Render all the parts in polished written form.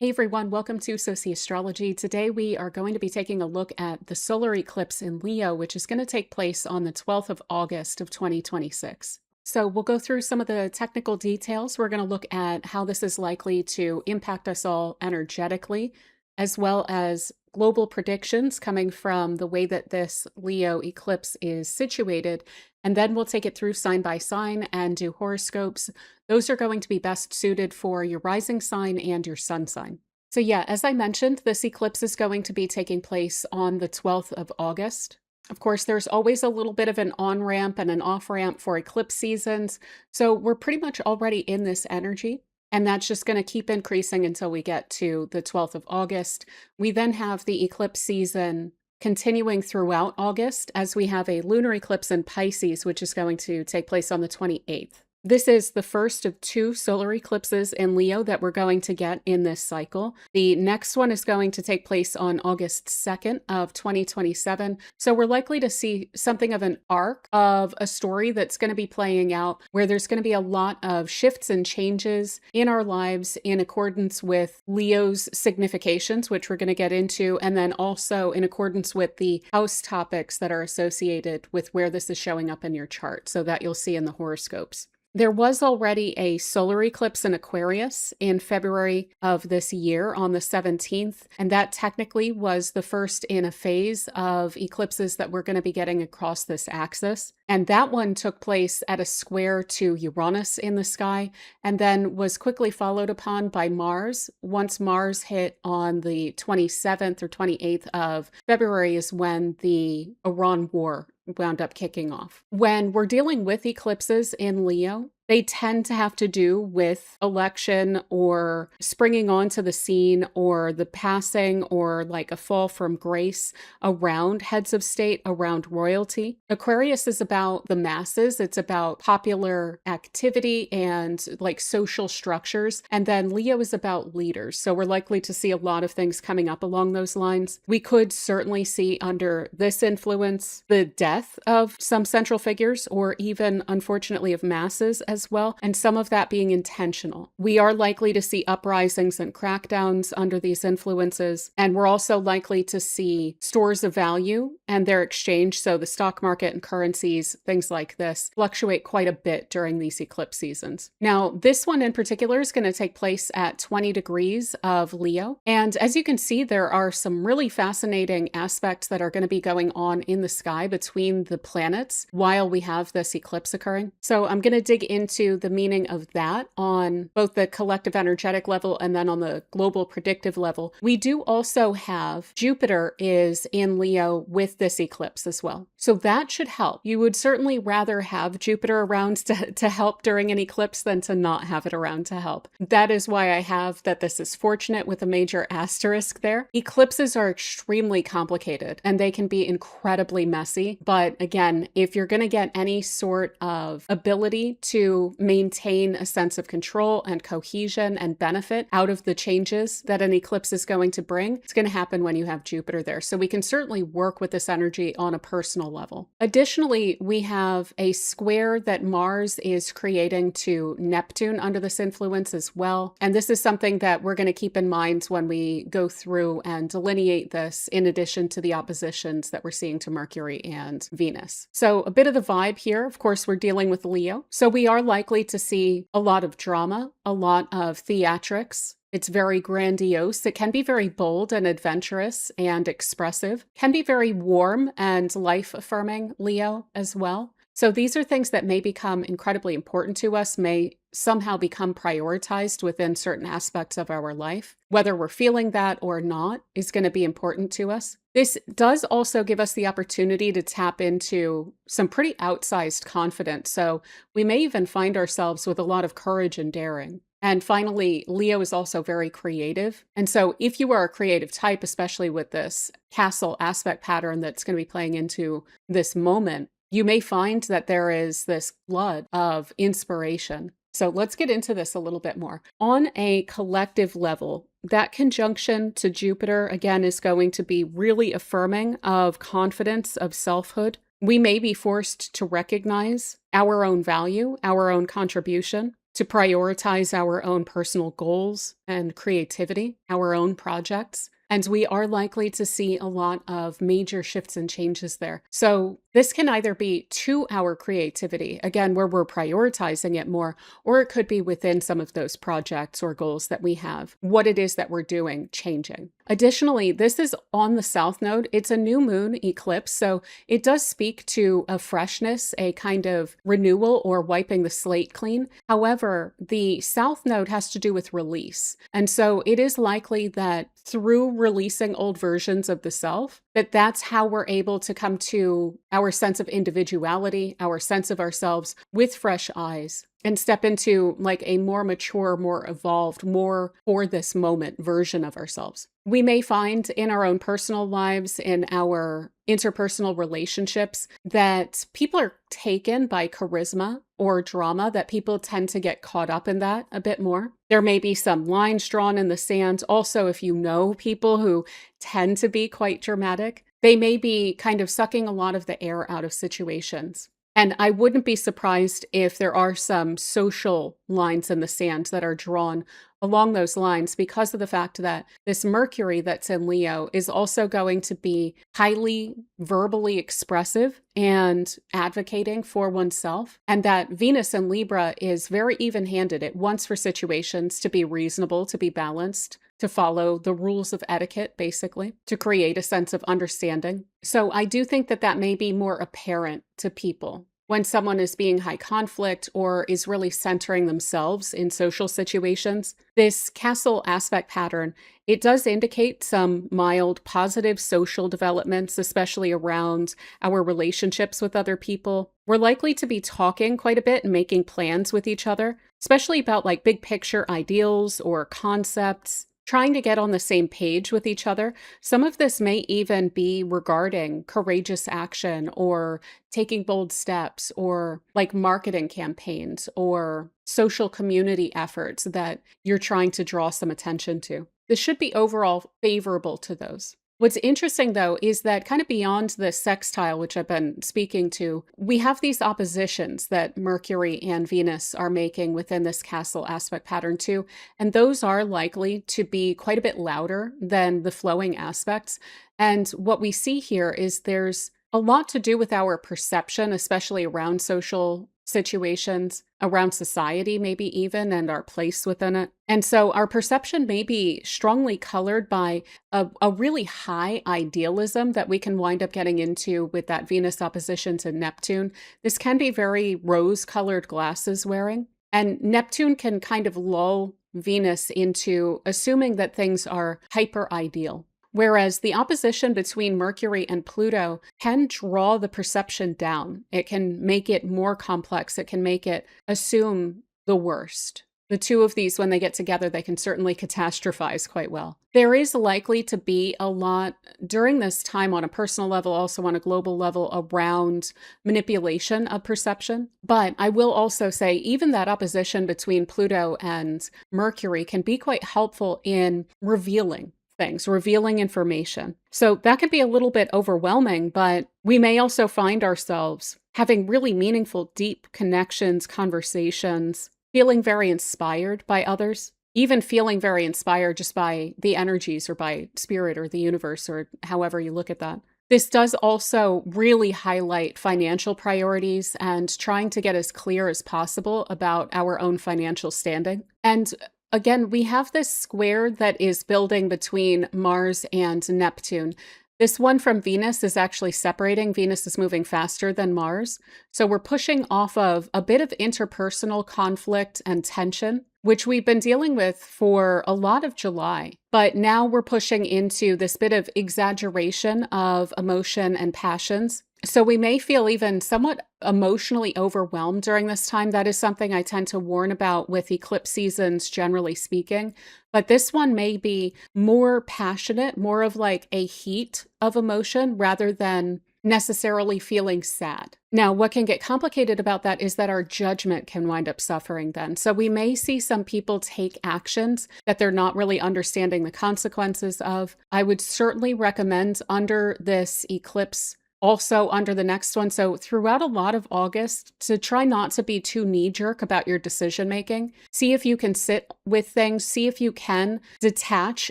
Hey everyone, welcome to Sociastrology. Today we are going to be taking a look at the solar eclipse in Leo, which is going to take place on the 12th of August of 2026. So we'll go through some of the technical details. We're going to look at how this is likely to impact us all energetically, as well as global predictions coming from the way that this Leo eclipse is situated. And then we'll take it through sign by sign and do horoscopes. Those are going to be best suited for your rising sign and your sun sign. So yeah, as I mentioned, this eclipse is going to be taking place on the 12th of August. Of course, there's always a little bit of an on-ramp and an off-ramp for eclipse seasons. So we're pretty much already in this energy. And that's just going to keep increasing until we get to the 12th of August. We then have the eclipse season continuing throughout August as we have a lunar eclipse in Pisces, which is going to take place on the 28th. This is the first of two solar eclipses in Leo that we're going to get in this cycle. The next one is going to take place on August 2nd of 2027. So we're likely to see something of an arc of a story that's going to be playing out where there's going to be a lot of shifts and changes in our lives in accordance with Leo's significations, which we're going to get into, and then also in accordance with the house topics that are associated with where this is showing up in your chart, so that you'll see in the horoscopes. There was already a solar eclipse in Aquarius in February of this year on the 17th, and that technically was the first in a phase of eclipses that we're going to be getting across this axis. And that one took place at a square to Uranus in the sky, and then was quickly followed upon by Mars. Once Mars hit on the 27th or 28th of February is when the Iran war wound up kicking off. When we're dealing with eclipses in Leo, they tend to have to do with election or springing onto the scene or the passing or like a fall from grace around heads of state, around royalty. Aquarius is about the masses. It's about popular activity and like social structures. And then Leo is about leaders. So we're likely to see a lot of things coming up along those lines. We could certainly see under this influence the death of some central figures or even, unfortunately, of masses as well, and some of that being intentional. We are likely to see uprisings and crackdowns under these influences, and we're also likely to see stores of value and their exchange, so the stock market and currencies, things like this, fluctuate quite a bit during these eclipse seasons. Now, this one in particular is going to take place at 20 degrees of Leo, and as you can see, there are some really fascinating aspects that are going to be going on in the sky between the planets while we have this eclipse occurring. So I'm going to dig into the meaning of that on both the collective energetic level and then on the global predictive level. We do also have Jupiter is in Leo with this eclipse as well. So that should help. You would certainly rather have Jupiter around to help during an eclipse than to not have it around to help. That is why I have that this is fortunate with a major asterisk there. Eclipses are extremely complicated and they can be incredibly messy. But again, if you're going to get any sort of ability to maintain a sense of control and cohesion and benefit out of the changes that an eclipse is going to bring, it's going to happen when you have Jupiter there. So we can certainly work with this energy on a personal level. Additionally, we have a square that Mars is creating to Neptune under this influence as well. And this is something that we're going to keep in mind when we go through and delineate this, in addition to the oppositions that we're seeing to Mercury and Venus. So a bit of the vibe here, of course, we're dealing with Leo. So we are likely to see a lot of drama, a lot of theatrics. It's very grandiose. It can be very bold and adventurous and expressive. Can be very warm and life-affirming, Leo, as well. So these are things that may become incredibly important to us, may somehow become prioritized within certain aspects of our life. Whether we're feeling that or not is going to be important to us. This does also give us the opportunity to tap into some pretty outsized confidence. So we may even find ourselves with a lot of courage and daring. And finally, Leo is also very creative. And so if you are a creative type, especially with this castle aspect pattern that's going to be playing into this moment, you may find that there is this flood of inspiration. So let's get into this a little bit more. On a collective level, that conjunction to Jupiter, again, is going to be really affirming of confidence, of selfhood. We may be forced to recognize our own value, our own contribution. to prioritize our own personal goals and creativity, our own projects. And we are likely to see a lot of major shifts and changes there. So this can either be to our creativity, again, where we're prioritizing it more, or it could be within some of those projects or goals that we have, what it is that we're doing changing. Additionally, this is on the south node. It's a new moon eclipse, so it does speak to a freshness, a kind of renewal or wiping the slate clean. However, the south node has to do with release. And so it is likely that through releasing old versions of the self, that's how we're able to come to our sense of individuality, our sense of ourselves with fresh eyes, and step into like a more mature, more evolved, more for this moment version of ourselves. We may find in our own personal lives, in our interpersonal relationships, that people are taken by charisma or drama, that people tend to get caught up in that a bit more. There may be some lines drawn in the sand. Also, if you know people who tend to be quite dramatic, they may be kind of sucking a lot of the air out of situations. And I wouldn't be surprised if there are some social lines in the sand that are drawn along those lines, because of the fact that this Mercury that's in Leo is also going to be highly verbally expressive and advocating for oneself. And that Venus in Libra is very even-handed. It wants for situations to be reasonable, to be balanced, to follow the rules of etiquette, basically, to create a sense of understanding. So I do think that may be more apparent to people when someone is being high conflict or is really centering themselves in social situations. This castle aspect pattern, it does indicate some mild positive social developments, especially around our relationships with other people. We're likely to be talking quite a bit and making plans with each other, especially about like big picture ideals or concepts, trying to get on the same page with each other. Some of this may even be regarding courageous action or taking bold steps or like marketing campaigns or social community efforts that you're trying to draw some attention to. This should be overall favorable to those. What's interesting, though, is that kind of beyond the sextile, which I've been speaking to, we have these oppositions that Mercury and Venus are making within this castle aspect pattern too. And those are likely to be quite a bit louder than the flowing aspects. And what we see here is there's a lot to do with our perception, especially around social situations, around society, maybe even, and our place within it. And so our perception may be strongly colored by a really high idealism that we can wind up getting into with that Venus opposition to Neptune. This can be very rose-colored glasses wearing. And Neptune can kind of lull Venus into assuming that things are hyper-ideal. Whereas the opposition between Mercury and Pluto can draw the perception down. It can make it more complex. It can make it assume the worst. The two of these, when they get together, they can certainly catastrophize quite well. There is likely to be a lot during this time on a personal level, also on a global level, around manipulation of perception. But I will also say even that opposition between Pluto and Mercury can be quite helpful in revealing things, revealing information. So that can be a little bit overwhelming, but we may also find ourselves having really meaningful, deep connections, conversations, feeling very inspired by others, even feeling very inspired just by the energies or by spirit or the universe or however you look at that. This does also really highlight financial priorities and trying to get as clear as possible about our own financial standing. And again, we have this square that is building between Mars and Neptune. This one from Venus is actually separating. Venus is moving faster than Mars. So we're pushing off of a bit of interpersonal conflict and tension, which we've been dealing with for a lot of July. But now we're pushing into this bit of exaggeration of emotion and passions. So we may feel even somewhat emotionally overwhelmed during this time. That is something I tend to warn about with eclipse seasons, generally speaking. But this one may be more passionate, more of like a heat of emotion rather than necessarily feeling sad. Now, what can get complicated about that is that our judgment can wind up suffering then. So we may see some people take actions that they're not really understanding the consequences of. I would certainly recommend under this eclipse also under the next one. So throughout a lot of August, to try not to be too knee-jerk about your decision making. See if you can sit with things, see if you can detach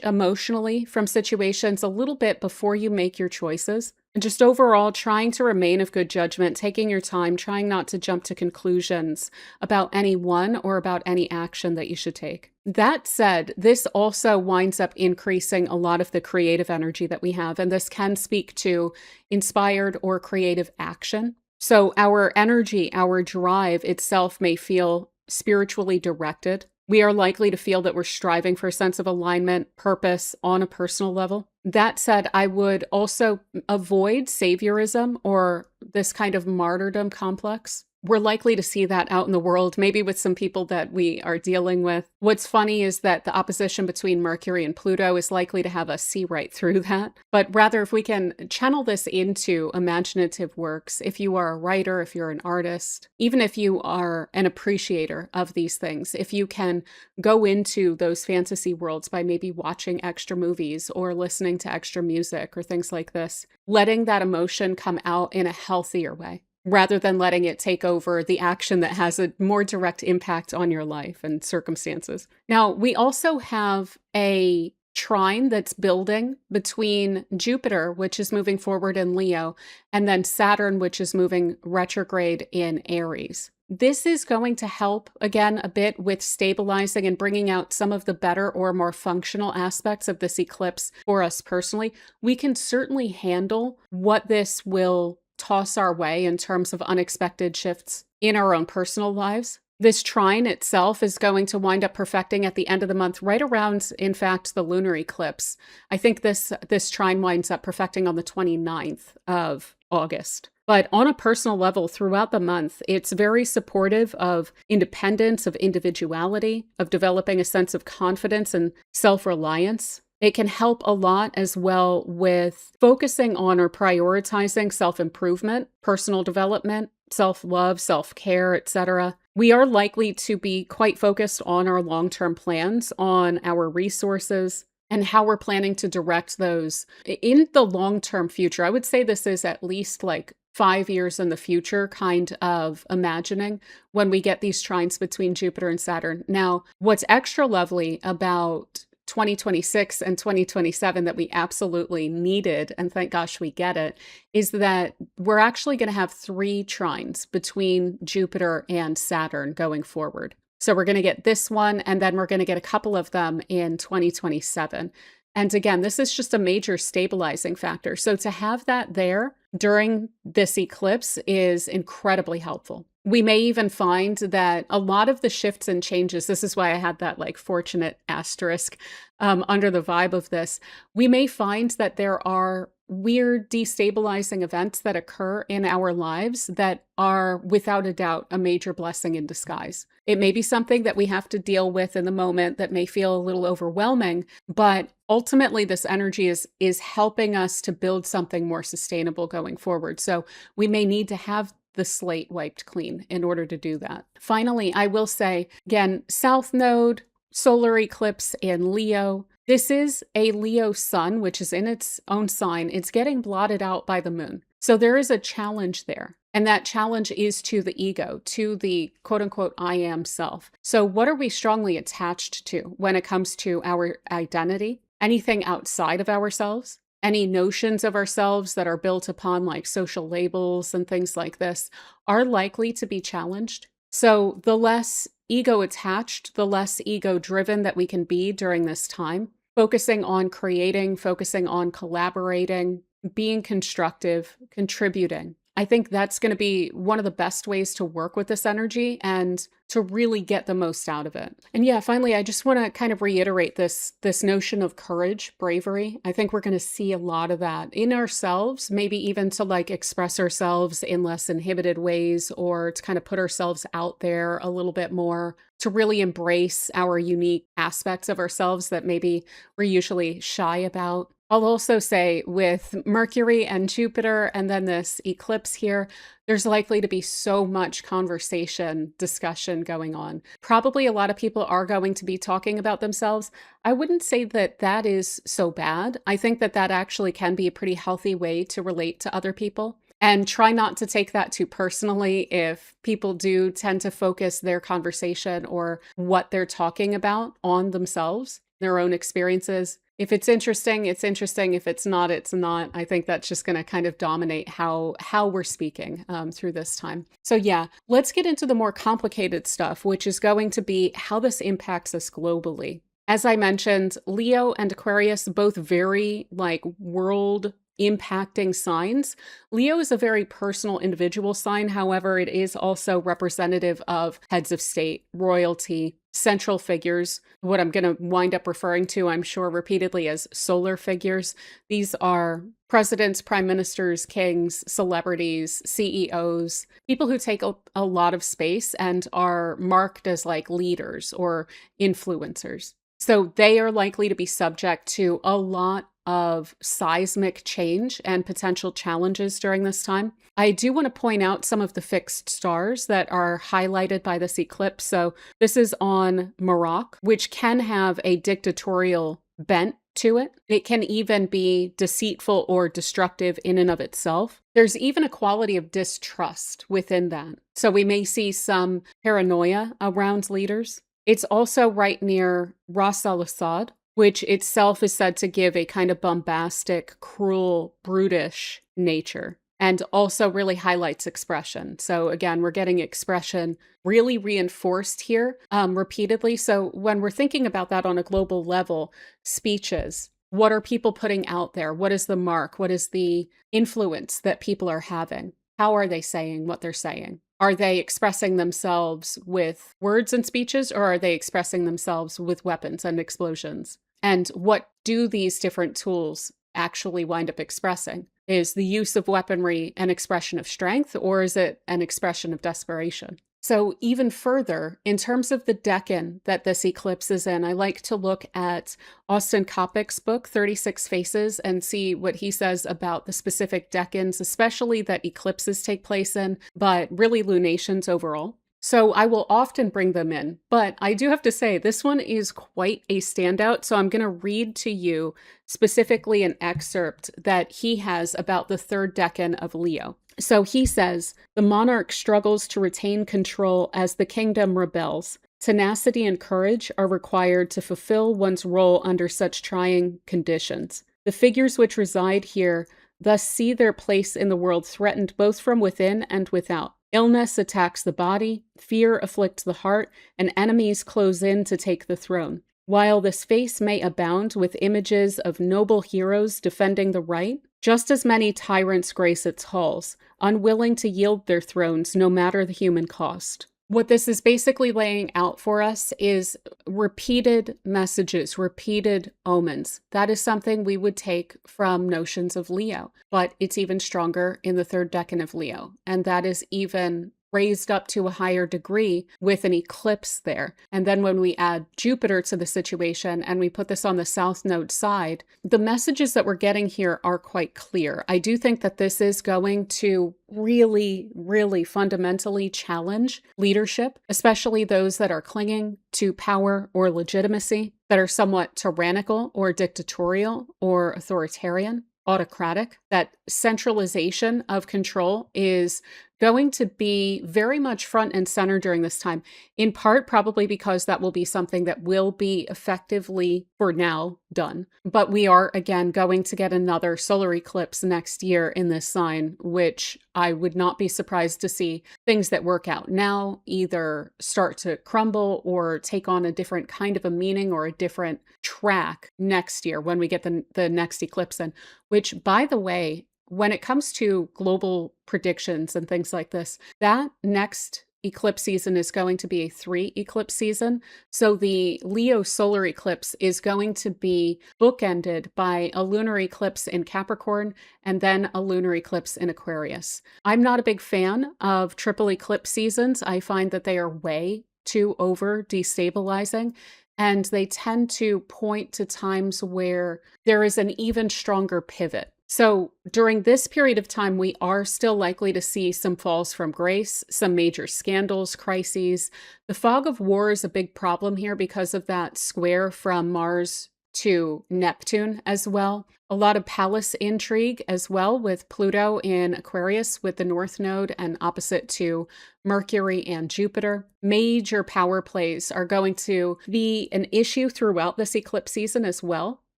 emotionally from situations a little bit before you make your choices. And just overall, trying to remain of good judgment, taking your time, trying not to jump to conclusions about anyone or about any action that you should take. That said, this also winds up increasing a lot of the creative energy that we have, and this can speak to inspired or creative action. So our energy, our drive itself may feel spiritually directed. We are likely to feel that we're striving for a sense of alignment, purpose on a personal level. That said, I would also avoid saviorism or this kind of martyrdom complex. We're likely to see that out in the world, maybe with some people that we are dealing with. What's funny is that the opposition between Mercury and Pluto is likely to have us see right through that. But rather, if we can channel this into imaginative works, if you are a writer, if you're an artist, even if you are an appreciator of these things, if you can go into those fantasy worlds by maybe watching extra movies or listening to extra music or things like this, letting that emotion come out in a healthier way, rather than letting it take over the action that has a more direct impact on your life and circumstances. Now, we also have a trine that's building between Jupiter, which is moving forward in Leo, and then Saturn, which is moving retrograde in Aries. This is going to help, again, a bit with stabilizing and bringing out some of the better or more functional aspects of this eclipse for us personally. We can certainly handle what this will toss our way in terms of unexpected shifts in our own personal lives. This trine itself is going to wind up perfecting at the end of the month, right around, in fact, the lunar eclipse. I think this trine winds up perfecting on the 29th of August. But on a personal level, throughout the month, it's very supportive of independence, of individuality, of developing a sense of confidence and self-reliance. It can help a lot as well with focusing on or prioritizing self-improvement, personal development, self-love, self-care, etc. We are likely to be quite focused on our long-term plans, on our resources, and how we're planning to direct those in the long-term future. I would say this is at least like 5 years in the future kind of imagining when we get these trines between Jupiter and Saturn. Now, what's extra lovely about 2026 and 2027 that we absolutely needed, and thank gosh we get it, is that we're actually going to have 3 trines between Jupiter and Saturn going forward. So we're going to get this one, and then we're going to get a couple of them in 2027. And again, this is just a major stabilizing factor. So to have that there during this eclipse is incredibly helpful. We may even find that a lot of the shifts and changes, this is why I had that like fortunate asterisk under the vibe of this, we may find that there are weird destabilizing events that occur in our lives that are without a doubt a major blessing in disguise. It may be something that we have to deal with in the moment that may feel a little overwhelming, but ultimately this energy is helping us to build something more sustainable going forward. So we may need to have the slate wiped clean in order to do that. Finally, I will say, again, South Node, solar eclipse in Leo. This is a Leo sun, which is in its own sign. It's getting blotted out by the moon. So there is a challenge there. And that challenge is to the ego, to the quote unquote, I am self. So what are we strongly attached to when it comes to our identity? Anything outside of ourselves? Any notions of ourselves that are built upon like social labels and things like this are likely to be challenged. So the less ego attached, the less ego driven that we can be during this time, focusing on creating, focusing on collaborating, being constructive, contributing. I think that's going to be one of the best ways to work with this energy and to really get the most out of it. And yeah, finally, I just want to kind of reiterate this notion of courage, bravery. I think we're going to see a lot of that in ourselves, maybe even to like express ourselves in less inhibited ways or to kind of put ourselves out there a little bit more, to really embrace our unique aspects of ourselves that maybe we're usually shy about. I'll also say with Mercury and Jupiter and then this eclipse here, there's likely to be so much conversation, discussion going on. Probably a lot of people are going to be talking about themselves. I wouldn't say that that is so bad. I think that that actually can be a pretty healthy way to relate to other people. And try not to take that too personally if people do tend to focus their conversation or what they're talking about on themselves, their own experiences. If it's interesting, it's interesting. If it's not, it's not. I think that's just going to kind of dominate how we're speaking through this time. So yeah, let's get into the more complicated stuff, which is going to be how this impacts us globally. As I mentioned, Leo and Aquarius, both very like world impacting signs. Leo is a very personal individual sign. However, it is also representative of heads of state, royalty, central figures, what I'm going to wind up referring to, I'm sure, repeatedly as solar figures. These are presidents, prime ministers, kings, celebrities, CEOs, people who take a lot of space and are marked as like leaders or influencers. So they are likely to be subject to a lot of seismic change and potential challenges during this time. I do want to point out some of the fixed stars that are highlighted by this eclipse. So this is on Merak, which can have a dictatorial bent to it. It can even be deceitful or destructive in and of itself. There's even a quality of distrust within that. So we may see some paranoia around leaders. It's also right near Ras Al Assad, which itself is said to give a kind of bombastic, cruel, brutish nature, and also really highlights expression. So again, we're getting expression really reinforced here repeatedly. So when we're thinking about that on a global level, speeches, what are people putting out there? What is the mark? What is the influence that people are having? How are they saying what they're saying? Are they expressing themselves with words and speeches, or are they expressing themselves with weapons and explosions? And what do these different tools actually wind up expressing? Is the use of weaponry an expression of strength, or is it an expression of desperation? So even further, in terms of the decan that this eclipse is in, I like to look at Austin Coppock's book, 36 Faces, and see what he says about the specific decans, especially that eclipses take place in, but really lunations overall. So I will often bring them in, but I do have to say this one is quite a standout. So I'm going to read to you specifically an excerpt that he has about the third decan of Leo. So he says, the monarch struggles to retain control as the kingdom rebels. Tenacity and courage are required to fulfill one's role under such trying conditions. The figures which reside here thus see their place in the world threatened both from within and without. Illness attacks the body, fear afflicts the heart, and enemies close in to take the throne. While this face may abound with images of noble heroes defending the right, just as many tyrants grace its halls, unwilling to yield their thrones no matter the human cost. What this is basically laying out for us is repeated messages, repeated omens. That is something we would take from notions of Leo, but it's even stronger in the third decan of Leo. And that is even raised up to a higher degree with an eclipse there. And then when we add Jupiter to the situation and we put this on the south node side, the messages that we're getting here are quite clear. I do think that this is going to really, really fundamentally challenge leadership, especially those that are clinging to power or legitimacy, that are somewhat tyrannical or dictatorial or authoritarian, autocratic. That centralization of control is going to be very much front and center during this time, in part probably because that will be something that will be effectively, for now, done. But we are, again, going to get another solar eclipse next year in this sign, which I would not be surprised to see things that work out now either start to crumble or take on a different kind of a meaning or a different track next year when we get the next eclipse in, which, by the way, when it comes to global predictions and things like this, that next eclipse season is going to be a 3 eclipse season. So the Leo solar eclipse is going to be bookended by a lunar eclipse in Capricorn and then a lunar eclipse in Aquarius. I'm not a big fan of triple eclipse seasons. I find that they are way too over destabilizing. And they tend to point to times where there is an even stronger pivot. So during this period of time, we are still likely to see some falls from grace, some major scandals, crises. The fog of war is a big problem here because of that square from Mars to Neptune as well. A lot of palace intrigue as well with Pluto in Aquarius with the North Node and opposite to Mercury and Jupiter. Major power plays are going to be an issue throughout this eclipse season as well.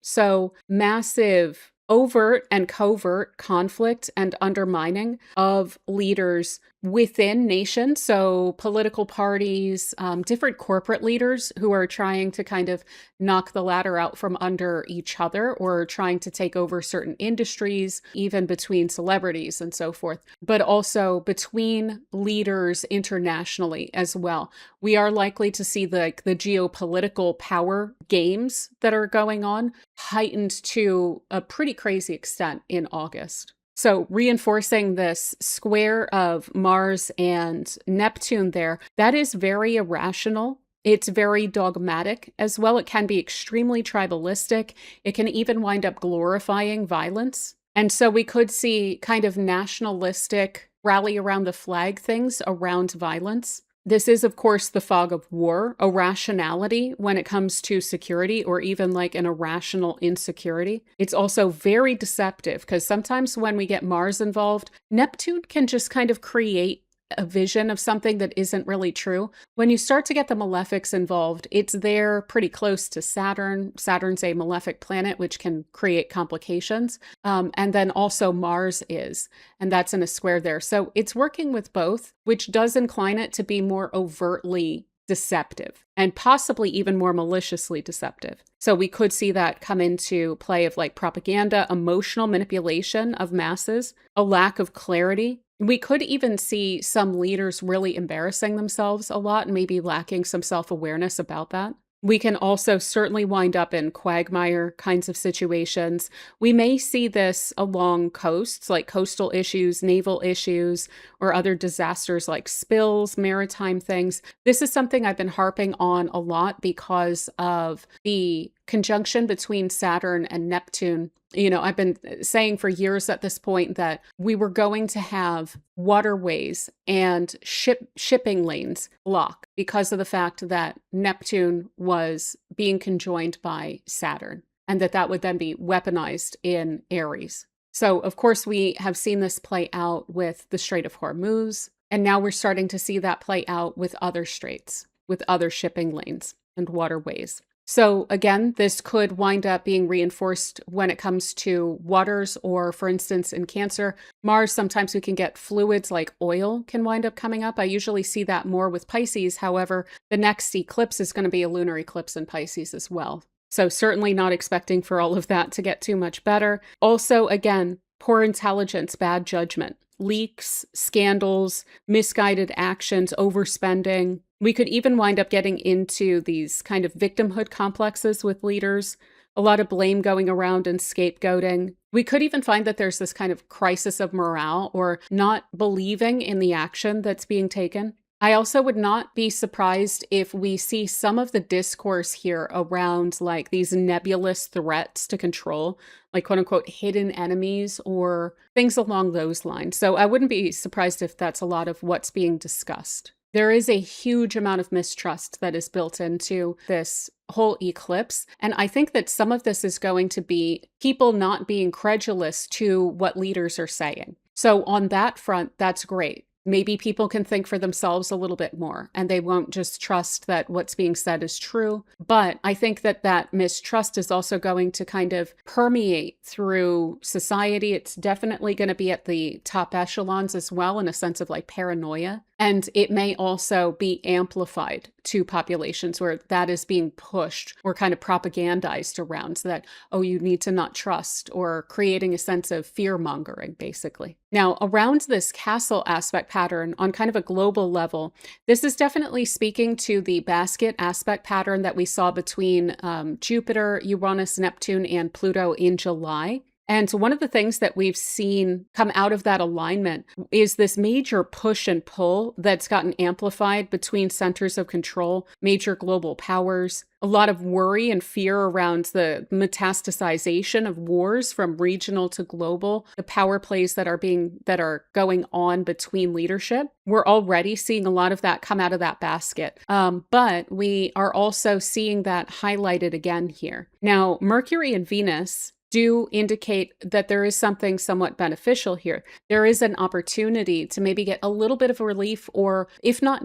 So massive overt and covert conflict and undermining of leaders within nations. So political parties, different corporate leaders who are trying to kind of knock the ladder out from under each other or trying to take over certain industries, even between celebrities and so forth, but also between leaders internationally as well. We are likely to see the geopolitical power games that are going on heightened to a pretty crazy extent in August. So reinforcing this square of Mars and Neptune there, that is very irrational. It's very dogmatic as well. It can be extremely tribalistic. It can even wind up glorifying violence. And so we could see kind of nationalistic rally around the flag things around violence. This is, of course, the fog of war, irrationality when it comes to security, or even like an irrational insecurity. It's also very deceptive because sometimes when we get Mars involved, Neptune can just kind of create a vision of something that isn't really true. When you start to get the malefics involved, it's there pretty close to Saturn. Saturn's a malefic planet, which can create complications. And then also Mars is, and that's in a square there. So it's working with both, which does incline it to be more overtly deceptive and possibly even more maliciously deceptive. So we could see that come into play of like propaganda, emotional manipulation of masses, a lack of clarity. We could even see some leaders really embarrassing themselves a lot and maybe lacking some self-awareness about that. We can also certainly wind up in quagmire kinds of situations. We may see this along coasts, like coastal issues, naval issues, or other disasters like spills, maritime things. This is something I've been harping on a lot because of the conjunction between Saturn and Neptune. You know, I've been saying for years at this point that we were going to have waterways and shipping lanes block because of the fact that Neptune was being conjoined by Saturn, and that would then be weaponized in Aries. So, of course, we have seen this play out with the Strait of Hormuz, and now we're starting to see that play out with other straits, with other shipping lanes and waterways. So again, this could wind up being reinforced when it comes to waters, or for instance, in Cancer, Mars, sometimes we can get fluids like oil can wind up coming up. I usually see that more with Pisces. However, the next eclipse is going to be a lunar eclipse in Pisces as well. So certainly not expecting for all of that to get too much better. Also, again, poor intelligence, bad judgment, leaks, scandals, misguided actions, overspending. We could even wind up getting into these kind of victimhood complexes with leaders, a lot of blame going around and scapegoating. We could even find that there's this kind of crisis of morale or not believing in the action that's being taken. I also would not be surprised if we see some of the discourse here around like these nebulous threats to control, like quote unquote hidden enemies or things along those lines. So I wouldn't be surprised if that's a lot of what's being discussed. There is a huge amount of mistrust that is built into this whole eclipse. And I think that some of this is going to be people not being credulous to what leaders are saying. So on that front, that's great. Maybe people can think for themselves a little bit more and they won't just trust that what's being said is true. But I think that that mistrust is also going to kind of permeate through society. It's definitely going to be at the top echelons as well, in a sense of like paranoia. And it may also be amplified to populations where that is being pushed or kind of propagandized around, so that, oh, you need to not trust, or creating a sense of fear mongering, basically. Now, around this castle aspect pattern on kind of a global level, this is definitely speaking to the basket aspect pattern that we saw between Jupiter, Uranus, Neptune, and Pluto in July. And one of the things that we've seen come out of that alignment is this major push and pull that's gotten amplified between centers of control, major global powers, a lot of worry and fear around the metastasization of wars from regional to global, the power plays that are going on between leadership. We're already seeing a lot of that come out of that basket. But we are also seeing that highlighted again here. Now, Mercury and Venus do indicate that there is something somewhat beneficial here. There is an opportunity to maybe get a little bit of a relief, or if not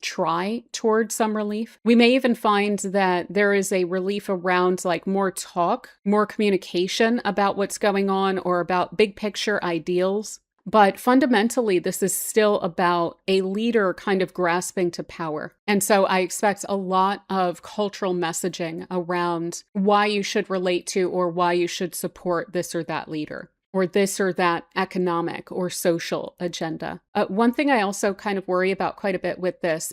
try towards some relief. We may even find that there is a relief around like more talk, more communication about what's going on or about big picture ideals. But fundamentally, this is still about a leader kind of grasping to power. And so I expect a lot of cultural messaging around why you should relate to or why you should support this or that leader, or this or that economic or social agenda. One thing I also kind of worry about quite a bit with this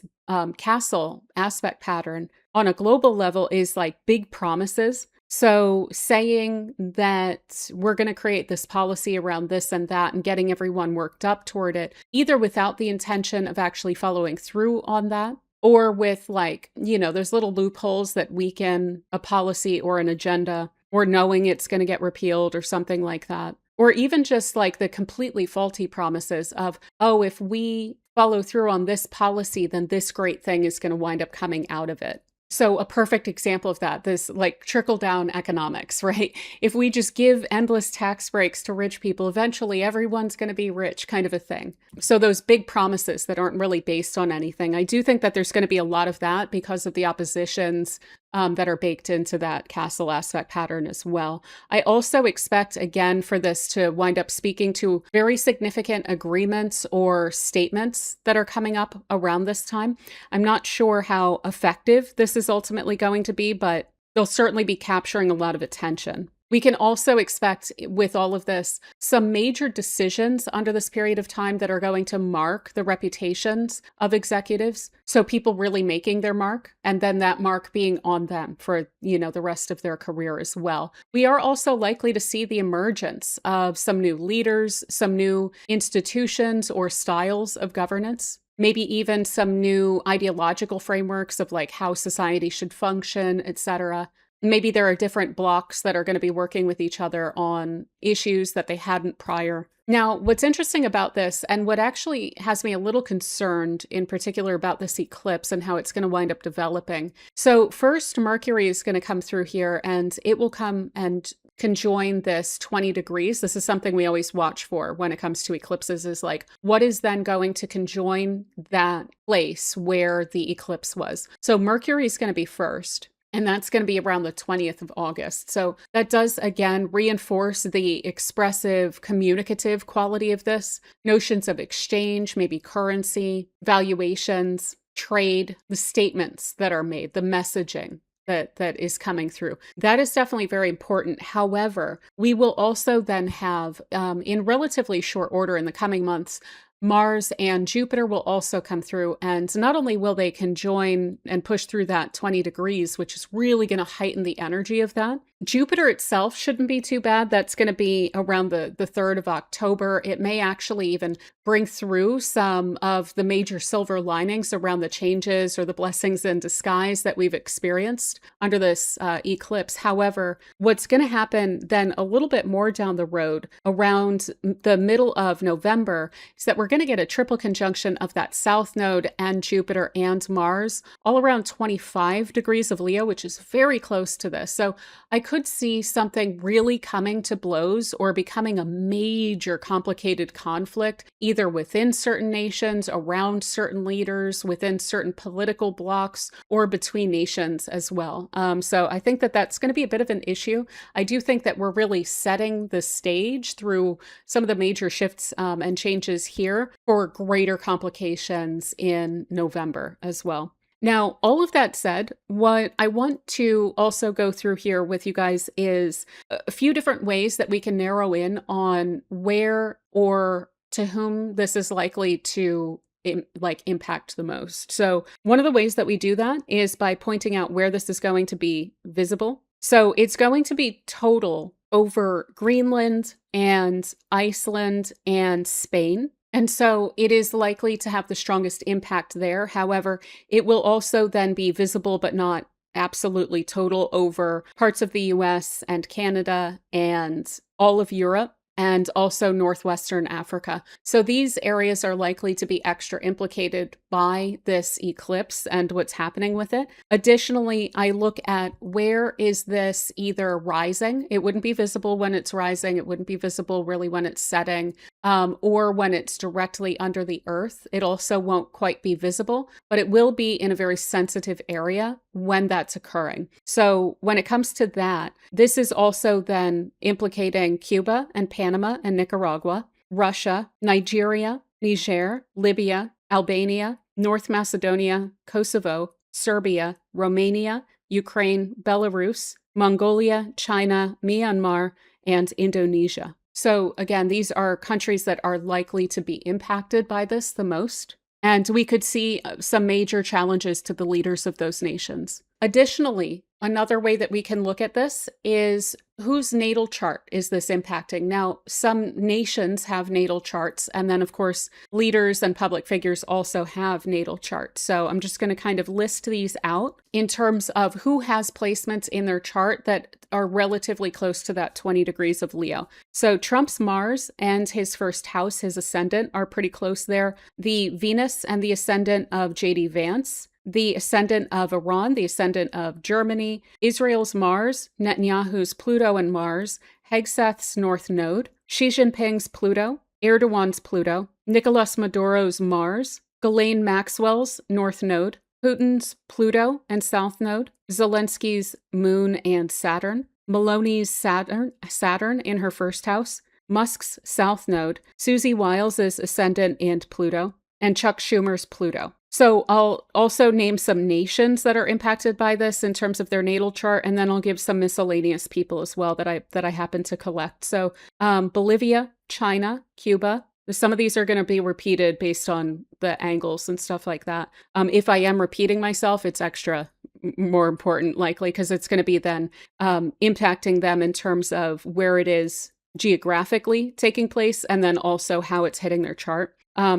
castle aspect pattern on a global level is like big promises. So saying that we're going to create this policy around this and that and getting everyone worked up toward it, either without the intention of actually following through on that, or with like, there's little loopholes that weaken a policy or an agenda, or knowing it's going to get repealed or something like that. Or even just like the completely faulty promises of, oh, if we follow through on this policy, then this great thing is going to wind up coming out of it. So a perfect example of that, this like trickle down economics, right? If we just give endless tax breaks to rich people, eventually everyone's going to be rich kind of a thing. So those big promises that aren't really based on anything. I do think that there's going to be a lot of that because of the oppositions that are baked into that castle aspect pattern as well. I also expect, again, for this to wind up speaking to very significant agreements or statements that are coming up around this time. I'm not sure how effective this is ultimately going to be, but they'll certainly be capturing a lot of attention. We can also expect with all of this some major decisions under this period of time that are going to mark the reputations of executives. So people really making their mark, and then that mark being on them for, the rest of their career as well. We are also likely to see the emergence of some new leaders, some new institutions or styles of governance. Maybe even some new ideological frameworks of like how society should function, etc. Maybe there are different blocks that are going to be working with each other on issues that they hadn't prior. Now, what's interesting about this, and what actually has me a little concerned in particular about this eclipse and how it's going to wind up developing. So first, Mercury is going to come through here, and it will come and conjoin this 20 degrees. This is something we always watch for when it comes to eclipses, is like, what is then going to conjoin that place where the eclipse was? So Mercury is going to be first. And that's going to be around the 20th of August. So that does, again, reinforce the expressive, communicative quality of this. Notions of exchange, maybe currency, valuations, trade, the statements that are made, the messaging that is coming through. That is definitely very important. However, we will also then have, in relatively short order in the coming months, Mars and Jupiter will also come through, and not only will they conjoin and push through that 20 degrees, which is really going to heighten the energy of that. Jupiter itself shouldn't be too bad. That's going to be around the 3rd of October. It may actually even bring through some of the major silver linings around the changes or the blessings in disguise that we've experienced under this eclipse. However, what's going to happen then a little bit more down the road around the middle of November is that we're going to get a triple conjunction of that south node and Jupiter and Mars all around 25 degrees of Leo, which is very close to this. So I could see something really coming to blows or becoming a major complicated conflict, either within certain nations, around certain leaders, within certain political blocks, or between nations as well. So I think that that's going to be a bit of an issue. I do think that we're really setting the stage through some of the major shifts and changes here for greater complications in November as well. Now, all of that said, what I want to also go through here with you guys is a few different ways that we can narrow in on where or to whom this is likely to impact the most. So one of the ways that we do that is by pointing out where this is going to be visible. So it's going to be total over Greenland and Iceland and Spain. And so it is likely to have the strongest impact there. However, it will also then be visible, but not absolutely total, over parts of the US and Canada and all of Europe, and also northwestern Africa. So these areas are likely to be extra implicated by this eclipse and what's happening with it. Additionally, I look at where is this either rising. It wouldn't be visible when it's rising. It wouldn't be visible really when it's setting, or when it's directly under the earth. It also won't quite be visible, but it will be in a very sensitive area when that's occurring. So when it comes to that, this is also then implicating Cuba and Panama and Nicaragua, Russia, Nigeria, Niger, Libya, Albania, North Macedonia, Kosovo, Serbia, Romania, Ukraine, Belarus, Mongolia, China, Myanmar, and Indonesia. So again, these are countries that are likely to be impacted by this the most. And we could see some major challenges to the leaders of those nations. Additionally, another way that we can look at this is whose natal chart is this impacting? Now, some nations have natal charts, and then of course, leaders and public figures also have natal charts. So I'm just going to kind of list these out in terms of who has placements in their chart that are relatively close to that 20 degrees of Leo. So Trump's Mars and his first house, his ascendant, are pretty close there. The Venus and the ascendant of J.D. Vance, the ascendant of Iran, the ascendant of Germany, Israel's Mars, Netanyahu's Pluto and Mars, Hegseth's North Node, Xi Jinping's Pluto, Erdogan's Pluto, Nicolas Maduro's Mars, Ghislaine Maxwell's North Node, Putin's Pluto and South Node, Zelensky's Moon and Saturn, Meloni's Saturn in her first house, Musk's South Node, Susie Wiles's ascendant and Pluto, and Chuck Schumer's Pluto. So I'll also name some nations that are impacted by this in terms of their natal chart, and then I'll give some miscellaneous people as well that I happen to collect. So Bolivia, China, Cuba. Some of these are going to be repeated based on the angles and stuff like that. If I am repeating myself, it's extra more important likely because it's going to be then impacting them in terms of where it is geographically taking place, and then also how it's hitting their chart.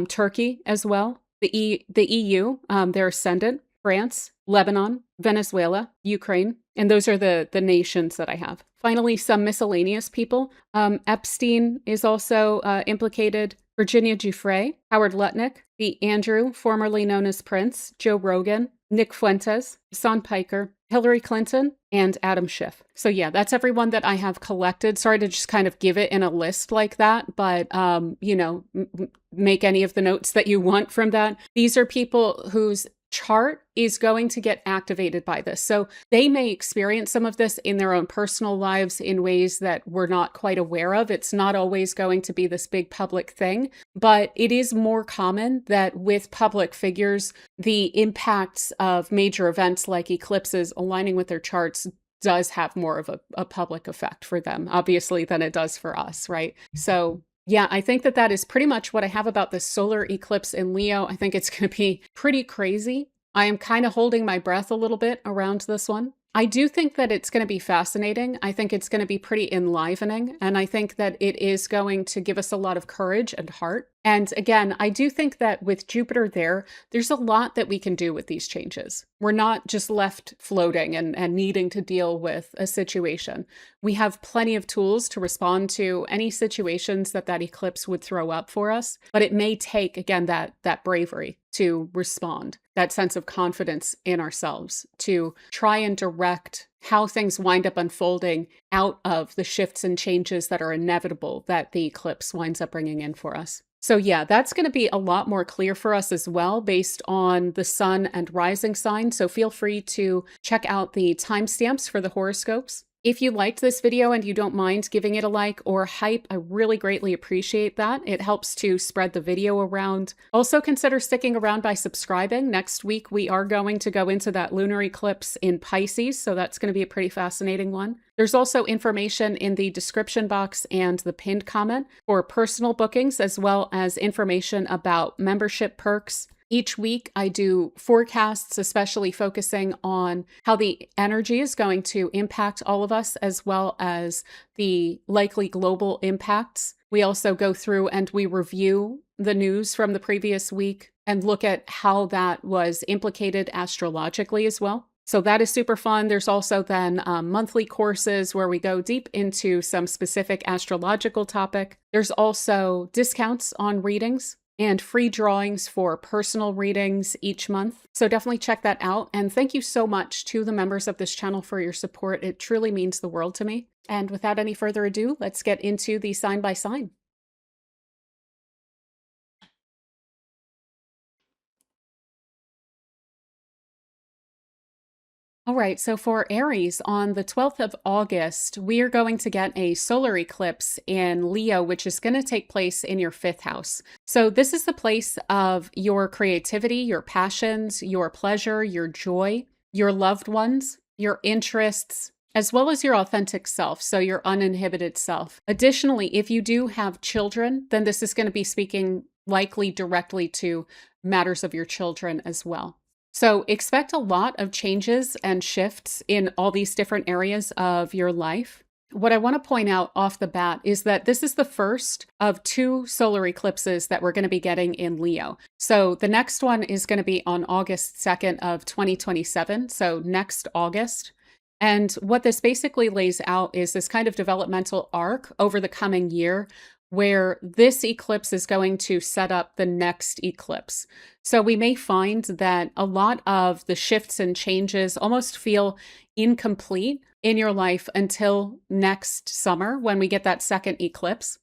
Turkey as well. The EU, their ascendant, France, Lebanon, Venezuela, Ukraine, and those are the nations that I have. Finally, some miscellaneous people. Epstein is also implicated, Virginia Giuffre, Howard Lutnick, the Andrew, formerly known as Prince, Joe Rogan, Nick Fuentes, Son Piker, Hillary Clinton, and Adam Schiff. So yeah, that's everyone that I have collected. Sorry to just kind of give it in a list like that, but, make any of the notes that you want from that. These are people whose chart is going to get activated by this. So they may experience some of this in their own personal lives in ways that we're not quite aware of. It's not always going to be this big public thing, but it is more common that with public figures, the impacts of major events like eclipses aligning with their charts does have more of a public effect for them, obviously, than it does for us, right? So yeah, I think that is pretty much what I have about this solar eclipse in Leo. I think it's going to be pretty crazy. I am kind of holding my breath a little bit around this one. I do think that it's going to be fascinating. I think it's going to be pretty enlivening. And I think that it is going to give us a lot of courage and heart. And again, I do think that with Jupiter there's a lot that we can do with these changes. We're not just left floating and needing to deal with a situation. We have plenty of tools to respond to any situations that eclipse would throw up for us. But it may take, again, that bravery to respond, that sense of confidence in ourselves, to try and direct how things wind up unfolding out of the shifts and changes that are inevitable that the eclipse winds up bringing in for us. So yeah, that's going to be a lot more clear for us as well based on the sun and rising sign. So feel free to check out the timestamps for the horoscopes. If you liked this video and you don't mind giving it a like or hype, I really greatly appreciate that. It helps to spread the video around. Also consider sticking around by subscribing. Next week, we are going to go into that lunar eclipse in Pisces, so that's going to be a pretty fascinating one. There's also information in the description box and the pinned comment for personal bookings, as well as information about membership perks, Each week, I do forecasts, especially focusing on how the energy is going to impact all of us, as well as the likely global impacts. We also go through and we review the news from the previous week and look at how that was implicated astrologically as well. So that is super fun. There's also then monthly courses where we go deep into some specific astrological topic. There's also discounts on readings and free drawings for personal readings each month. So definitely check that out. And thank you so much to the members of this channel for your support. It truly means the world to me. And without any further ado, let's get into the sign by sign. All right, so for Aries, on the 12th of August, we are going to get a solar eclipse in Leo, which is going to take place in your fifth house. So this is the place of your creativity, your passions, your pleasure, your joy, your loved ones, your interests, as well as your authentic self, so your uninhibited self. Additionally, if you do have children, then this is going to be speaking likely directly to matters of your children as well. So expect a lot of changes and shifts in all these different areas of your life. What I want to point out off the bat is that this is the first of two solar eclipses that we're going to be getting in Leo. So the next one is going to be on August 2nd of 2027, so next August. And what this basically lays out is this kind of developmental arc over the coming year where this eclipse is going to set up the next eclipse. So we may find that a lot of the shifts and changes almost feel incomplete in your life until next summer when we get that second eclipse.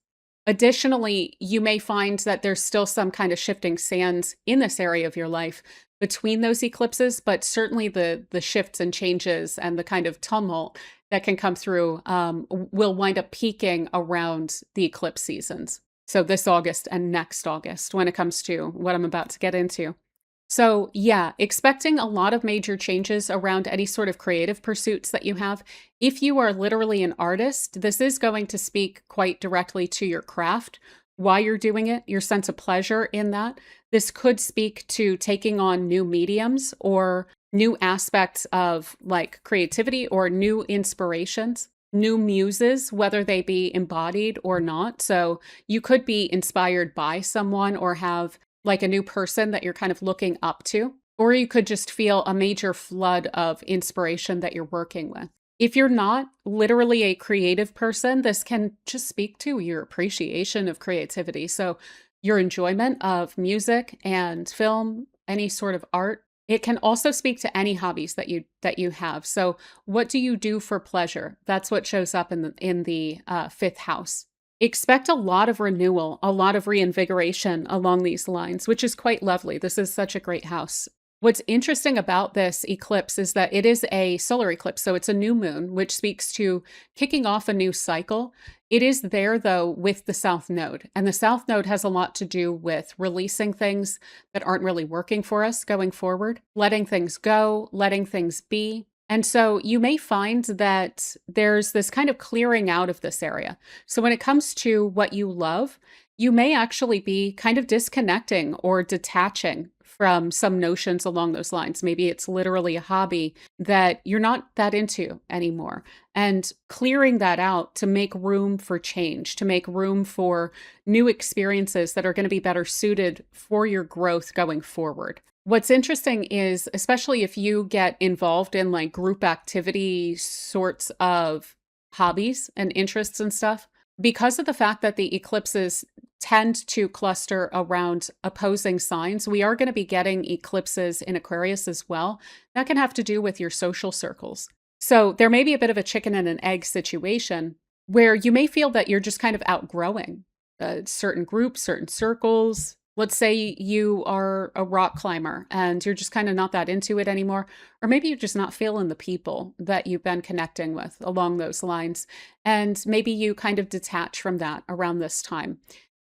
Additionally, you may find that there's still some kind of shifting sands in this area of your life between those eclipses, but certainly the shifts and changes and the kind of tumult that can come through will wind up peaking around the eclipse seasons. So this August and next August when it comes to what I'm about to get into. So yeah, expecting a lot of major changes around any sort of creative pursuits that you have. If you are literally an artist, this is going to speak quite directly to your craft, why you're doing it, your sense of pleasure in that. This could speak to taking on new mediums or new aspects of like creativity or new inspirations, new muses, whether they be embodied or not. So you could be inspired by someone or have like a new person that you're kind of looking up to, or you could just feel a major flood of inspiration that you're working with. If you're not literally a creative person, this can just speak to your appreciation of creativity. So your enjoyment of music and film, any sort of art. It can also speak to any hobbies that you have. So what do you do for pleasure? That's what shows up in the fifth house. Expect a lot of renewal, a lot of reinvigoration along these lines, which is quite lovely. This is such a great house. What's interesting about this eclipse is that it is a solar eclipse, so it's a new moon, which speaks to kicking off a new cycle. It is there, though, with the South Node, and the South Node has a lot to do with releasing things that aren't really working for us going forward, letting things go, letting things be. And so you may find that there's this kind of clearing out of this area. So when it comes to what you love, you may actually be kind of disconnecting or detaching from some notions along those lines. Maybe it's literally a hobby that you're not that into anymore. And clearing that out to make room for change, to make room for new experiences that are going to be better suited for your growth going forward. What's interesting is, especially if you get involved in like group activity sorts of hobbies and interests and stuff, because of the fact that the eclipses tend to cluster around opposing signs, we are going to be getting eclipses in Aquarius as well. That can have to do with your social circles. So there may be a bit of a chicken and an egg situation where you may feel that you're just kind of outgrowing certain groups, certain circles. Let's say you are a rock climber and you're just kind of not that into it anymore. Or maybe you're just not feeling the people that you've been connecting with along those lines. And maybe you kind of detach from that around this time.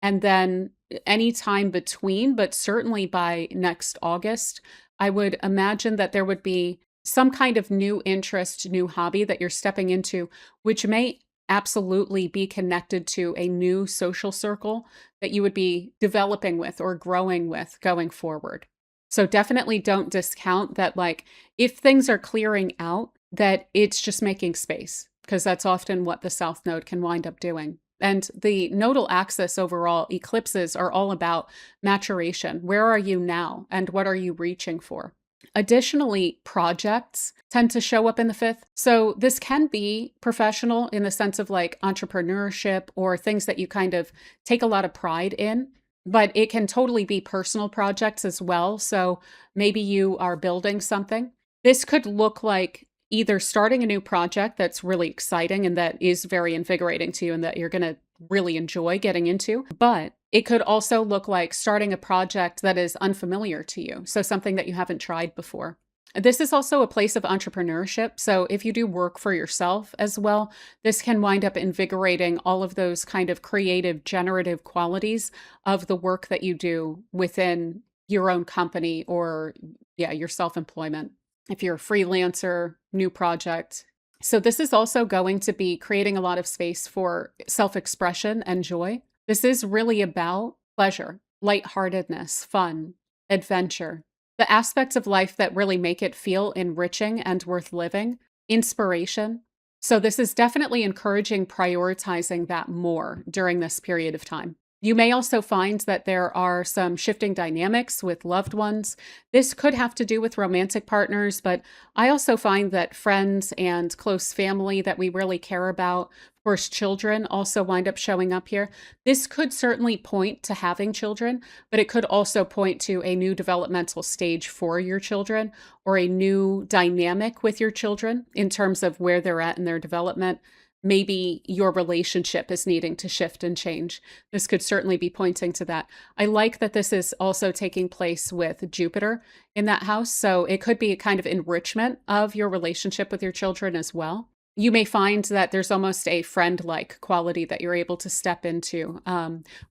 And then any time between, but certainly by next August, I would imagine that there would be some kind of new interest, new hobby that you're stepping into, which may absolutely be connected to a new social circle that you would be developing with or growing with going forward. So definitely don't discount that, like, if things are clearing out, that it's just making space, because that's often what the South Node can wind up doing. And the nodal axis overall, eclipses are all about maturation. Where are you now? And what are you reaching for? Additionally, projects tend to show up in the fifth. So this can be professional in the sense of like entrepreneurship or things that you kind of take a lot of pride in, but it can totally be personal projects as well. So maybe you are building something. This could look like either starting a new project that's really exciting and that is very invigorating to you and that you're going to really enjoy getting into, but it could also look like starting a project that is unfamiliar to you. So something that you haven't tried before. This is also a place of entrepreneurship. So if you do work for yourself as well, this can wind up invigorating all of those kind of creative, generative qualities of the work that you do within your own company or, yeah, your self-employment. If you're a freelancer, new project. So this is also going to be creating a lot of space for self-expression and joy. This is really about pleasure, lightheartedness, fun, adventure, the aspects of life that really make it feel enriching and worth living, inspiration. So this is definitely encouraging prioritizing that more during this period of time. You may also find that there are some shifting dynamics with loved ones. This could have to do with romantic partners, but I also find that friends and close family that we really care about, of course, children also wind up showing up here. This could certainly point to having children, but it could also point to a new developmental stage for your children or a new dynamic with your children in terms of where they're at in their development. Maybe your relationship is needing to shift and change. This could certainly be pointing to that. I like that this is also taking place with Jupiter in that house. So it could be a kind of enrichment of your relationship with your children as well. You may find that there's almost a friend-like quality that you're able to step into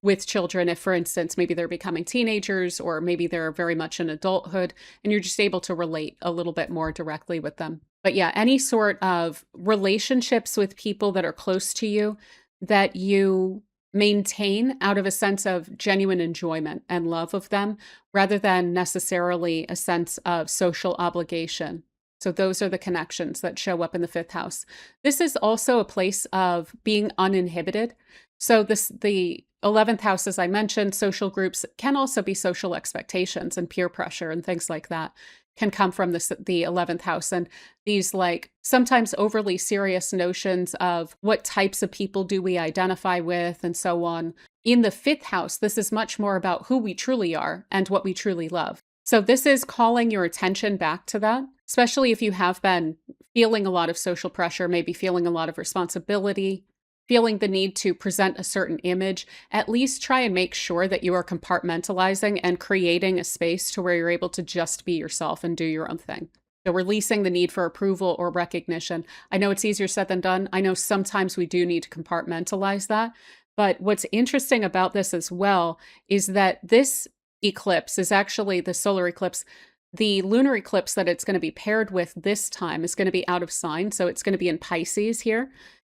with children. If, for instance, maybe they're becoming teenagers or maybe they're very much in adulthood and you're just able to relate a little bit more directly with them. But yeah, any sort of relationships with people that are close to you that you maintain out of a sense of genuine enjoyment and love of them rather than necessarily a sense of social obligation. So those are the connections that show up in the fifth house. This is also a place of being uninhibited. So the 11th house, as I mentioned, social groups can also be social expectations and peer pressure and things like that can come from the 11th house. And these like sometimes overly serious notions of what types of people do we identify with and so on. In the fifth house, this is much more about who we truly are and what we truly love. So this is calling your attention back to that, especially if you have been feeling a lot of social pressure, maybe feeling a lot of responsibility, feeling the need to present a certain image. At least try and make sure that you are compartmentalizing and creating a space to where you're able to just be yourself and do your own thing. So releasing the need for approval or recognition. I know it's easier said than done. I know sometimes we do need to compartmentalize that. But what's interesting about this as well is that this eclipse is actually the solar eclipse. The lunar eclipse that it's going to be paired with this time is going to be out of sign. So it's going to be in Pisces here.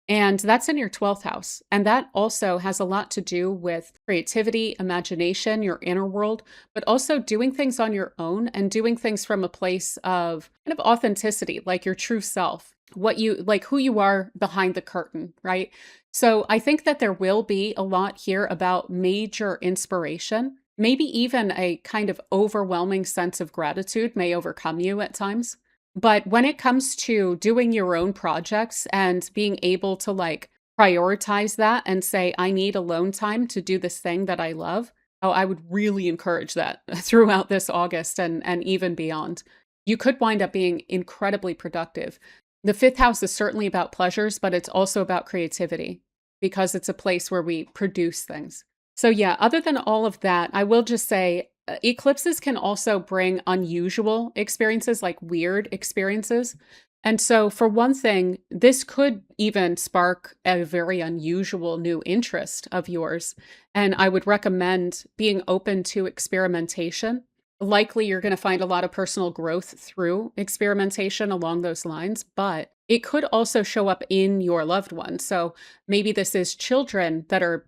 And that's in your 12th house. And that also has a lot to do with creativity, imagination, your inner world, but also doing things on your own and doing things from a place of kind of authenticity, like your true self, what you like, who you are behind the curtain, right? So I think that there will be a lot here about major inspiration. Maybe even a kind of overwhelming sense of gratitude may overcome you at times. But when it comes to doing your own projects and being able to like prioritize that and say, I need alone time to do this thing that I love, oh, I would really encourage that throughout this August and even beyond. You could wind up being incredibly productive. The fifth house is certainly about pleasures, but it's also about creativity because it's a place where we produce things. So yeah, other than all of that, I will just say eclipses can also bring unusual experiences, like weird experiences. And so for one thing, this could even spark a very unusual new interest of yours. And I would recommend being open to experimentation. Likely you're going to find a lot of personal growth through experimentation along those lines, but it could also show up in your loved ones. So maybe this is children that are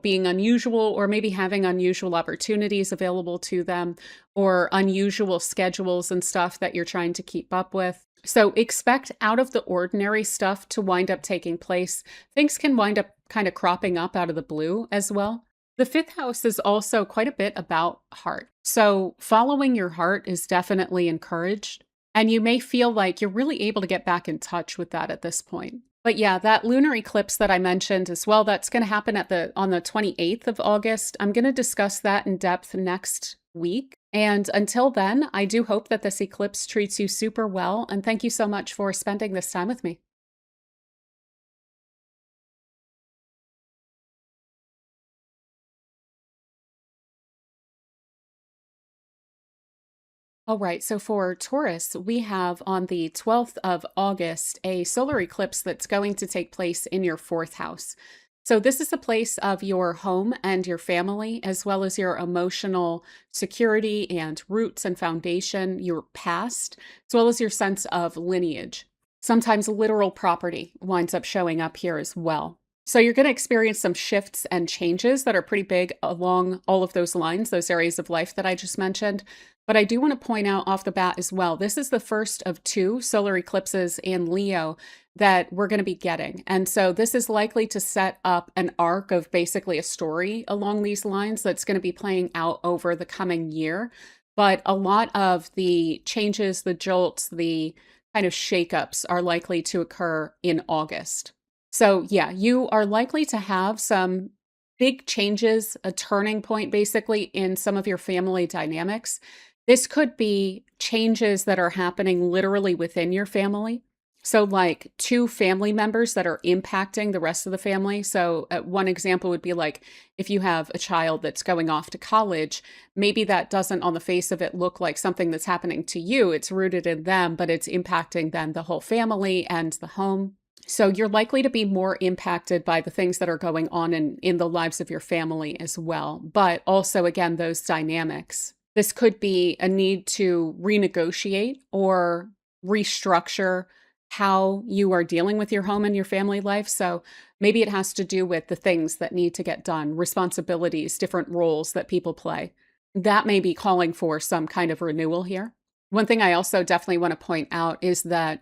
being unusual or maybe having unusual opportunities available to them or unusual schedules and stuff that you're trying to keep up with. So expect out of the ordinary stuff to wind up taking place. Things can wind up kind of cropping up out of the blue as well. The fifth house is also quite a bit about heart. So following your heart is definitely encouraged. And you may feel like you're really able to get back in touch with that at this point. But yeah, that lunar eclipse that I mentioned as well, that's going to happen on the 28th of August. I'm going to discuss that in depth next week. And until then, I do hope that this eclipse treats you super well. And thank you so much for spending this time with me. All right, so for Taurus, we have on the 12th of August a solar eclipse that's going to take place in your fourth house. So, this is a place of your home and your family, as well as your emotional security and roots and foundation, your past, as well as your sense of lineage. Sometimes literal property winds up showing up here as well. So, you're going to experience some shifts and changes that are pretty big along all of those lines, those areas of life that I just mentioned. But I do want to point out off the bat as well, this is the first of two solar eclipses in Leo that we're going to be getting. And so this is likely to set up an arc of basically a story along these lines that's going to be playing out over the coming year. But a lot of the changes, the jolts, the kind of shakeups are likely to occur in August. So yeah, you are likely to have some big changes, a turning point basically in some of your family dynamics. This could be changes that are happening literally within your family. So, like two family members that are impacting the rest of the family. So, one example would be like if you have a child that's going off to college, maybe that doesn't on the face of it look like something that's happening to you. It's rooted in them, but it's impacting then the whole family and the home. So, you're likely to be more impacted by the things that are going on in the lives of your family as well. But also, again, those dynamics. This could be a need to renegotiate or restructure how you are dealing with your home and your family life. So maybe it has to do with the things that need to get done, responsibilities, different roles that people play. That may be calling for some kind of renewal here. One thing I also definitely want to point out is that,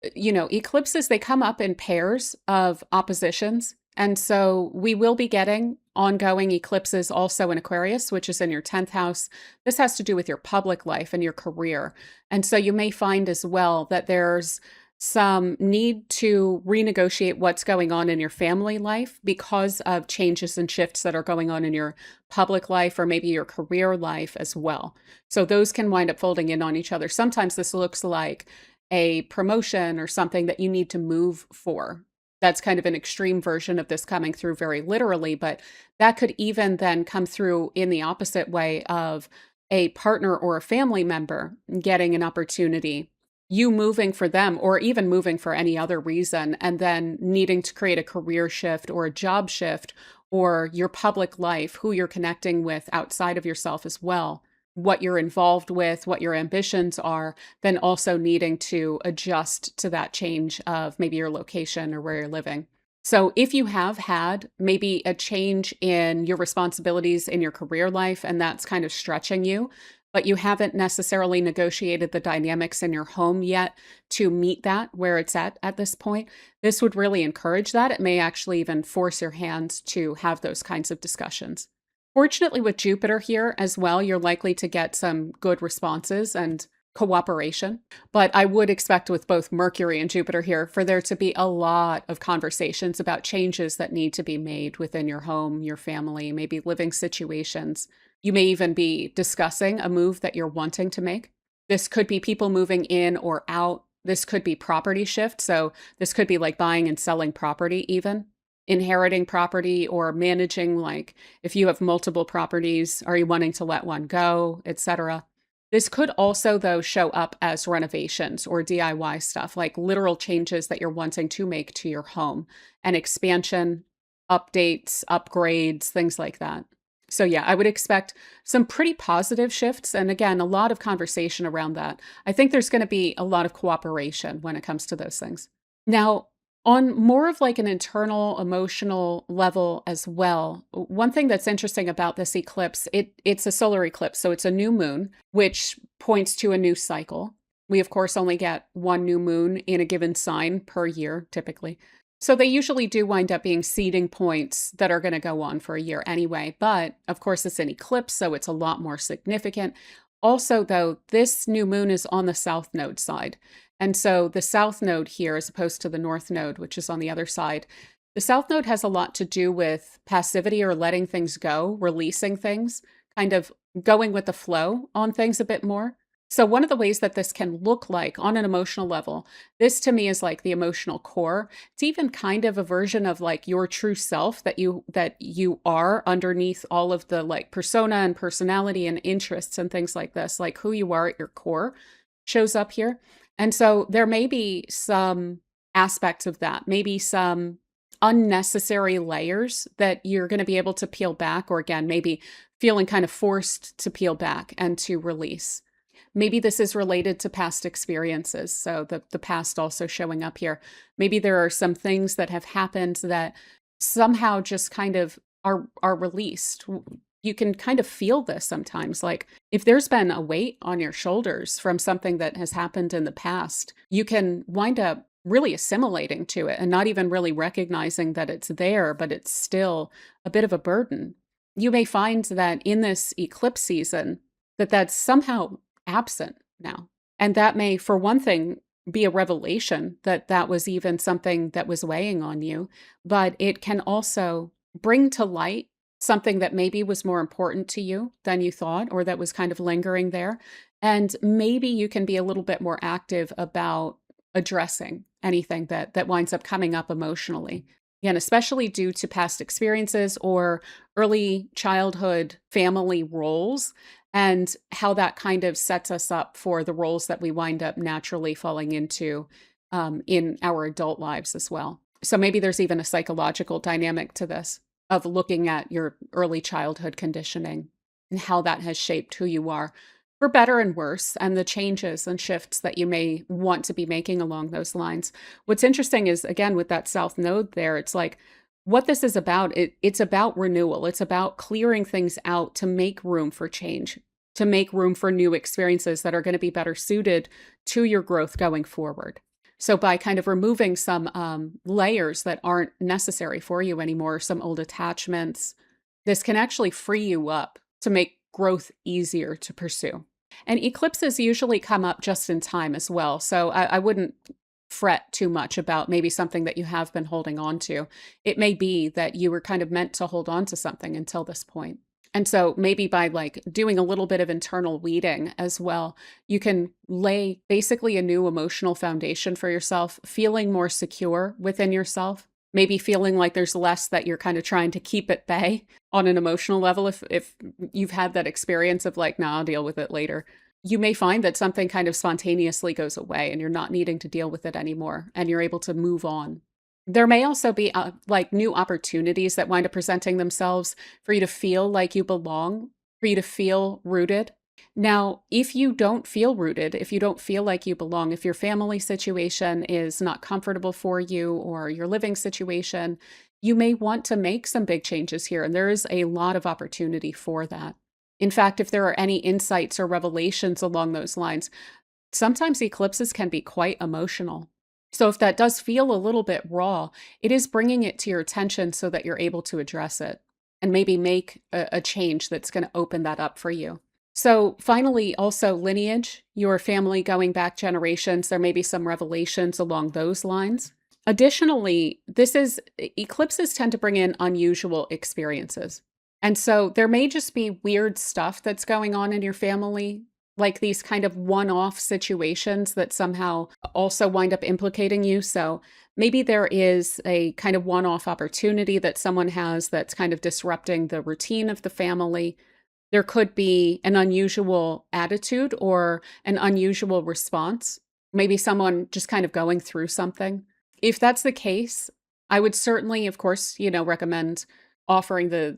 eclipses, they come up in pairs of oppositions. And so we will be getting ongoing eclipses also in Aquarius, which is in your 10th house. This has to do with your public life and your career. And so you may find as well that there's some need to renegotiate what's going on in your family life because of changes and shifts that are going on in your public life or maybe your career life as well. So those can wind up folding in on each other. Sometimes this looks like a promotion or something that you need to move for. That's kind of an extreme version of this coming through very literally, but that could even then come through in the opposite way of a partner or a family member getting an opportunity, you moving for them or even moving for any other reason, and then needing to create a career shift or a job shift or your public life, who you're connecting with outside of yourself as well, what you're involved with, what your ambitions are, then also needing to adjust to that change of maybe your location or where you're living. So if you have had maybe a change in your responsibilities in your career life and that's kind of stretching you, but you haven't necessarily negotiated the dynamics in your home yet to meet that where it's at this point, this would really encourage that. It may actually even force your hand to have those kinds of discussions. Fortunately, with Jupiter here as well, you're likely to get some good responses and cooperation. But I would expect with both Mercury and Jupiter here for there to be a lot of conversations about changes that need to be made within your home, your family, maybe living situations. You may even be discussing a move that you're wanting to make. This could be people moving in or out. This could be property shift. So this could be like buying and selling property even. Inheriting property or managing, like if you have multiple properties, are you wanting to let one go, etc. This could also, though, show up as renovations or DIY stuff, like literal changes that you're wanting to make to your home, and expansion, updates, upgrades, things like that. So yeah, I would expect some pretty positive shifts. And again, a lot of conversation around that. I think there's going to be a lot of cooperation when it comes to those things. Now, On more of like an internal emotional level as well, one thing that's interesting about this eclipse, it's a solar eclipse, so it's a new moon, which points to a new cycle. We, of course, only get one new moon in a given sign per year, typically. So they usually do wind up being seeding points that are going to go on for a year anyway. But of course, it's an eclipse, so it's a lot more significant. Also, though, this new moon is on the south node side. And so the south node here, as opposed to the north node, which is on the other side, the south node has a lot to do with passivity or letting things go, releasing things, kind of going with the flow on things a bit more. So one of the ways that this can look like on an emotional level, this to me is like the emotional core. It's even kind of a version of like your true self that you are underneath all of the like persona and personality and interests and things like this, like who you are at your core shows up here. And so there may be some aspects of that, maybe some unnecessary layers that you're going to be able to peel back, or again, maybe feeling kind of forced to peel back and to release. Maybe this is related to past experiences. So the past also showing up here. Maybe there are some things that have happened that somehow just kind of are released. You can kind of feel this sometimes. Like if there's been a weight on your shoulders from something that has happened in the past, you can wind up really assimilating to it and not even really recognizing that it's there, but it's still a bit of a burden. You may find that in this eclipse season, that's somehow absent now. And that may, for one thing, be a revelation that that was even something that was weighing on you, but it can also bring to light something that maybe was more important to you than you thought, or that was kind of lingering there. And maybe you can be a little bit more active about addressing anything that winds up coming up emotionally. Again, especially due to past experiences or early childhood family roles, and how that kind of sets us up for the roles that we wind up naturally falling into in our adult lives as well. So maybe there's even a psychological dynamic to this of looking at your early childhood conditioning and how that has shaped who you are, for better and worse, and the changes and shifts that you may want to be making along those lines. What's interesting is, again, with that south node there, it's like what this is about, it's about renewal. It's about clearing things out to make room for change, to make room for new experiences that are going to be better suited to your growth going forward. So by kind of removing some layers that aren't necessary for you anymore, some old attachments, this can actually free you up to make growth easier to pursue. And eclipses usually come up just in time as well. So I wouldn't fret too much about maybe something that you have been holding on to. It may be that you were kind of meant to hold on to something until this point. And so maybe by like doing a little bit of internal weeding as well, you can lay basically a new emotional foundation for yourself, feeling more secure within yourself, maybe feeling like there's less that you're kind of trying to keep at bay on an emotional level. If you've had that experience of like, nah, I'll deal with it later, you may find that something kind of spontaneously goes away and you're not needing to deal with it anymore and you're able to move on. There may also be like new opportunities that wind up presenting themselves for you to feel like you belong, for you to feel rooted. Now, if you don't feel rooted, if you don't feel like you belong, if your family situation is not comfortable for you or your living situation, you may want to make some big changes here. And there is a lot of opportunity for that. In fact, if there are any insights or revelations along those lines, sometimes eclipses can be quite emotional. So if that does feel a little bit raw, it is bringing it to your attention so that you're able to address it and maybe make a change that's going to open that up for you. So finally, also lineage, your family going back generations, there may be some revelations along those lines. Additionally, eclipses tend to bring in unusual experiences. And so there may just be weird stuff that's going on in your family, like these kind of one-off situations that somehow also wind up implicating you. So maybe there is a kind of one-off opportunity that someone has that's kind of disrupting the routine of the family. There could be an unusual attitude or an unusual response. Maybe someone just kind of going through something. If that's the case, I would certainly, of course, recommend offering the,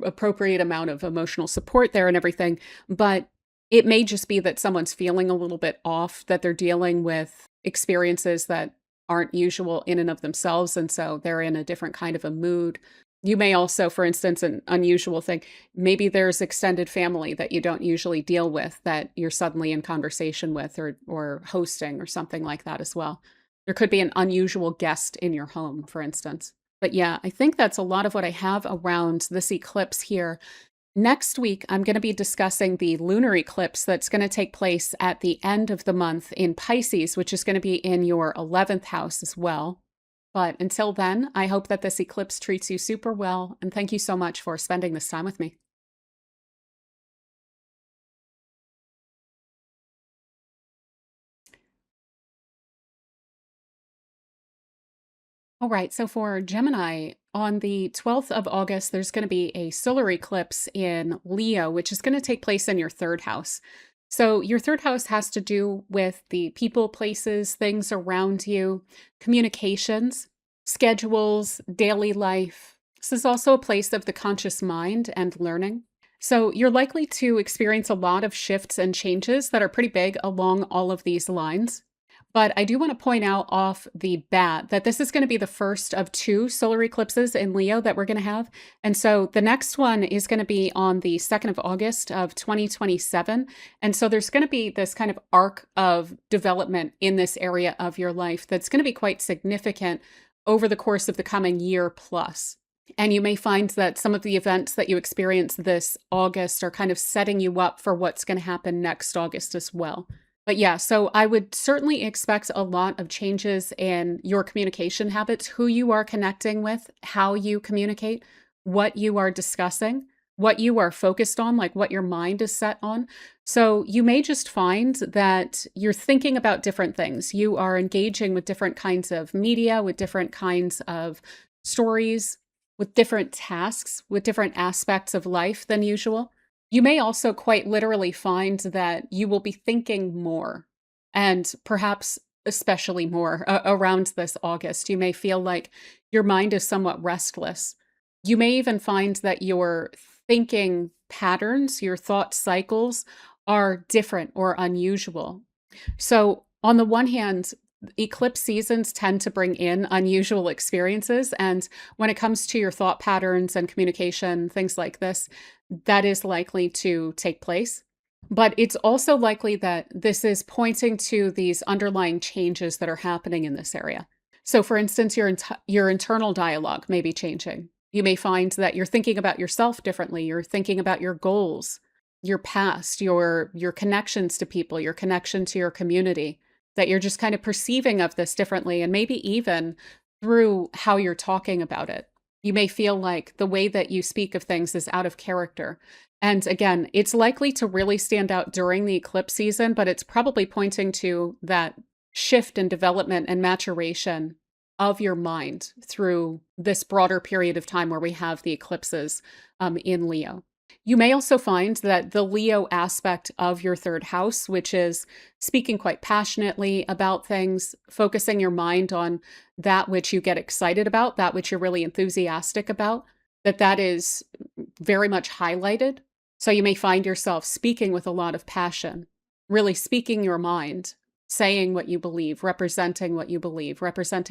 appropriate amount of emotional support there and everything. But it may just be that someone's feeling a little bit off, that they're dealing with experiences that aren't usual in and of themselves. And so they're in a different kind of a mood. You may also, for instance, an unusual thing, maybe there's extended family that you don't usually deal with that you're suddenly in conversation with or hosting or something like that as well. There could be an unusual guest in your home, for instance. But yeah, I think that's a lot of what I have around this eclipse here. Next week, I'm going to be discussing the lunar eclipse that's going to take place at the end of the month in Pisces, which is going to be in your 11th house as well. But until then, I hope that this eclipse treats you super well, and thank you so much for spending this time with me. All right, so for Gemini, on the 12th of August, there's going to be a solar eclipse in Leo, which is going to take place in your third house. So, your third house has to do with the people, places, things around you, communications, schedules, daily life. This is also a place of the conscious mind and learning. So, you're likely to experience a lot of shifts and changes that are pretty big along all of these lines. But I do want to point out off the bat that this is going to be the first of two solar eclipses in Leo that we're going to have. And so the next one is going to be on the 2nd of August of 2027. And so there's going to be this kind of arc of development in this area of your life that's going to be quite significant over the course of the coming year plus. And you may find that some of the events that you experience this August are kind of setting you up for what's going to happen next August as well. But yeah, so I would certainly expect a lot of changes in your communication habits, who you are connecting with, how you communicate, what you are discussing, what you are focused on, like what your mind is set on. So you may just find that you're thinking about different things. You are engaging with different kinds of media, with different kinds of stories, with different tasks, with different aspects of life than usual. You may also quite literally find that you will be thinking more and perhaps especially more around this August. You may feel like your mind is somewhat restless. You may even find that your thinking patterns, your thought cycles are different or unusual. So, on the one hand, eclipse seasons tend to bring in unusual experiences. And when it comes to your thought patterns and communication, things like this, that is likely to take place. But it's also likely that this is pointing to these underlying changes that are happening in this area. So, for instance, your internal dialogue may be changing. You may find that you're thinking about yourself differently. You're thinking about your goals, your past, your connections to people, your connection to your community, that you're just kind of perceiving of this differently, and maybe even through how you're talking about it. You may feel like the way that you speak of things is out of character. And again, it's likely to really stand out during the eclipse season, but it's probably pointing to that shift in development and maturation of your mind through this broader period of time where we have the eclipses in Leo. You may also find that the Leo aspect of your third house, which is speaking quite passionately about things, focusing your mind on that which you get excited about, that which you're really enthusiastic about, that is very much highlighted. So you may find yourself speaking with a lot of passion, really speaking your mind, saying what you believe, representing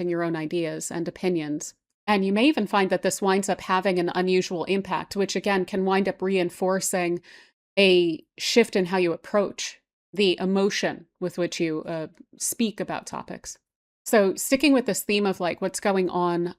your own ideas and opinions. And you may even find that this winds up having an unusual impact, which again can wind up reinforcing a shift in how you approach the emotion with which you speak about topics. So, sticking with this theme of like what's going on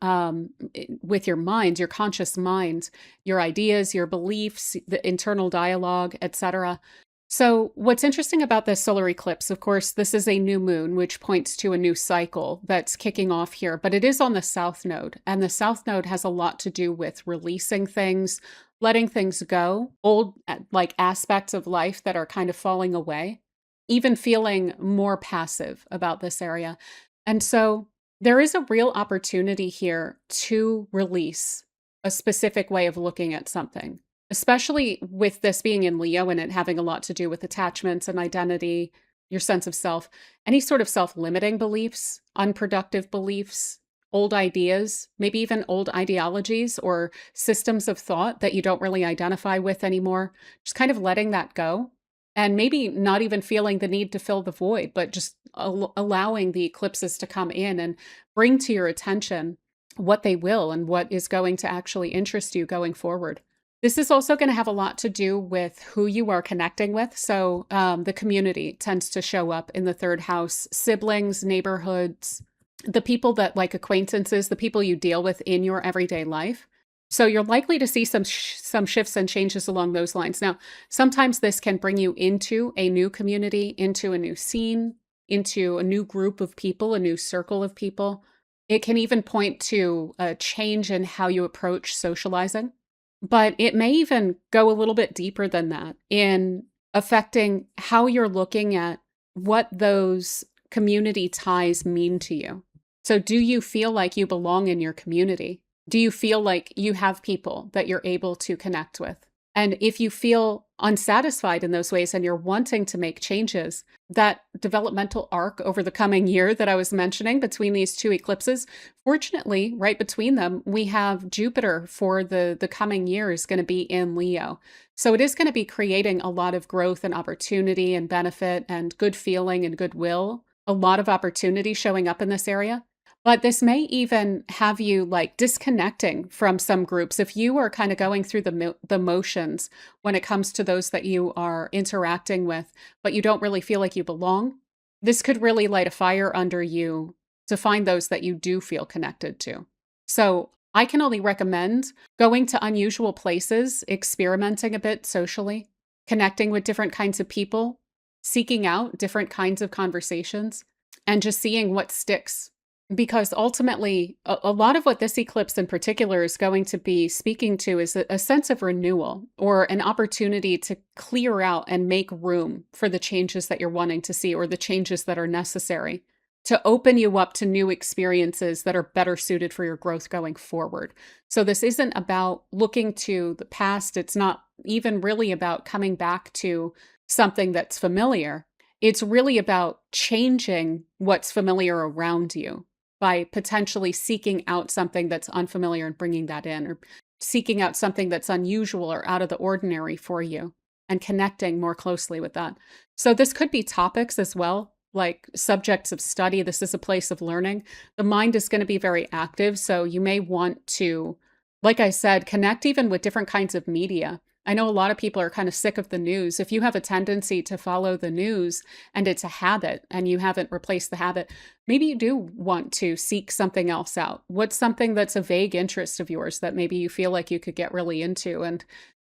with your mind, your conscious mind, your ideas, your beliefs, the internal dialogue, etc. So, what's interesting about this solar eclipse, of course, this is a new moon, which points to a new cycle that's kicking off here, but it is on the south node. And the south node has a lot to do with releasing things, letting things go, old like aspects of life that are kind of falling away, even feeling more passive about this area. And so, there is a real opportunity here to release a specific way of looking at something, especially with this being in Leo and it having a lot to do with attachments and identity, your sense of self, any sort of self-limiting beliefs, unproductive beliefs, old ideas, maybe even old ideologies or systems of thought that you don't really identify with anymore, just kind of letting that go. and maybe not even feeling the need to fill the void, but just allowing the eclipses to come in and bring to your attention what they will and what is going to actually interest you going forward. This is also going to have a lot to do with who you are connecting with. So, the community tends to show up in the third house, siblings, neighborhoods, the people that like acquaintances, the people you deal with in your everyday life. So you're likely to see some shifts and changes along those lines. Now, sometimes this can bring you into a new community, into a new scene, into a new group of people, a new circle of people. It can even point to a change in how you approach socializing. But it may even go a little bit deeper than that in affecting how you're looking at what those community ties mean to you. So, do you feel like you belong in your community? Do you feel like you have people that you're able to connect with? And if you feel unsatisfied in those ways and you're wanting to make changes, that developmental arc over the coming year that I was mentioning between these two eclipses, fortunately, right between them, we have Jupiter for the coming year is going to be in Leo. So it is going to be creating a lot of growth and opportunity and benefit and good feeling and goodwill, a lot of opportunity showing up in this area. But this may even have you like disconnecting from some groups. If you are kind of going through the motions when it comes to those that you are interacting with, but you don't really feel like you belong, this could really light a fire under you to find those that you do feel connected to. So I can only recommend going to unusual places, experimenting a bit socially, connecting with different kinds of people, seeking out different kinds of conversations, and just seeing what sticks, because ultimately, a lot of what this eclipse in particular is going to be speaking to is a sense of renewal or an opportunity to clear out and make room for the changes that you're wanting to see or the changes that are necessary to open you up to new experiences that are better suited for your growth going forward. So this isn't about looking to the past. It's not even really about coming back to something that's familiar. It's really about changing what's familiar around you by potentially seeking out something that's unfamiliar and bringing that in, or seeking out something that's unusual or out of the ordinary for you and connecting more closely with that. So this could be topics as well, like subjects of study. This is a place of learning. The mind is going to be very active. So you may want to, like I said, connect even with different kinds of media. I know a lot of people are kind of sick of the news. If you have a tendency to follow the news and it's a habit and you haven't replaced the habit, maybe you do want to seek something else out. What's something that's a vague interest of yours that maybe you feel like you could get really into and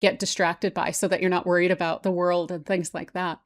get distracted by so that you're not worried about the world and things like that?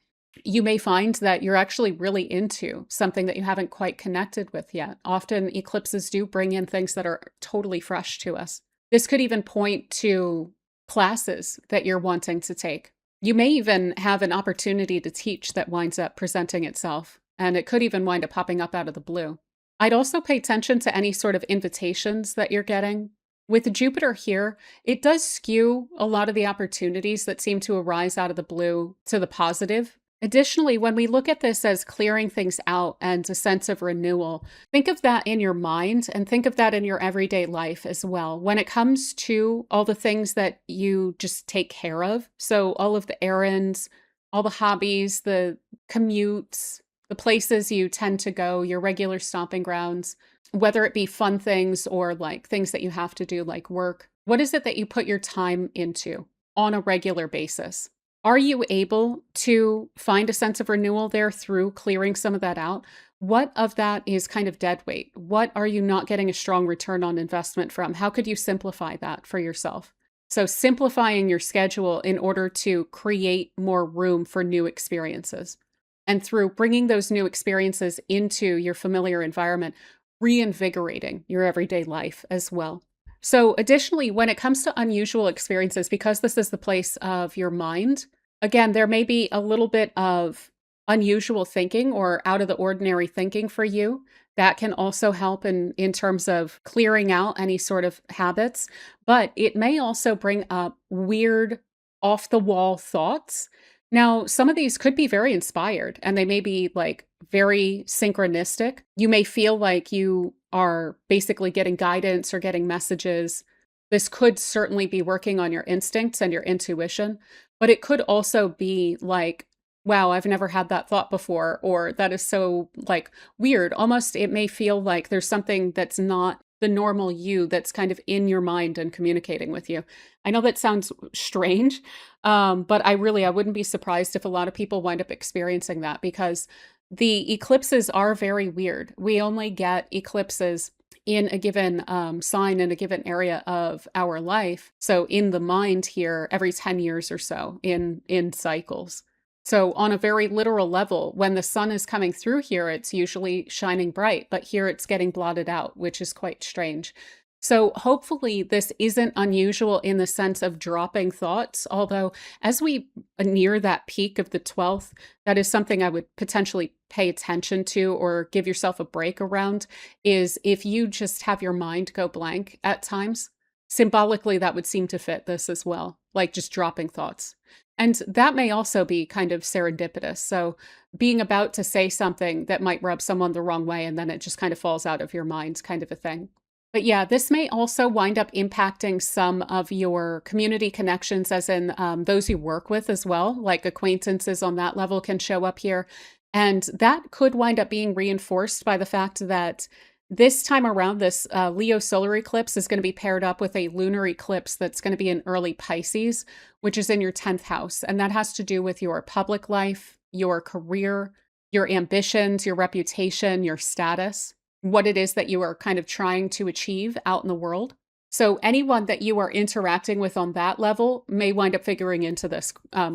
You may find that you're actually really into something that you haven't quite connected with yet. Often eclipses do bring in things that are totally fresh to us. This could even point to classes that you're wanting to take. You may even have an opportunity to teach that winds up presenting itself, and it could even wind up popping up out of the blue. I'd also pay attention to any sort of invitations that you're getting. With Jupiter here, it does skew a lot of the opportunities that seem to arise out of the blue to the positive. Additionally, when we look at this as clearing things out and a sense of renewal, think of that in your mind and think of that in your everyday life as well. When it comes to all the things that you just take care of, so all of the errands, all the hobbies, the commutes, the places you tend to go, your regular stomping grounds, whether it be fun things or like things that you have to do like work, what is it that you put your time into on a regular basis? Are you able to find a sense of renewal there through clearing some of that out? What of that is kind of dead weight? What are you not getting a strong return on investment from? How could you simplify that for yourself? So simplifying your schedule in order to create more room for new experiences. And through bringing those new experiences into your familiar environment, reinvigorating your everyday life as well. So additionally, when it comes to unusual experiences, because this is the place of your mind, again, there may be a little bit of unusual thinking or out of the ordinary thinking for you. That can also help in terms of clearing out any sort of habits, but it may also bring up weird off the wall thoughts. Now, some of these could be very inspired and they may be like very synchronistic. You may feel like you are basically getting guidance or getting messages. This could certainly be working on your instincts and your intuition, but it could also be like Wow, I've never had that thought before, or that is so like weird. Almost it may feel like there's something that's not the normal you that's kind of in your mind and communicating with you. I know that sounds strange, but I wouldn't be surprised if a lot of people wind up experiencing that because the eclipses are very weird. We only get eclipses in a given sign in a given area of our life. So in the mind here, every 10 years or so in cycles. So, on a very literal level, when the sun is coming through here, it's usually shining bright, but here it's getting blotted out, which is quite strange. So, hopefully, this isn't unusual in the sense of dropping thoughts. Although, as we near that peak of the 12th, that is something I would potentially pay attention to or give yourself a break around. Is if you just have your mind go blank at times, symbolically, that would seem to fit this as well, like just dropping thoughts. And that may also be kind of serendipitous. So, being about to say something that might rub someone the wrong way, and then it just kind of falls out of your mind, kind of a thing. But yeah, this may also wind up impacting some of your community connections, as in those you work with as well, like acquaintances on that level can show up here. And that could wind up being reinforced by the fact that this time around, this Leo solar eclipse is going to be paired up with a lunar eclipse that's going to be in early Pisces, which is in your 10th house. And that has to do with your public life, your career, your ambitions, your reputation, your status, what it is that you are kind of trying to achieve out in the world. So, anyone that you are interacting with on that level may wind up figuring into this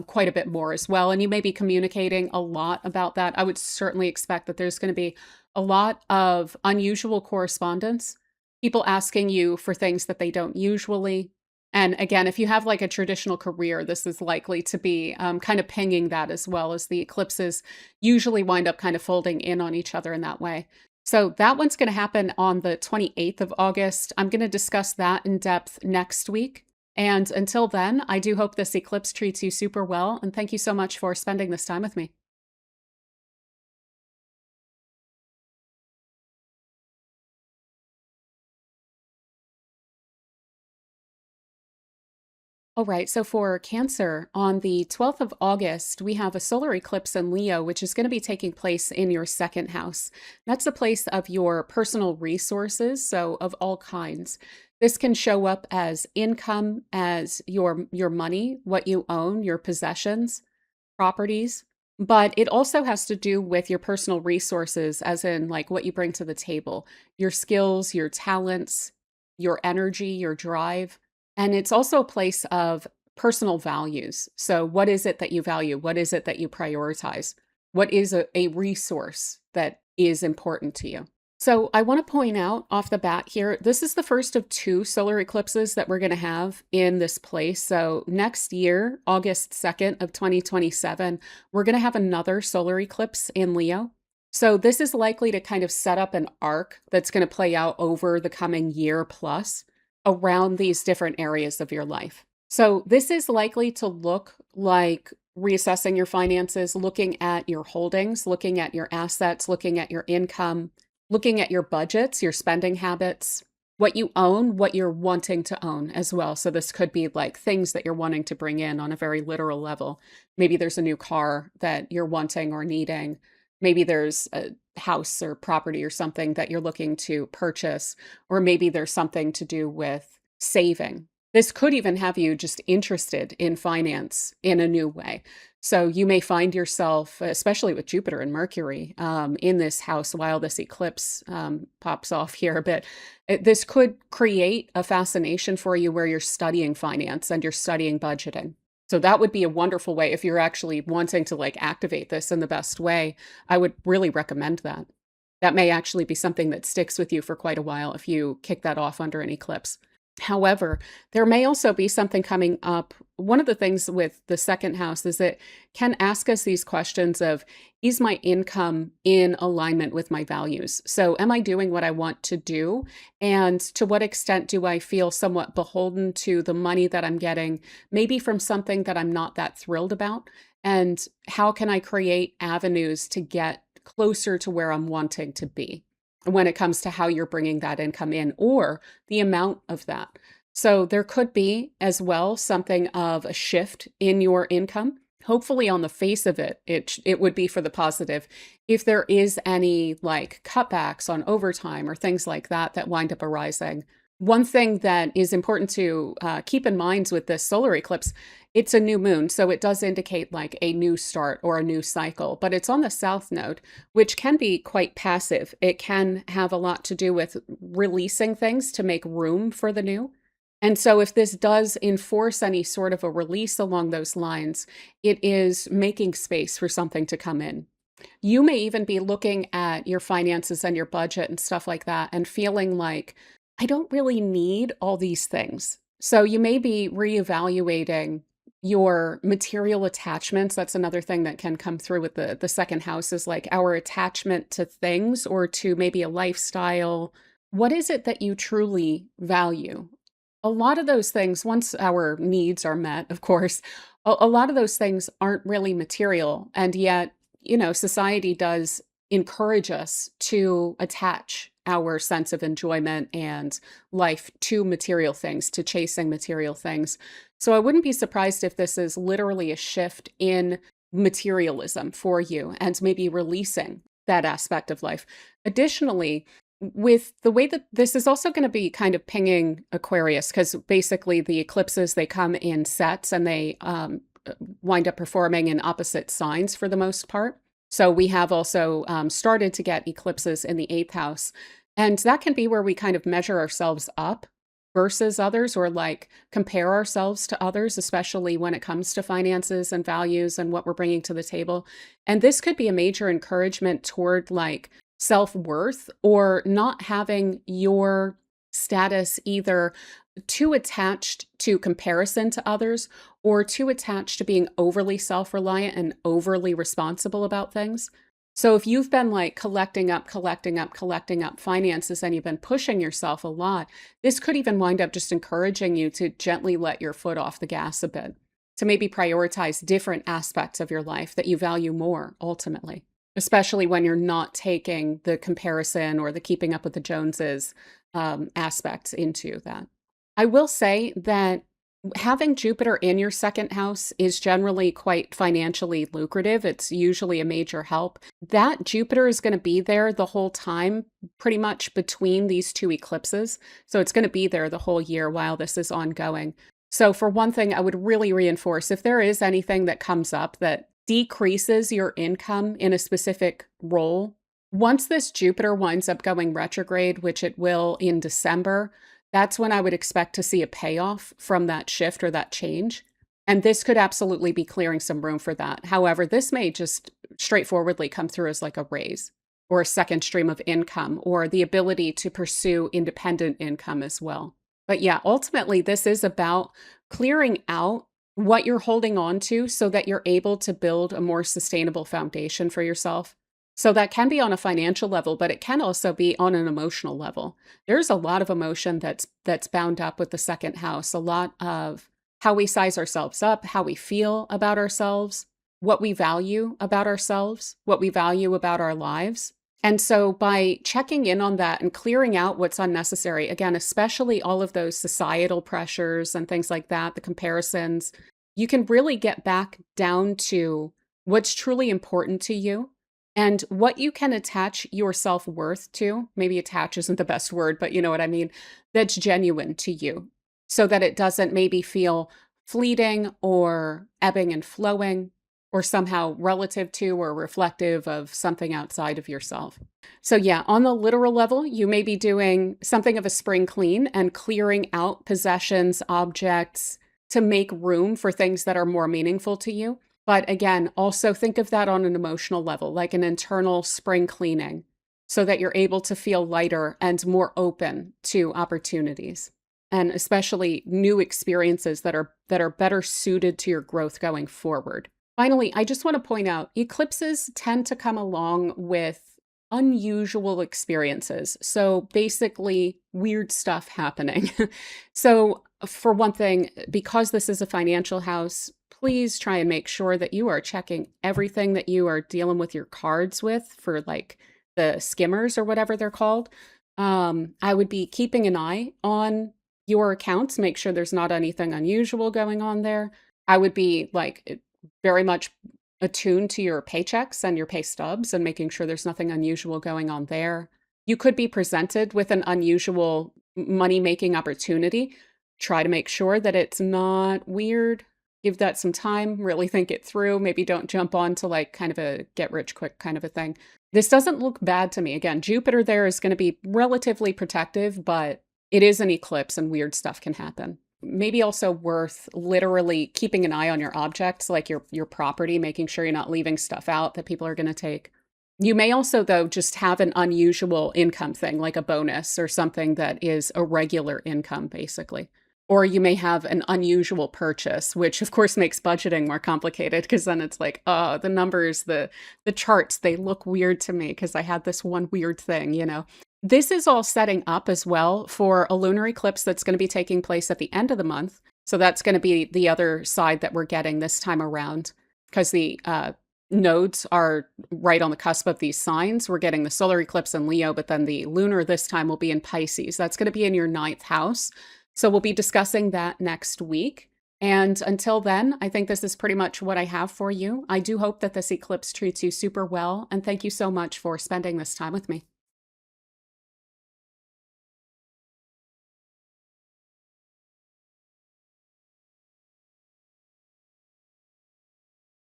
quite a bit more as well. And you may be communicating a lot about that. I would certainly expect that there's going to be a lot of unusual correspondence, people asking you for things that they don't usually. And again, if you have like a traditional career, this is likely to be kind of pinging that as well, as the eclipses usually wind up kind of folding in on each other in that way. So that one's going to happen on the 28th of August. I'm going to discuss that in depth next week. And until then, I do hope this eclipse treats you super well. And thank you so much for spending this time with me. All right, so for Cancer, on the 12th of August, we have a solar eclipse in Leo, which is going to be taking place in your second house. That's a place of your personal resources, so of all kinds. This can show up as income, as your money, what you own, your possessions, properties, but it also has to do with your personal resources, as in like what you bring to the table, your skills, your talents, your energy, your drive. And it's also a place of personal values. So, what is it that you value? What is it that you prioritize? What is a resource that is important to you? So, I want to point out off the bat here, this is the first of two solar eclipses that we're going to have in this place. So, next year, August 2nd of 2027, we're going to have another solar eclipse in Leo. So, this is likely to kind of set up an arc that's going to play out over the coming year plus around these different areas of your life. So, this is likely to look like reassessing your finances, looking at your holdings, looking at your assets, looking at your income, looking at your budgets, your spending habits, what you own, what you're wanting to own as well. So, this could be like things that you're wanting to bring in on a very literal level. Maybe there's a new car that you're wanting or needing. Maybe there's a house or property or something that you're looking to purchase, or maybe there's something to do with saving. This could even have you just interested in finance in a new way. So you may find yourself, especially with Jupiter and Mercury in this house while this eclipse pops off here a bit. This could create a fascination for you where you're studying finance and you're studying budgeting. So that would be a wonderful way if you're actually wanting to like activate this in the best way. I would really recommend that. That may actually be something that sticks with you for quite a while if you kick that off under an eclipse. However, there may also be something coming up. One of the things with the second house is it can ask us these questions of, is my income in alignment with my values? So am I doing what I want to do? And to what extent do I feel somewhat beholden to the money that I'm getting, maybe from something that I'm not that thrilled about? And how can I create avenues to get closer to where I'm wanting to be when it comes to how you're bringing that income in or the amount of that? So there could be as well something of a shift in your income. hopefully on the face of it, it would be for the positive. If there is any like cutbacks on overtime or things like that that wind up arising, one thing that is important to keep in mind with this solar eclipse, it's a new moon, so it does indicate like a new start or a new cycle, but it's on the south node, which can be quite passive. It can have a lot to do with releasing things to make room for the new. And so, if this does enforce any sort of a release along those lines, it is making space for something to come in. You may even be looking at your finances and your budget and stuff like that and feeling like, I don't really need all these things. So, you may be reevaluating your material attachments. That's another thing that can come through with the second house is like our attachment to things or to maybe a lifestyle. What is it that you truly value? A lot of those things, once our needs are met, of course, a lot of those things aren't really material. And yet, society does encourage us to attach our sense of enjoyment and life to material things, to chasing material things. So I wouldn't be surprised if this is literally a shift in materialism for you and maybe releasing that aspect of life. Additionally, with the way that this is also going to be kind of pinging Aquarius, because basically the eclipses, they come in sets and they wind up performing in opposite signs for the most part. So we have also started to get eclipses in the eighth house. And that can be where we kind of measure ourselves up versus others or like compare ourselves to others, especially when it comes to finances and values and what we're bringing to the table. And this could be a major encouragement toward like self-worth or not having your status either too attached to comparison to others or too attached to being overly self-reliant and overly responsible about things. So if you've been like collecting up finances and you've been pushing yourself a lot, this could even wind up just encouraging you to gently let your foot off the gas a bit, to maybe prioritize different aspects of your life that you value more ultimately, especially when you're not taking the comparison or the keeping up with the Joneses aspects into that. I will say that having Jupiter in your second house is generally quite financially lucrative. It's usually a major help. That Jupiter is going to be there the whole time, pretty much between these two eclipses. So it's going to be there the whole year while this is ongoing. So for one thing, I would really reinforce if there is anything that comes up that decreases your income in a specific role, once this Jupiter winds up going retrograde, which it will in December, that's when I would expect to see a payoff from that shift or that change. And this could absolutely be clearing some room for that. However, this may just straightforwardly come through as like a raise or a second stream of income or the ability to pursue independent income as well. But yeah, ultimately, this is about clearing out what you're holding on to so that you're able to build a more sustainable foundation for yourself. So that can be on a financial level, but it can also be on an emotional level. There's a lot of emotion that's bound up with the second house, a lot of how we size ourselves up, how we feel about ourselves, what we value about ourselves, what we value about our lives. And so by checking in on that and clearing out what's unnecessary, again, especially all of those societal pressures and things like that, the comparisons, you can really get back down to what's truly important to you and what you can attach your self-worth to. Maybe attach isn't the best word, but you know what I mean? That's genuine to you so that it doesn't maybe feel fleeting or ebbing and flowing or somehow relative to or reflective of something outside of yourself. So yeah, on the literal level, you may be doing something of a spring clean and clearing out possessions, objects to make room for things that are more meaningful to you. But again, also think of that on an emotional level, like an internal spring cleaning, so that you're able to feel lighter and more open to opportunities, and especially new experiences that are better suited to your growth going forward. Finally, I just want to point out, eclipses tend to come along with unusual experiences. So basically, weird stuff happening. So for one thing, because this is a financial house, please try and make sure that you are checking everything that you are dealing with your cards with for like the skimmers or whatever they're called. I would be keeping an eye on your accounts, make sure there's not anything unusual going on there. I would be like very much attuned to your paychecks and your pay stubs and making sure there's nothing unusual going on there. You could be presented with an unusual money-making opportunity. Try to make sure that it's not weird. Give that some time, really think it through. Maybe don't jump on to like kind of a get rich quick kind of a thing. This doesn't look bad to me. Again, Jupiter there is going to be relatively protective, but it is an eclipse and weird stuff can happen. Maybe also worth literally keeping an eye on your objects, like your property, making sure you're not leaving stuff out that people are going to take. You may also, though, just have an unusual income thing, like a bonus or something that is a regular income, basically. Or you may have an unusual purchase, which of course makes budgeting more complicated because then it's like, oh, the numbers, the charts, they look weird to me because I had this one weird thing, you know. This is all setting up as well for a lunar eclipse that's going to be taking place at the end of the month. So that's going to be the other side that we're getting this time around because the nodes are right on the cusp of these signs. We're getting the solar eclipse in Leo, but then the lunar this time will be in Pisces. That's going to be in your ninth house. So we'll be discussing that next week. And until then, I think this is pretty much what I have for you. I do hope that this eclipse treats you super well. And thank you so much for spending this time with me.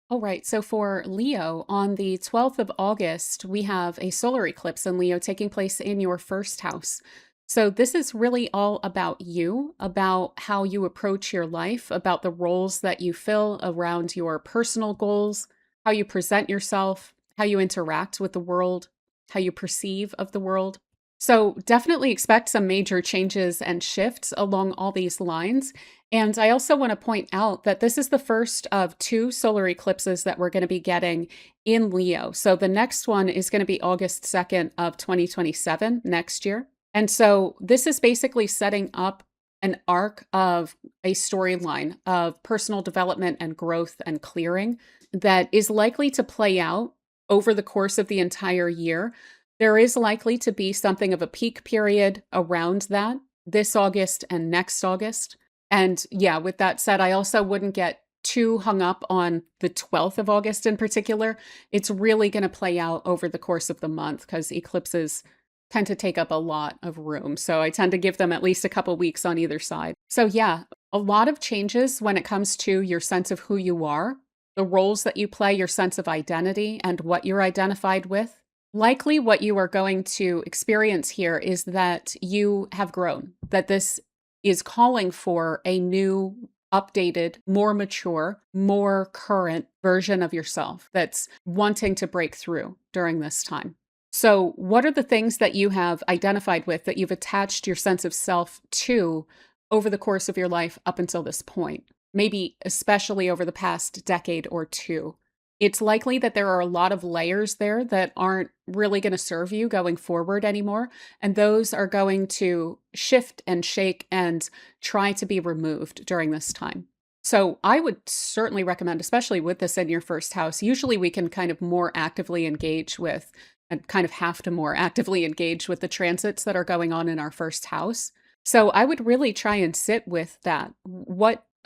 All right. So for Leo, on the 12th of August, we have a solar eclipse in Leo taking place in your first house. So this is really all about you, about how you approach your life, about the roles that you fill around your personal goals, how you present yourself, how you interact with the world, how you perceive of the world. So definitely expect some major changes and shifts along all these lines. And I also want to point out that this is the first of two solar eclipses that we're going to be getting in Leo. So the next one is going to be August 2nd of 2027 next year. And so this is basically setting up an arc of a storyline of personal development and growth and clearing that is likely to play out over the course of the entire year. There is likely to be something of a peak period around that this August and next August. And yeah, with that said, I also wouldn't get too hung up on the 12th of August in particular. It's really going to play out over the course of the month because eclipses tend to take up a lot of room. So I tend to give them at least a couple weeks on either side. So yeah, a lot of changes when it comes to your sense of who you are, the roles that you play, your sense of identity, and what you're identified with. Likely what you are going to experience here is that you have grown, that this is calling for a new, updated, more mature, more current version of yourself that's wanting to break through during this time. So, what are the things that you have identified with that you've attached your sense of self to over the course of your life up until this point? Maybe especially over the past decade or two. It's likely that there are a lot of layers there that aren't really going to serve you going forward anymore. And those are going to shift and shake and try to be removed during this time. So I would certainly recommend, especially with this in your first house, usually we can kind of more actively engage with and kind of have to more actively engage with the transits that are going on in our first house. So I would really try and sit with that.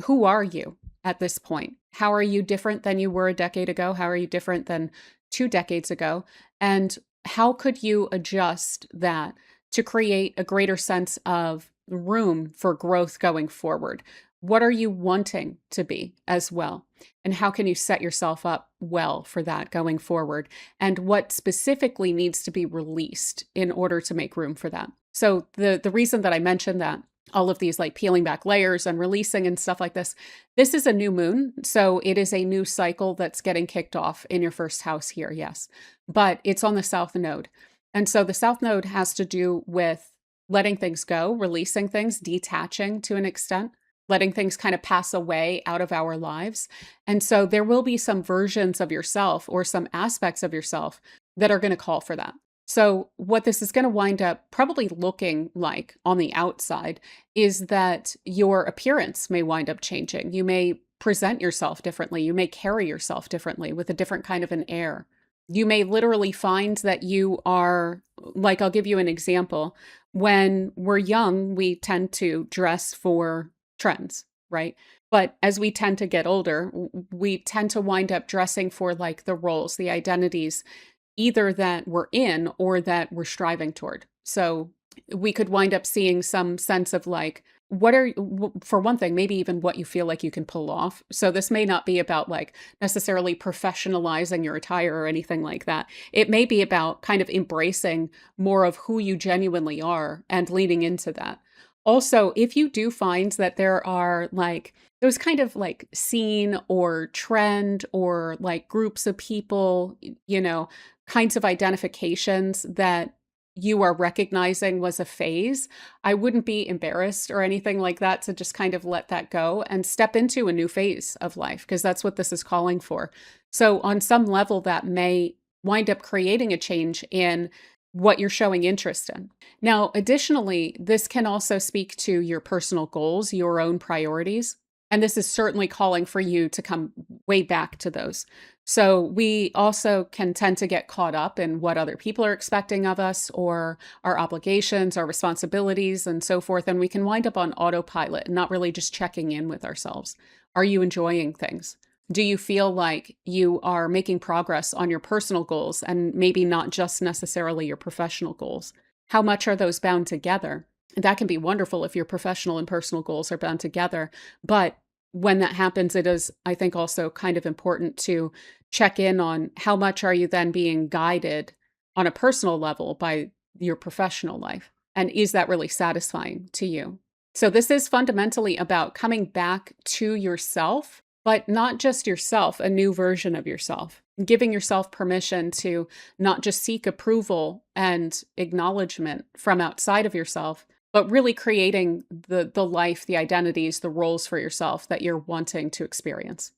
Who are you at this point? How are you different than you were a decade ago? How are you different than 2 decades ago? And how could you adjust that to create a greater sense of room for growth going forward? What are you wanting to be as well? And how can you set yourself up well for that going forward? And what specifically needs to be released in order to make room for that? So the reason that I mentioned that all of these like peeling back layers and releasing and stuff like this is a new moon. So it is a new cycle that's getting kicked off in your first house here. Yes. But it's on the south node. And so the south node has to do with letting things go, releasing things, detaching to an extent, letting things kind of pass away out of our lives. And so there will be some versions of yourself or some aspects of yourself that are going to call for that. So what this is going to wind up probably looking like on the outside is that your appearance may wind up changing. You may present yourself differently. You may carry yourself differently with a different kind of an air. You may literally find that you are, like, I'll give you an example. When we're young, we tend to dress for trends. right? But as we tend to get older, we tend to wind up dressing for like the roles, the identities, either that we're in or that we're striving toward. So we could wind up seeing some sense of like, for one thing, maybe even what you feel like you can pull off. So this may not be about like necessarily professionalizing your attire or anything like that. It may be about kind of embracing more of who you genuinely are and leaning into that. Also, if you do find that there are like those kind of like scene or trend or like groups of people, kinds of identifications that you are recognizing was a phase, I wouldn't be embarrassed or anything like that to just kind of let that go and step into a new phase of life, because that's what this is calling for. So, on some level, that may wind up creating a change in what you're showing interest in. Now, additionally, this can also speak to your personal goals, your own priorities. And this is certainly calling for you to come way back to those. So we also can tend to get caught up in what other people are expecting of us or our obligations, our responsibilities, and so forth. And we can wind up on autopilot and not really just checking in with ourselves. Are you enjoying things? Do you feel like you are making progress on your personal goals and maybe not just necessarily your professional goals? How much are those bound together? That can be wonderful if your professional and personal goals are bound together. But when that happens, it is, I think, also kind of important to check in on how much are you then being guided on a personal level by your professional life? And is that really satisfying to you? So this is fundamentally about coming back to yourself, but not just yourself, a new version of yourself, giving yourself permission to not just seek approval and acknowledgement from outside of yourself, but really creating the life, the identities, the roles for yourself that you're wanting to experience.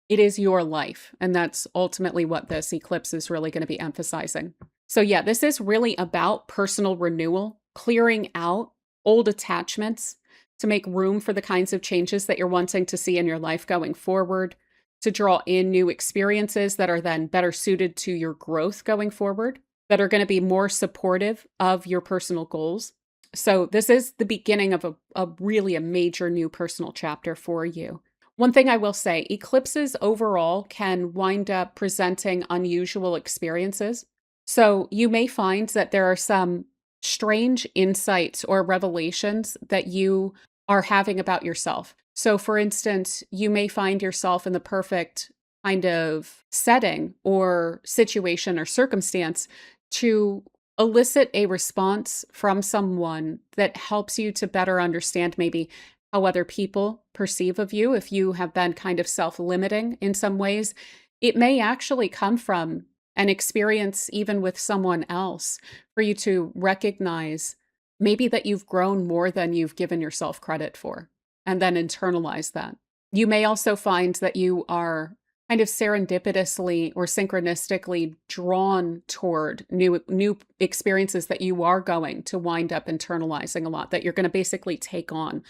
It is your life, and that's ultimately what this eclipse is really going to be emphasizing. So yeah, this is really about personal renewal, clearing out old attachments to make room for the kinds of changes that you're wanting to see in your life going forward, to draw in new experiences that are then better suited to your growth going forward, that are going to be more supportive of your personal goals. So this is the beginning of a really a major new personal chapter for you. One thing I will say, eclipses overall can wind up presenting unusual experiences. So you may find that there are some strange insights or revelations that you are having about yourself. So for instance, you may find yourself in the perfect kind of setting or situation or circumstance to elicit a response from someone that helps you to better understand maybe how other people perceive of you. If you have been kind of self-limiting in some ways, it may actually come from an experience even with someone else for you to recognize maybe that you've grown more than you've given yourself credit for, and then internalize that. You may also find that you are kind of serendipitously or synchronistically drawn toward new experiences that you are going to wind up internalizing a lot, that you're going to basically take on.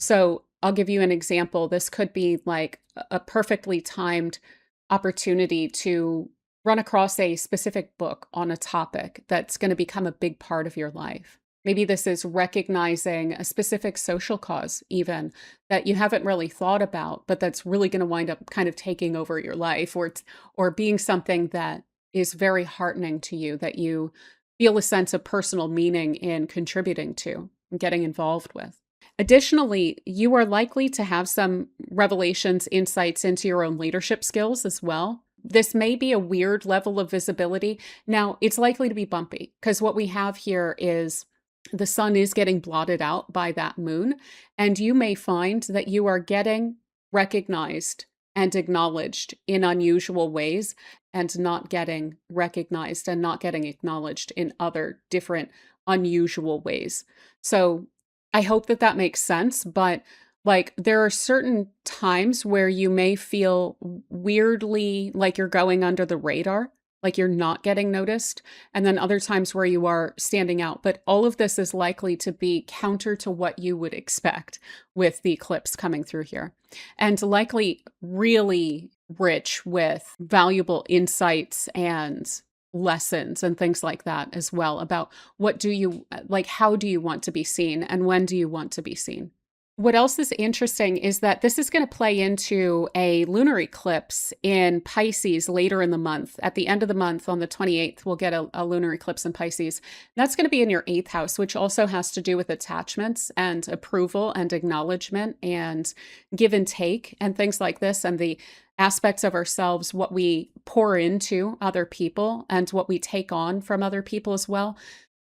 So I'll give you an example. This could be like a perfectly timed opportunity to run across a specific book on a topic that's going to become a big part of your life. Maybe this is recognizing a specific social cause, even that you haven't really thought about, but that's really going to wind up kind of taking over your life, or being something that is very heartening to you, that you feel a sense of personal meaning in contributing to and getting involved with. Additionally, you are likely to have some revelations, insights into your own leadership skills as well. This may be a weird level of visibility. Now, it's likely to be bumpy because what we have here is the sun is getting blotted out by that moon, and you may find that you are getting recognized and acknowledged in unusual ways and not getting recognized and not getting acknowledged in other different unusual ways. So I hope that that makes sense, but like there are certain times where you may feel weirdly like you're going under the radar, like you're not getting noticed, and then other times where you are standing out. But all of this is likely to be counter to what you would expect with the eclipse coming through here, and likely really rich with valuable insights and lessons and things like that as well about what do you like, how do you want to be seen, and when do you want to be seen. What else is interesting is that this is going to play into a lunar eclipse in Pisces later in the month. At the end of the month, on the 28th, we'll get a lunar eclipse in Pisces. That's going to be in your eighth house, which also has to do with attachments and approval and acknowledgement and give and take and things like this, and the aspects of ourselves, what we pour into other people and what we take on from other people as well.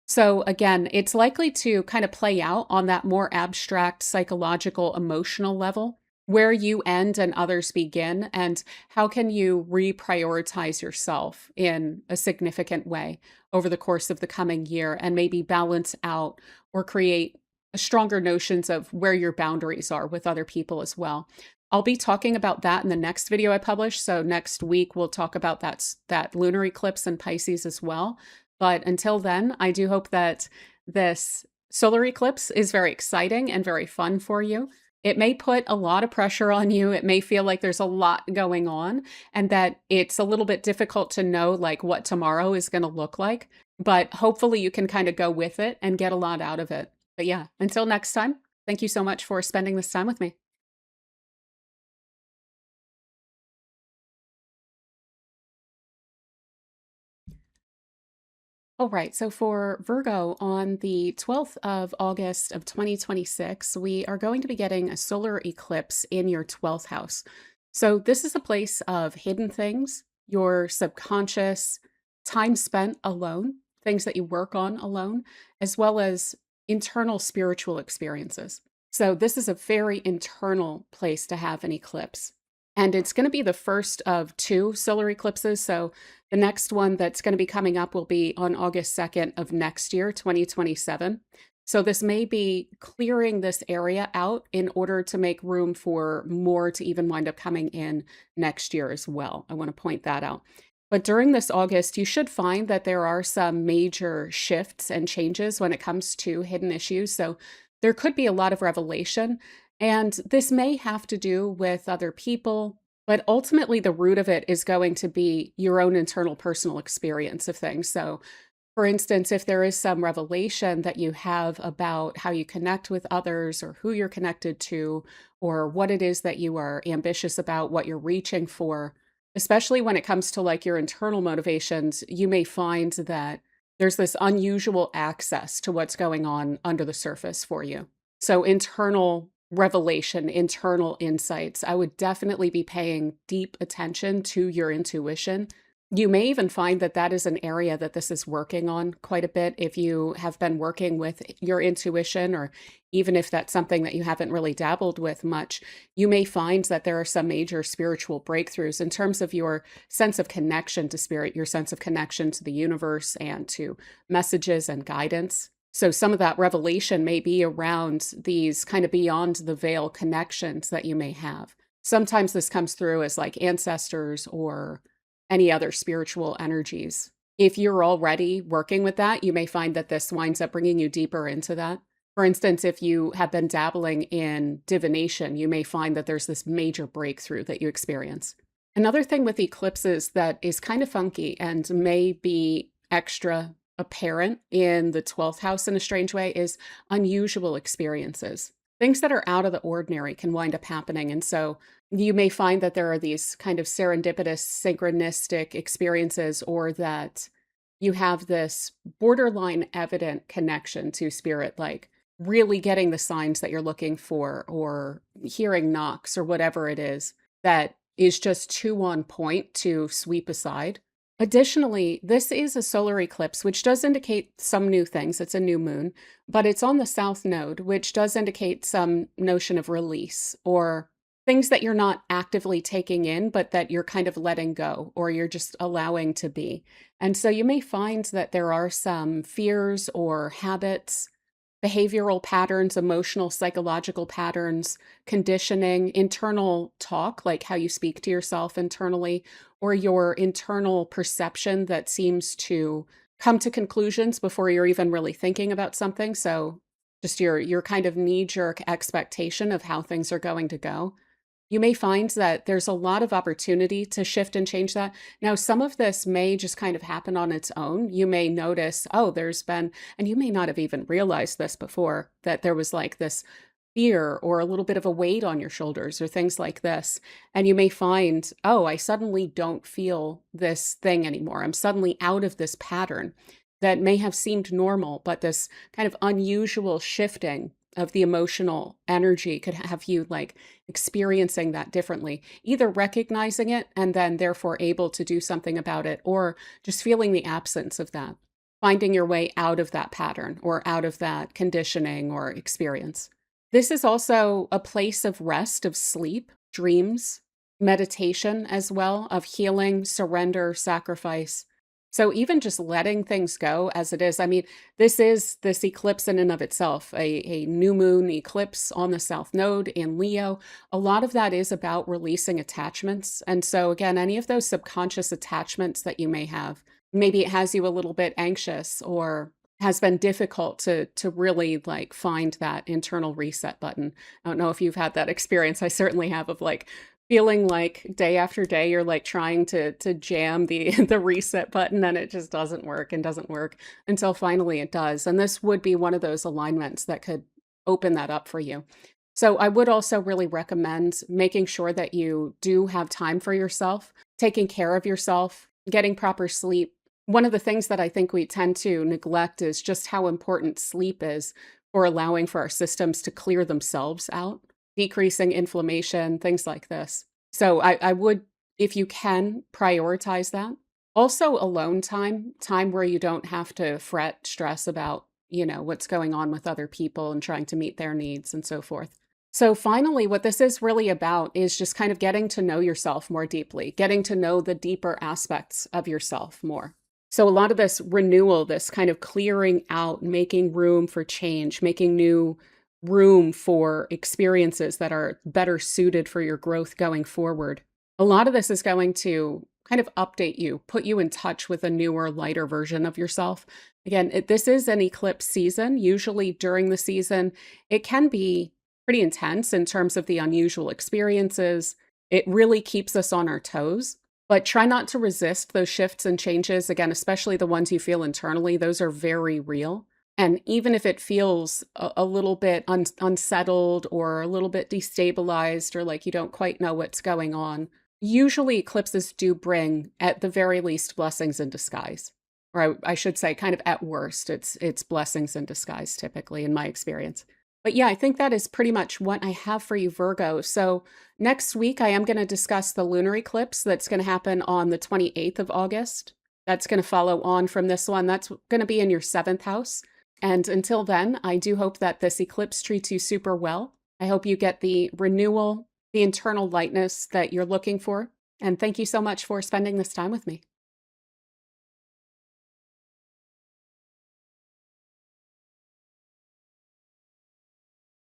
So again, it's likely to kind of play out on that more abstract, psychological, emotional level, where you end and others begin, and how can you reprioritize yourself in a significant way over the course of the coming year and maybe balance out or create stronger notions of where your boundaries are with other people as well. I'll be talking about that in the next video I publish. So next week we'll talk about that lunar eclipse in Pisces as well. But until then, I do hope that this solar eclipse is very exciting and very fun for you. It may put a lot of pressure on you. It may feel like there's a lot going on and that it's a little bit difficult to know like what tomorrow is going to look like. But hopefully you can kind of go with it and get a lot out of it. But yeah, until next time, thank you so much for spending this time with me. All right, so for Virgo, on the 12th of August of 2026, we are going to be getting a solar eclipse in your 12th house. So this is a place of hidden things, your subconscious, time spent alone, things that you work on alone, as well as internal spiritual experiences. So this is a very internal place to have an eclipse. And it's going to be the first of two solar eclipses. So the next one that's going to be coming up will be on August 2nd of next year, 2027. So this may be clearing this area out in order to make room for more to even wind up coming in next year as well. I want to point that out. But during this August, you should find that there are some major shifts and changes when it comes to hidden issues. So there could be a lot of revelation. And this may have to do with other people, but ultimately the root of it is going to be your own internal personal experience of things. So for instance, if there is some revelation that you have about how you connect with others or who you're connected to, or what it is that you are ambitious about, what you're reaching for, especially when it comes to like your internal motivations, you may find that there's this unusual access to what's going on under the surface for you. So internal revelation, internal insights, I would definitely be paying deep attention to your intuition. You may even find that that is an area that this is working on quite a bit if you have been working with your intuition, or even if that's something that you haven't really dabbled with much. You may find that there are some major spiritual breakthroughs in terms of your sense of connection to spirit, your sense of connection to the universe and to messages and guidance. So some of that revelation may be around these kind of beyond the veil connections that you may have. Sometimes this comes through as like ancestors or any other spiritual energies. If you're already working with that, you may find that this winds up bringing you deeper into that. For instance, if you have been dabbling in divination, you may find that there's this major breakthrough that you experience. Another thing with eclipses that is kind of funky and may be extra apparent in the 12th house in a strange way is unusual experiences. Things that are out of the ordinary can wind up happening. And so you may find that there are these kind of serendipitous, synchronistic experiences, or that you have this borderline evident connection to spirit, like really getting the signs that you're looking for, or hearing knocks, or whatever it is that is just too on point to sweep aside. Additionally, this is a solar eclipse, which does indicate some new things. It's a new moon, but it's on the south node, which does indicate some notion of release, or things that you're not actively taking in, but that you're kind of letting go, or you're just allowing to be. And so you may find that there are some fears or habits, behavioral patterns, emotional, psychological patterns, conditioning, internal talk, like how you speak to yourself internally, or your internal perception that seems to come to conclusions before you're even really thinking about something. So just your kind of knee-jerk expectation of how things are going to go. You may find that there's a lot of opportunity to shift and change that. Now, some of this may just kind of happen on its own. You may notice, oh, there's been, and you may not have even realized this before, that there was like this fear or a little bit of a weight on your shoulders or things like this. And you may find, oh, I suddenly don't feel this thing anymore. I'm suddenly out of this pattern that may have seemed normal, but this kind of unusual shifting of the emotional energy could have you like experiencing that differently, either recognizing it and then therefore able to do something about it, or just feeling the absence of that, finding your way out of that pattern or out of that conditioning or experience. This is also a place of rest, of sleep, dreams, meditation as well, of healing, surrender, sacrifice. So even just letting things go as it is. I mean, this is this eclipse in and of itself, a new moon eclipse on the south node in Leo. A lot of that is about releasing attachments. And so again, any of those subconscious attachments that you may have, maybe it has you a little bit anxious or has been difficult to really like find that internal reset button. I don't know if you've had that experience. I certainly have, of like feeling like day after day you're like trying to jam the the reset button and it just doesn't work and doesn't work until finally it does. And this would be one of those alignments that could open that up for you. So I would also really recommend making sure that you do have time for yourself, taking care of yourself, getting proper sleep. One of the things that I think we tend to neglect is just how important sleep is for allowing for our systems to clear themselves out, decreasing inflammation, things like this. So I would, if you can, prioritize that. Also, alone time, time where you don't have to fret, stress about, what's going on with other people and trying to meet their needs and so forth. So finally, what this is really about is just kind of getting to know yourself more deeply, getting to know the deeper aspects of yourself more. So a lot of this renewal, this kind of clearing out, making room for change, making new room for experiences that are better suited for your growth going forward. A lot of this is going to kind of update you, put you in touch with a newer, lighter version of yourself. Again, this is an eclipse season. Usually during the season, it can be pretty intense in terms of the unusual experiences. It really keeps us on our toes. But try not to resist those shifts and changes. Again, especially the ones you feel internally, those are very real. And even if it feels a little bit unsettled or a little bit destabilized or like you don't quite know what's going on, usually eclipses do bring, at the very least, blessings in disguise. Or I should say, kind of at worst, it's blessings in disguise, typically, in my experience. But yeah, I think that is pretty much what I have for you, Virgo. So next week, I am going to discuss the lunar eclipse that's going to happen on the 28th of August. That's going to follow on from this one. That's going to be in your 7th house. And until then, I do hope that this eclipse treats you super well. I hope you get the renewal, the internal lightness that you're looking for. And thank you so much for spending this time with me.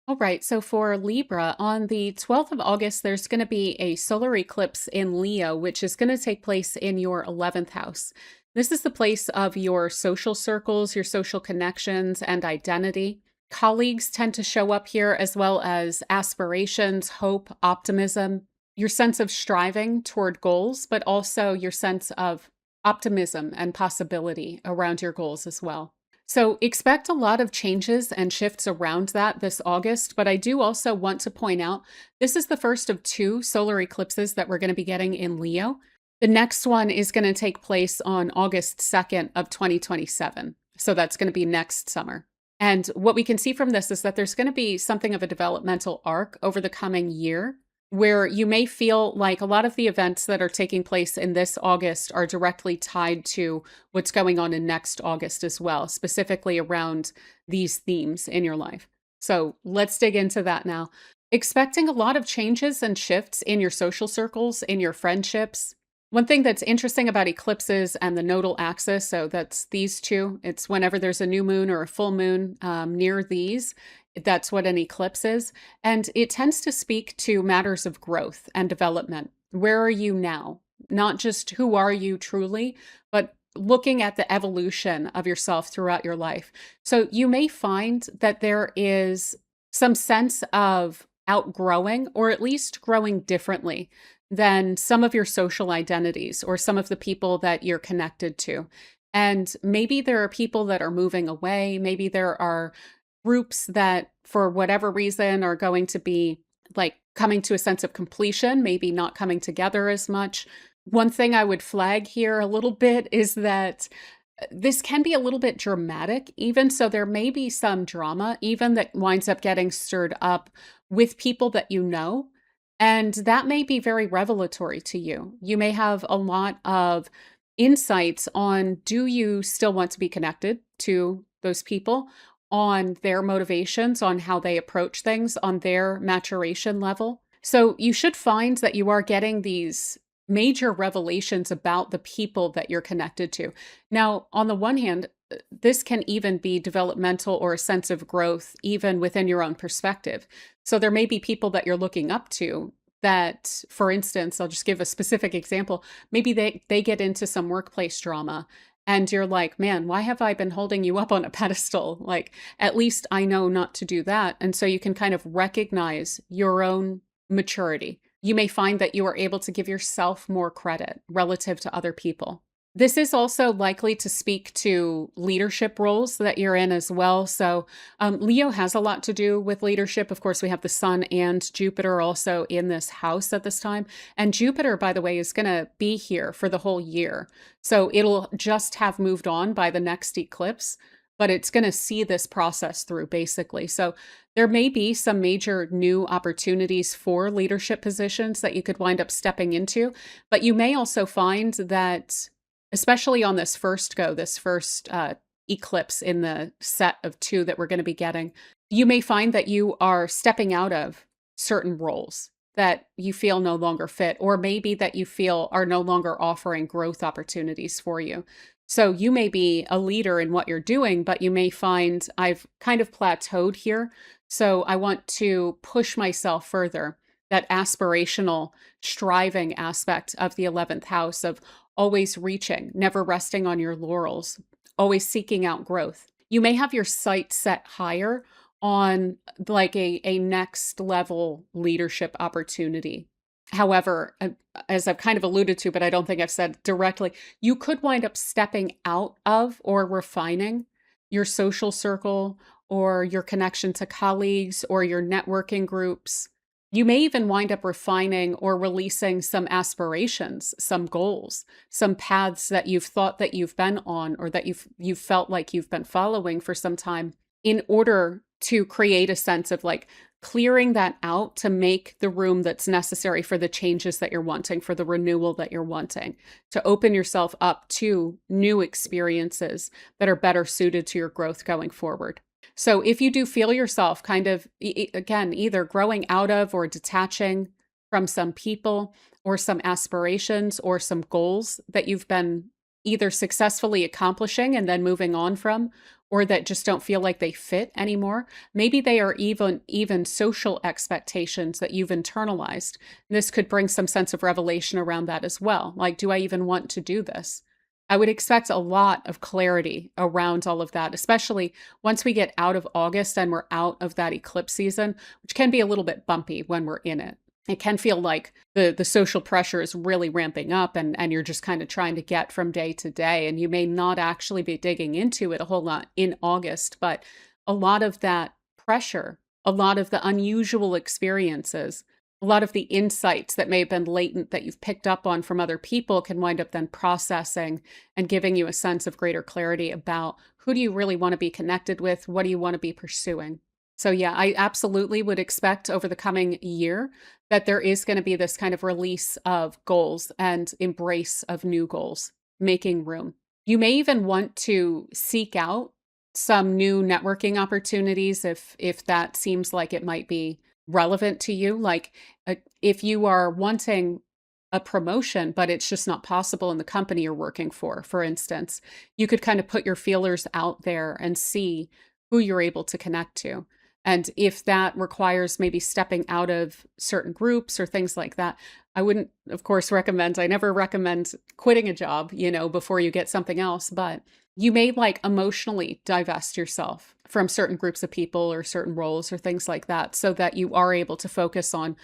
All right, so for Libra, on the 12th of August, there's going to be a solar eclipse in Leo, which is going to take place in your 11th house. This is the place of your social circles, your social connections, and identity. Colleagues tend to show up here, as well as aspirations, hope, optimism, your sense of striving toward goals, but also your sense of optimism and possibility around your goals as well. So expect a lot of changes and shifts around that this August, but I do also want to point out this is the first of 2 solar eclipses that we're going to be getting in Leo. The next one is going to take place on August 2nd of 2027. So that's going to be next summer. And what we can see from this is that there's going to be something of a developmental arc over the coming year, where you may feel like a lot of the events that are taking place in this August are directly tied to what's going on in next August as well, specifically around these themes in your life. So let's dig into that now. Expecting a lot of changes and shifts in your social circles, in your friendships. One thing that's interesting about eclipses and the nodal axis, so that's these two, it's whenever there's a new moon or a full moon near these, that's what an eclipse is. And it tends to speak to matters of growth and development. Where are you now? Not just who are you truly, but looking at the evolution of yourself throughout your life. So you may find that there is some sense of outgrowing, or at least growing differently than some of your social identities or some of the people that you're connected to. And maybe there are people that are moving away. Maybe there are groups that for whatever reason, are going to be like coming to a sense of completion, maybe not coming together as much. One thing I would flag here a little bit is that this can be a little bit dramatic, even so, there may be some drama, even that winds up getting stirred up with people that you know. And that may be very revelatory to you. You may have a lot of insights on, do you still want to be connected to those people, on their motivations, on how they approach things, on their maturation level. So you should find that you are getting these major revelations about the people that you're connected to. Now, on the one hand, this can even be developmental or a sense of growth, even within your own perspective. So there may be people that you're looking up to that, for instance, I'll just give a specific example. Maybe they get into some workplace drama and you're like, man, why have I been holding you up on a pedestal? Like, at least I know not to do that. And so you can kind of recognize your own maturity. You may find that you are able to give yourself more credit relative to other people. This is also likely to speak to leadership roles that you're in as well. So Leo has a lot to do with leadership. Of course, we have the Sun and Jupiter also in this house at this time. And Jupiter, by the way, is going to be here for the whole year. So it'll just have moved on by the next eclipse, but it's going to see this process through basically. So there may be some major new opportunities for leadership positions that you could wind up stepping into, but you may also find that, especially on this first eclipse in the set of two that we're going to be getting, you may find that you are stepping out of certain roles that you feel no longer fit, or maybe that you feel are no longer offering growth opportunities for you. So you may be a leader in what you're doing, but you may find I've kind of plateaued here. So I want to push myself further. That aspirational, striving aspect of the 11th house of always reaching, never resting on your laurels, always seeking out growth. You may have your sight set higher on like a next level leadership opportunity. However, as I've kind of alluded to, but I don't think I've said directly, you could wind up stepping out of or refining your social circle or your connection to colleagues or your networking groups. You may even wind up refining or releasing some aspirations, some goals, some paths that you've thought that you've been on or that you've felt like you've been following for some time, in order to create a sense of like clearing that out to make the room that's necessary for the changes that you're wanting, for the renewal that you're wanting, to open yourself up to new experiences that are better suited to your growth going forward. So if you do feel yourself kind of, again, either growing out of or detaching from some people or some aspirations or some goals that you've been either successfully accomplishing and then moving on from, or that just don't feel like they fit anymore, maybe they are even social expectations that you've internalized. This could bring some sense of revelation around that as well. Like, do I even want to do this? I would expect a lot of clarity around all of that, especially once we get out of August and we're out of that eclipse season, which can be a little bit bumpy when we're in it. It can feel like the social pressure is really ramping up and you're just kind of trying to get from day to day. And you may not actually be digging into it a whole lot in August, but a lot of that pressure, a lot of the unusual experiences, a lot of the insights that may have been latent that you've picked up on from other people can wind up then processing and giving you a sense of greater clarity about who do you really want to be connected with? What do you want to be pursuing? So yeah, I absolutely would expect over the coming year that there is going to be this kind of release of goals and embrace of new goals, making room. You may even want to seek out some new networking opportunities if that seems like it might be relevant to you. Like if you are wanting a promotion, but it's just not possible in the company you're working for instance, you could kind of put your feelers out there and see who you're able to connect to. And if that requires maybe stepping out of certain groups or things like that, I wouldn't, of course, I never recommend quitting a job, before you get something else, but you may like emotionally divest yourself from certain groups of people or certain roles or things like that so that you are able to focus on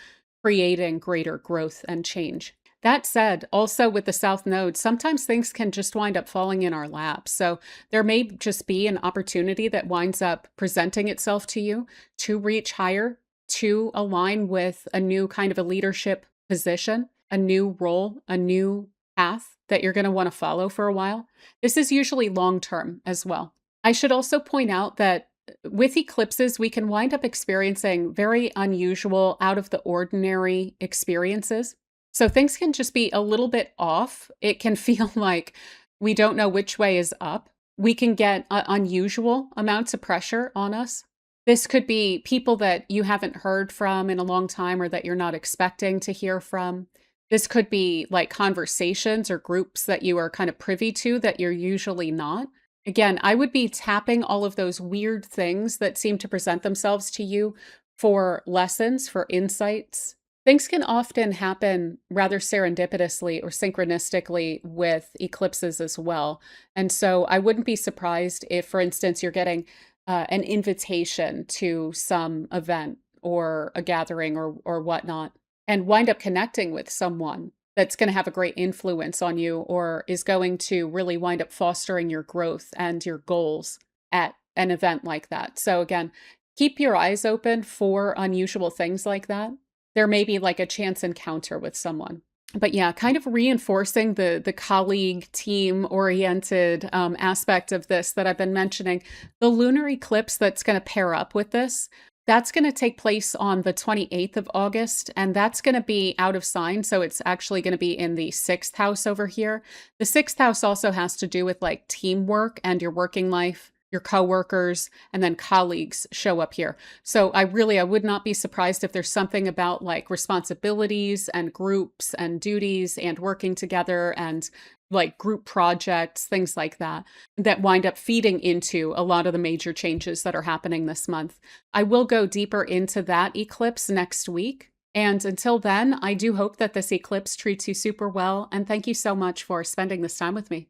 creating greater growth and change. That said, also with the South Node, sometimes things can just wind up falling in our lap. So there may just be an opportunity that winds up presenting itself to you to reach higher, to align with a new kind of a leadership position, a new role, a new path that you're going to want to follow for a while. This is usually long term as well. I should also point out that with eclipses, we can wind up experiencing very unusual, out of the ordinary experiences. So things can just be a little bit off. It can feel like we don't know which way is up. We can get unusual amounts of pressure on us. This could be people that you haven't heard from in a long time or that you're not expecting to hear from. This could be like conversations or groups that you are kind of privy to that you're usually not. Again, I would be tapping all of those weird things that seem to present themselves to you for lessons, for insights. Things can often happen rather serendipitously or synchronistically with eclipses as well. And so I wouldn't be surprised if, for instance, you're getting an invitation to some event or a gathering or whatnot, and wind up connecting with someone that's going to have a great influence on you or is going to really wind up fostering your growth and your goals at an event like that. So again, keep your eyes open for unusual things like that. There may be like a chance encounter with someone. But yeah, kind of reinforcing the colleague team oriented aspect of this that I've been mentioning, the lunar eclipse that's going to pair up with this, that's going to take place on the 28th of August, and that's going to be out of sign. So it's actually going to be in the sixth house over here. The sixth house also has to do with like teamwork and your working life, your coworkers, and then colleagues show up here. So I would not be surprised if there's something about like responsibilities and groups and duties and working together and like group projects, things like that, that wind up feeding into a lot of the major changes that are happening this month. I will go deeper into that eclipse next week. And until then, I do hope that this eclipse treats you super well. And thank you so much for spending this time with me.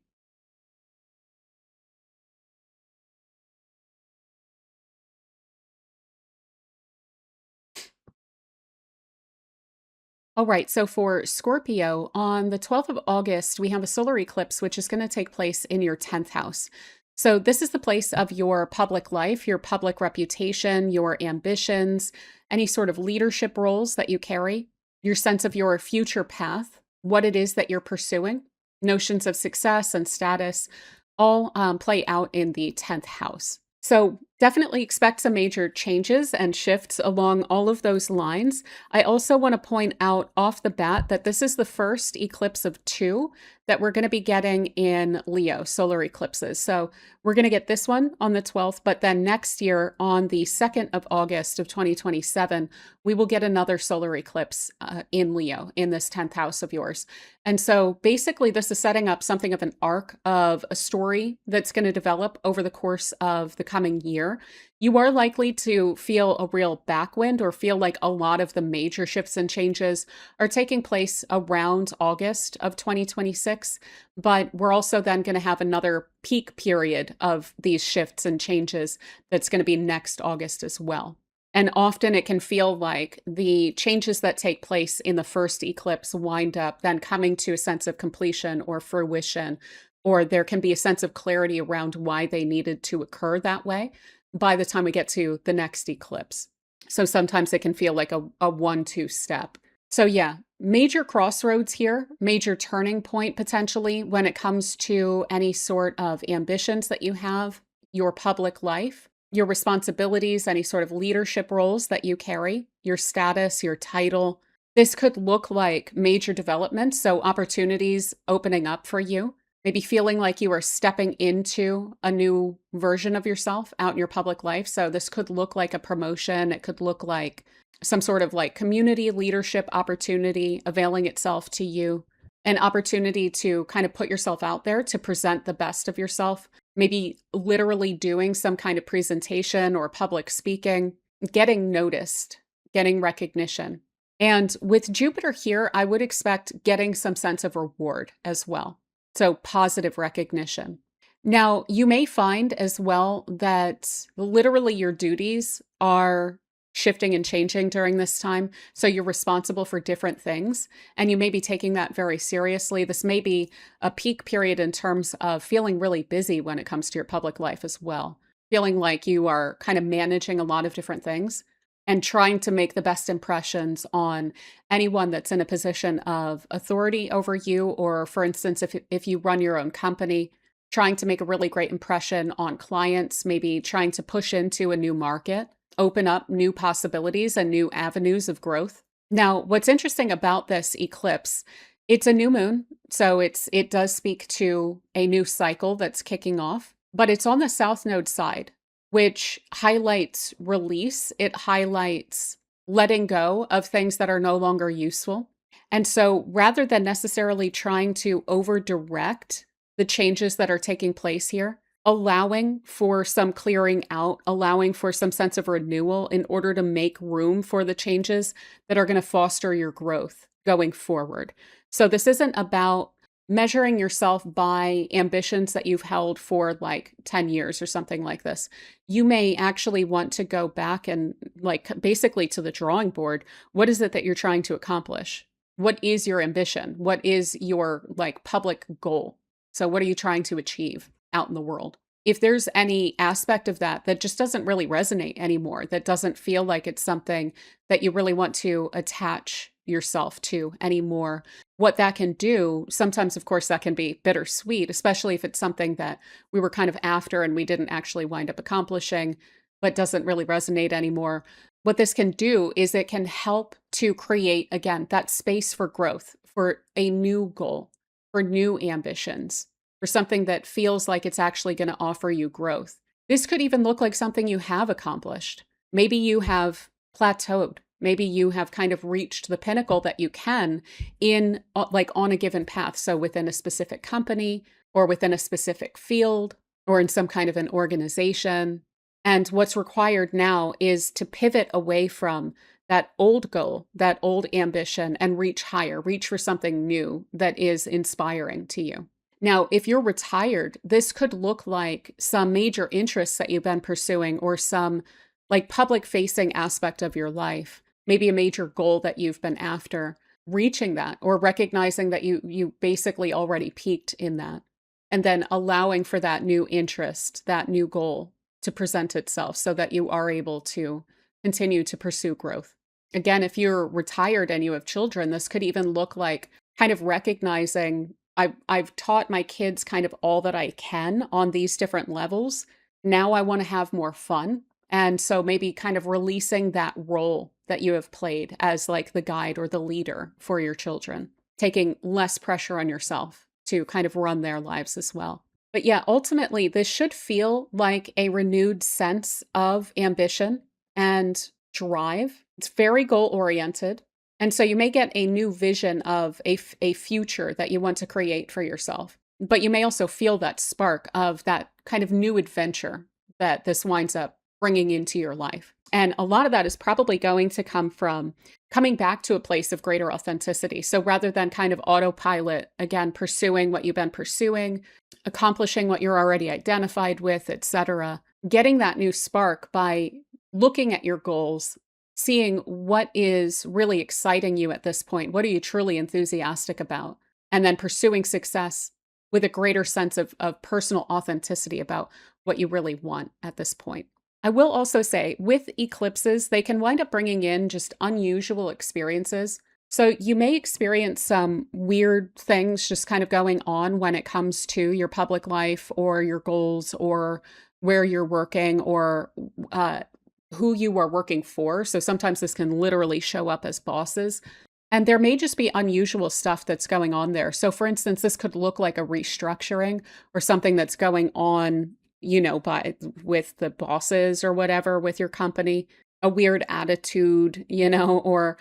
All right, so for Scorpio, on the 12th of August, we have a solar eclipse, which is going to take place in your 10th house. So, this is the place of your public life, your public reputation, your ambitions, any sort of leadership roles that you carry, your sense of your future path, what it is that you're pursuing, notions of success and status, all play out in the 10th house. So definitely expect some major changes and shifts along all of those lines. I also want to point out off the bat that this is the first eclipse of two that we're going to be getting in Leo solar eclipses. So we're going to get this one on the 12th, but then next year on the 2nd of August of 2027, we will get another solar eclipse in Leo in this 10th house of yours. And so basically this is setting up something of an arc of a story that's going to develop over the course of the coming year. You are likely to feel a real backwind or feel like a lot of the major shifts and changes are taking place around August of 2026. But we're also then going to have another peak period of these shifts and changes that's going to be next August as well. And often it can feel like the changes that take place in the first eclipse wind up then coming to a sense of completion or fruition, or there can be a sense of clarity around why they needed to occur that way by the time we get to the next eclipse. So sometimes it can feel like a 1-2 step. So yeah, major crossroads here, major turning point potentially when it comes to any sort of ambitions that you have, your public life, your responsibilities, any sort of leadership roles that you carry, your status, your title. This could look like major developments, so opportunities opening up for you, maybe feeling like you are stepping into a new version of yourself out in your public life. So this could look like a promotion. It could look like some sort of like community leadership opportunity availing itself to you, an opportunity to kind of put yourself out there to present the best of yourself, maybe literally doing some kind of presentation or public speaking, getting noticed, getting recognition. And with Jupiter here, I would expect getting some sense of reward as well. So positive recognition. Now, you may find as well that literally your duties are shifting and changing during this time. So you're responsible for different things, and you may be taking that very seriously. This may be a peak period in terms of feeling really busy when it comes to your public life as well, feeling like you are kind of managing a lot of different things and trying to make the best impressions on anyone that's in a position of authority over you. Or for instance, if you run your own company, trying to make a really great impression on clients, maybe trying to push into a new market, open up new possibilities and new avenues of growth. Now, what's interesting about this eclipse, it's a new moon, so it does speak to a new cycle that's kicking off, but it's on the south node side, which highlights release. It highlights letting go of things that are no longer useful. And so rather than necessarily trying to over direct the changes that are taking place here, allowing for some clearing out, allowing for some sense of renewal in order to make room for the changes that are going to foster your growth going forward. So this isn't about measuring yourself by ambitions that you've held for like 10 years or something like this. You may actually want to go back and like basically to the drawing board. What is it that you're trying to accomplish? What is your ambition? What is your like public goal? So what are you trying to achieve out in the world? If there's any aspect of that that just doesn't really resonate anymore, that doesn't feel like it's something that you really want to attach yourself to anymore, what that can do, sometimes, of course, that can be bittersweet, especially if it's something that we were kind of after and we didn't actually wind up accomplishing, but doesn't really resonate anymore. What this can do is it can help to create, again, that space for growth, for a new goal, for new ambitions, for something that feels like it's actually going to offer you growth. This could even look like something you have accomplished. Maybe you have plateaued. Maybe you have kind of reached the pinnacle that you can in like on a given path. So within a specific company or within a specific field or in some kind of an organization. And what's required now is to pivot away from that old goal, that old ambition, and reach higher, reach for something new that is inspiring to you. Now, if you're retired, this could look like some major interests that you've been pursuing or some like public facing aspect of your life, maybe a major goal that you've been after, reaching that or recognizing that you basically already peaked in that, and then allowing for that new interest, that new goal to present itself so that you are able to continue to pursue growth. Again, if you're retired and you have children, this could even look like kind of recognizing I've taught my kids kind of all that I can on these different levels. Now I want to have more fun. And so maybe kind of releasing that role that you have played as like the guide or the leader for your children, taking less pressure on yourself to kind of run their lives as well. But yeah, ultimately, this should feel like a renewed sense of ambition and drive. It's very goal oriented. And so you may get a new vision of a future that you want to create for yourself. But you may also feel that spark of that kind of new adventure that this winds up bringing into your life. And a lot of that is probably going to come from coming back to a place of greater authenticity. So rather than kind of autopilot, again, pursuing what you've been pursuing, accomplishing what you're already identified with, etc., getting that new spark by looking at your goals, seeing what is really exciting you at this point. What are you truly enthusiastic about? And then pursuing success with a greater sense of personal authenticity about what you really want at this point. I will also say with eclipses, they can wind up bringing in just unusual experiences. So you may experience some weird things just kind of going on when it comes to your public life or your goals or where you're working or who you are working for. So sometimes this can literally show up as bosses. And there may just be unusual stuff that's going on there. So for instance, this could look like a restructuring or something that's going on, with the bosses or whatever with your company, a weird attitude, or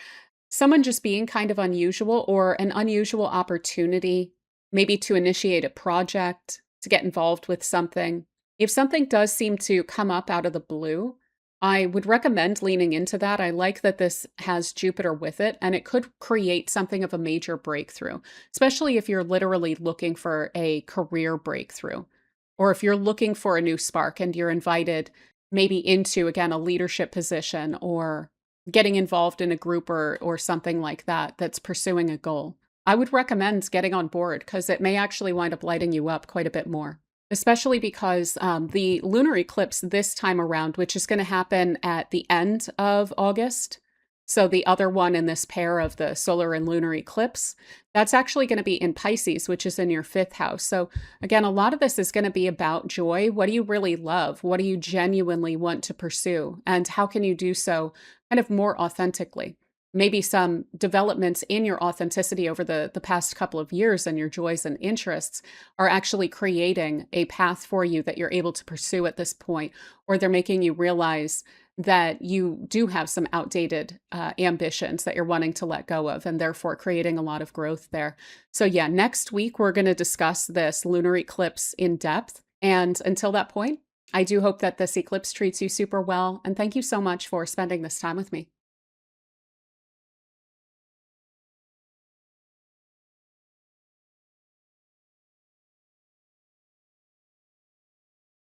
someone just being kind of unusual or an unusual opportunity, maybe to initiate a project, to get involved with something. If something does seem to come up out of the blue, I would recommend leaning into that. I like that this has Jupiter with it, and it could create something of a major breakthrough, especially if you're literally looking for a career breakthrough, or if you're looking for a new spark and you're invited maybe into, again, a leadership position or getting involved in a group or something like that that's pursuing a goal. I would recommend getting on board because it may actually wind up lighting you up quite a bit more, especially because the lunar eclipse this time around, which is going to happen at the end of August. So the other one in this pair of the solar and lunar eclipse, that's actually going to be in Pisces, which is in your fifth house. So again, a lot of this is going to be about joy. What do you really love? What do you genuinely want to pursue? And how can you do so kind of more authentically? Maybe some developments in your authenticity over the past couple of years and your joys and interests are actually creating a path for you that you're able to pursue at this point, or they're making you realize that you do have some outdated ambitions that you're wanting to let go of, and therefore creating a lot of growth there. So, yeah, next week we're going to discuss this lunar eclipse in depth. And until that point, I do hope that this eclipse treats you super well. And thank you so much for spending this time with me.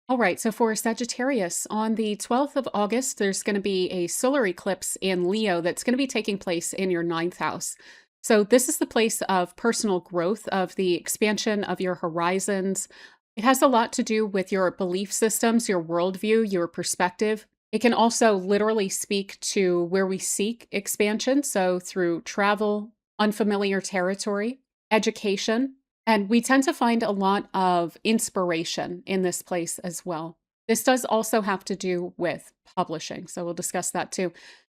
All right, so for Sagittarius, on the 12th of August, there's going to be a solar eclipse in Leo that's going to be taking place in your ninth house. So, this is the place of personal growth, of the expansion of your horizons. It has a lot to do with your belief systems, your worldview, your perspective. It can also literally speak to where we seek expansion. So, through travel, unfamiliar territory, education, and we tend to find a lot of inspiration in this place as well. This does also have to do with publishing. So we'll discuss that too.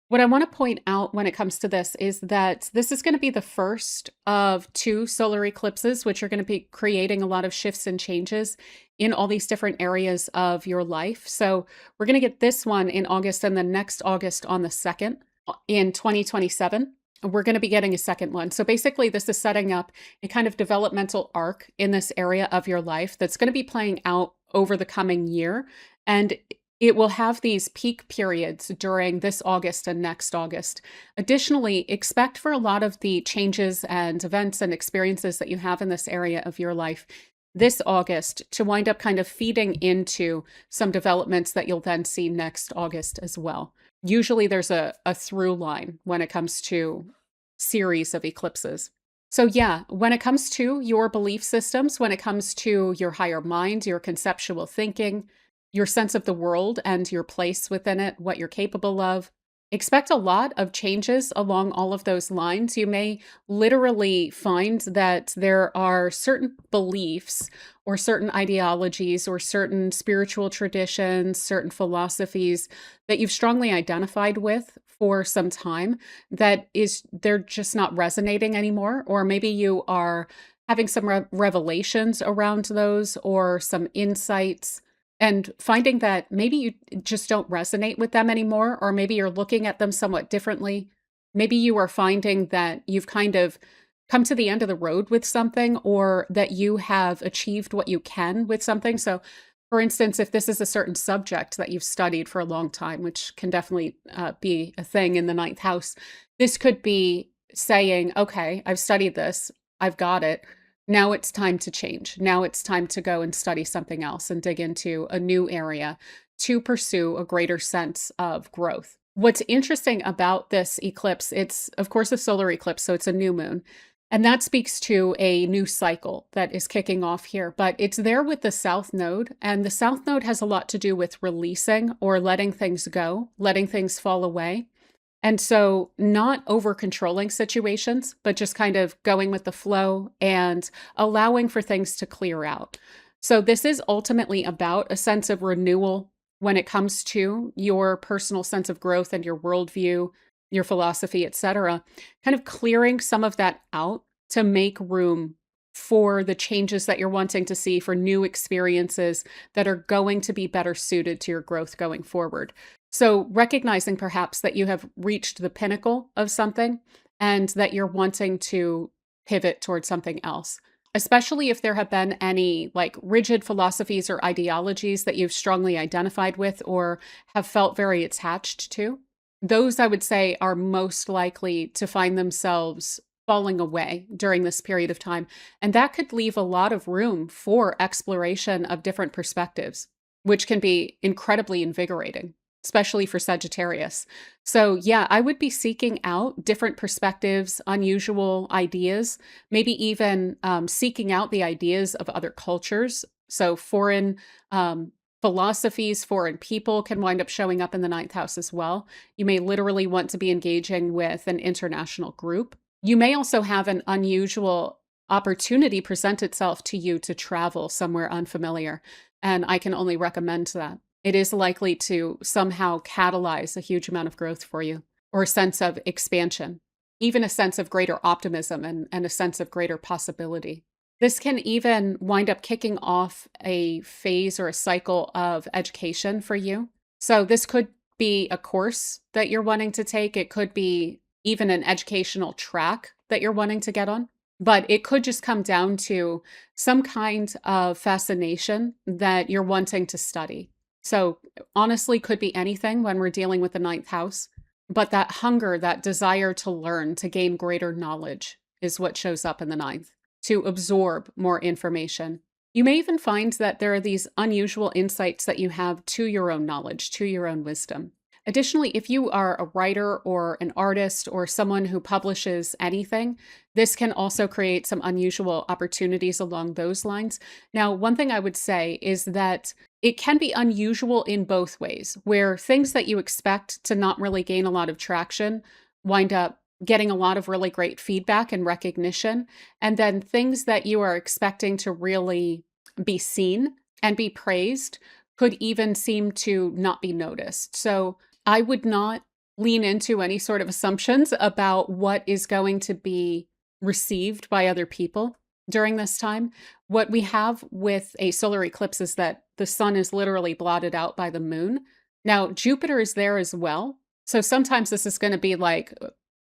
What I want to point out when it comes to this is that this is going to be the first of two solar eclipses, which are going to be creating a lot of shifts and changes in all these different areas of your life. So we're going to get this one in August and then next August on the 2nd in 2027. We're going to be getting a second one. So basically, this is setting up a kind of developmental arc in this area of your life that's going to be playing out over the coming year. And it will have these peak periods during this August and next August. Additionally, expect for a lot of the changes and events and experiences that you have in this area of your life this August to wind up kind of feeding into some developments that you'll then see next August as well. Usually there's a through line when it comes to series of eclipses. So yeah, when it comes to your belief systems, when it comes to your higher mind, your conceptual thinking, your sense of the world and your place within it, what you're capable of, expect a lot of changes along all of those lines. You may literally find that there are certain beliefs or certain ideologies or certain spiritual traditions, certain philosophies that you've strongly identified with for some time that is they're just not resonating anymore, or maybe you are having some revelations around those or some insights and finding that maybe you just don't resonate with them anymore, or maybe you're looking at them somewhat differently. Maybe you are finding that you've kind of come to the end of the road with something, or that you have achieved what you can with something. So, for instance, if this is a certain subject that you've studied for a long time, which can definitely be a thing in the ninth house, this could be saying, okay, I've studied this, I've got it. Now it's time to change. Now it's time to go and study something else and dig into a new area to pursue a greater sense of growth. What's interesting about this eclipse, it's of course a solar eclipse, so it's a new moon. And that speaks to a new cycle that is kicking off here, but it's there with the South Node. And the South Node has a lot to do with releasing or letting things go, letting things fall away. And so, not over controlling situations, but just kind of going with the flow and allowing for things to clear out. So, this is ultimately about a sense of renewal when it comes to your personal sense of growth and your worldview, your philosophy, etc. Kind of clearing some of that out to make room for the changes that you're wanting to see, for new experiences that are going to be better suited to your growth going forward. So, recognizing perhaps that you have reached the pinnacle of something and that you're wanting to pivot towards something else, especially if there have been any like rigid philosophies or ideologies that you've strongly identified with or have felt very attached to. Those, I would say, are most likely to find themselves falling away during this period of time. And that could leave a lot of room for exploration of different perspectives. which can be incredibly invigorating, especially for Sagittarius. So, yeah, I would be seeking out different perspectives, unusual ideas, maybe even seeking out the ideas of other cultures. So, foreign philosophies, foreign people can wind up showing up in the ninth house as well. You may literally want to be engaging with an international group. You may also have an unusual opportunity present itself to you to travel somewhere unfamiliar. And I can only recommend that. It is likely to somehow catalyze a huge amount of growth for you, or a sense of expansion, even a sense of greater optimism and a sense of greater possibility. This can even wind up kicking off a phase or a cycle of education for you. So, this could be a course that you're wanting to take. It could be even an educational track that you're wanting to get on. But it could just come down to some kind of fascination that you're wanting to study. So, honestly, could be anything when we're dealing with the ninth house. But that hunger, that desire to learn, to gain greater knowledge is what shows up in the ninth, to absorb more information. You may even find that there are these unusual insights that you have to your own knowledge, to your own wisdom. Additionally, if you are a writer or an artist or someone who publishes anything, this can also create some unusual opportunities along those lines. Now, one thing I would say is that it can be unusual in both ways, where things that you expect to not really gain a lot of traction wind up getting a lot of really great feedback and recognition. And then things that you are expecting to really be seen and be praised could even seem to not be noticed. So I would not lean into any sort of assumptions about what is going to be received by other people during this time. What we have with a solar eclipse is that the sun is literally blotted out by the moon. Now, Jupiter is there as well. So sometimes this is going to be like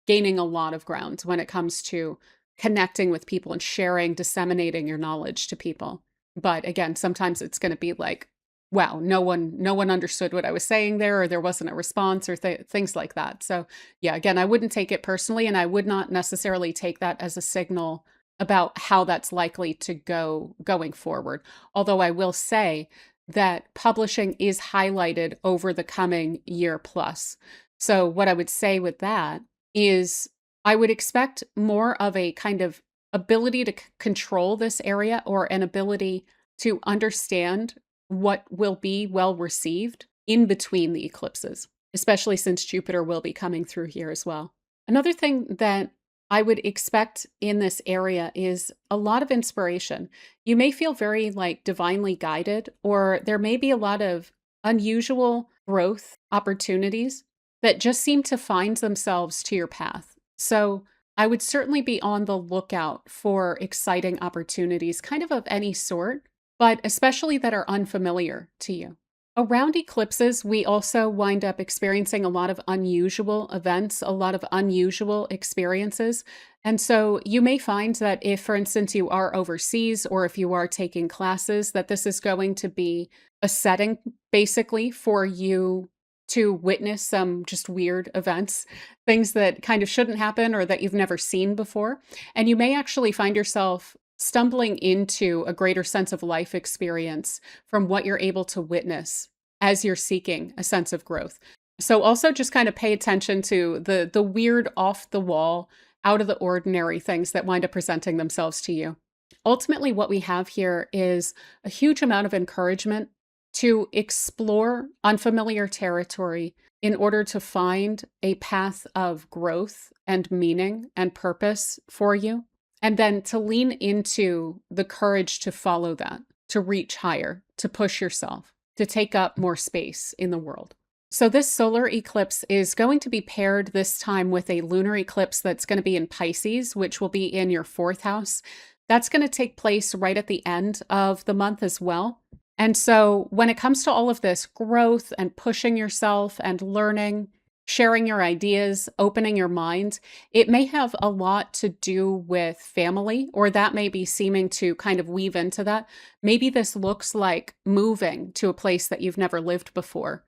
gaining a lot of ground when it comes to connecting with people and sharing, disseminating your knowledge to people. But again, sometimes it's going to be like, wow, no one understood what I was saying there, or there wasn't a response, or things like that. So yeah, again, I wouldn't take it personally, and I would not necessarily take that as a signal about how that's likely to go going forward. Although I will say that publishing is highlighted over the coming year plus. So what I would say with that is I would expect more of a kind of ability to control this area, or an ability to understand what will be well received in between the eclipses, especially since Jupiter will be coming through here as well. Another thing that I would expect in this area is a lot of inspiration. You may feel very like divinely guided, or there may be a lot of unusual growth opportunities that just seem to find themselves to your path. So I would certainly be on the lookout for exciting opportunities, kind of any sort, but especially that are unfamiliar to you. Around eclipses, we also wind up experiencing a lot of unusual events, a lot of unusual experiences. And so you may find that if, for instance, you are overseas, or if you are taking classes, that this is going to be a setting basically for you to witness some just weird events, things that kind of shouldn't happen or that you've never seen before. And you may actually find yourself stumbling into a greater sense of life experience from what you're able to witness as you're seeking a sense of growth. So also just kind of pay attention to the weird, off the wall, out of the ordinary things that wind up presenting themselves to you. Ultimately, what we have here is a huge amount of encouragement to explore unfamiliar territory in order to find a path of growth and meaning and purpose for you. And then to lean into the courage to follow that, to reach higher, to push yourself, to take up more space in the world. So this solar eclipse is going to be paired this time with a lunar eclipse that's going to be in Pisces, which will be in your fourth house. That's going to take place right at the end of the month as well. And so when it comes to all of this growth and pushing yourself and learning, sharing your ideas, opening your mind, it may have a lot to do with family, or that may be seeming to kind of weave into that. Maybe this looks like moving to a place that you've never lived before,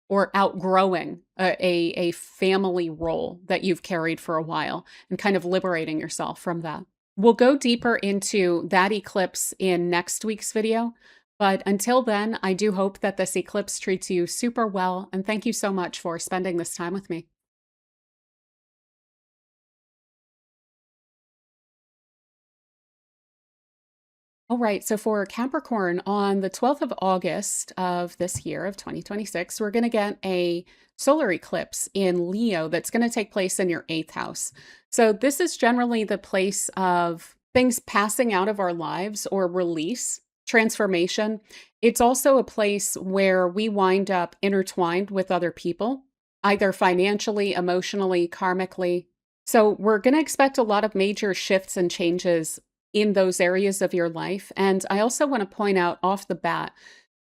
or outgrowing a family role that you've carried for a while and kind of liberating yourself from that. We'll go deeper into that eclipse in next week's video. But until then, I do hope that this eclipse treats you super well. And thank you so much for spending this time with me. All right. So for Capricorn, on the 12th of August of this year of 2026, we're going to get a solar eclipse in Leo that's going to take place in your eighth house. So this is generally the place of things passing out of our lives or release, transformation. It's also a place where we wind up intertwined with other people, either financially, emotionally, karmically. So we're going to expect a lot of major shifts and changes in those areas of your life. And I also want to point out off the bat,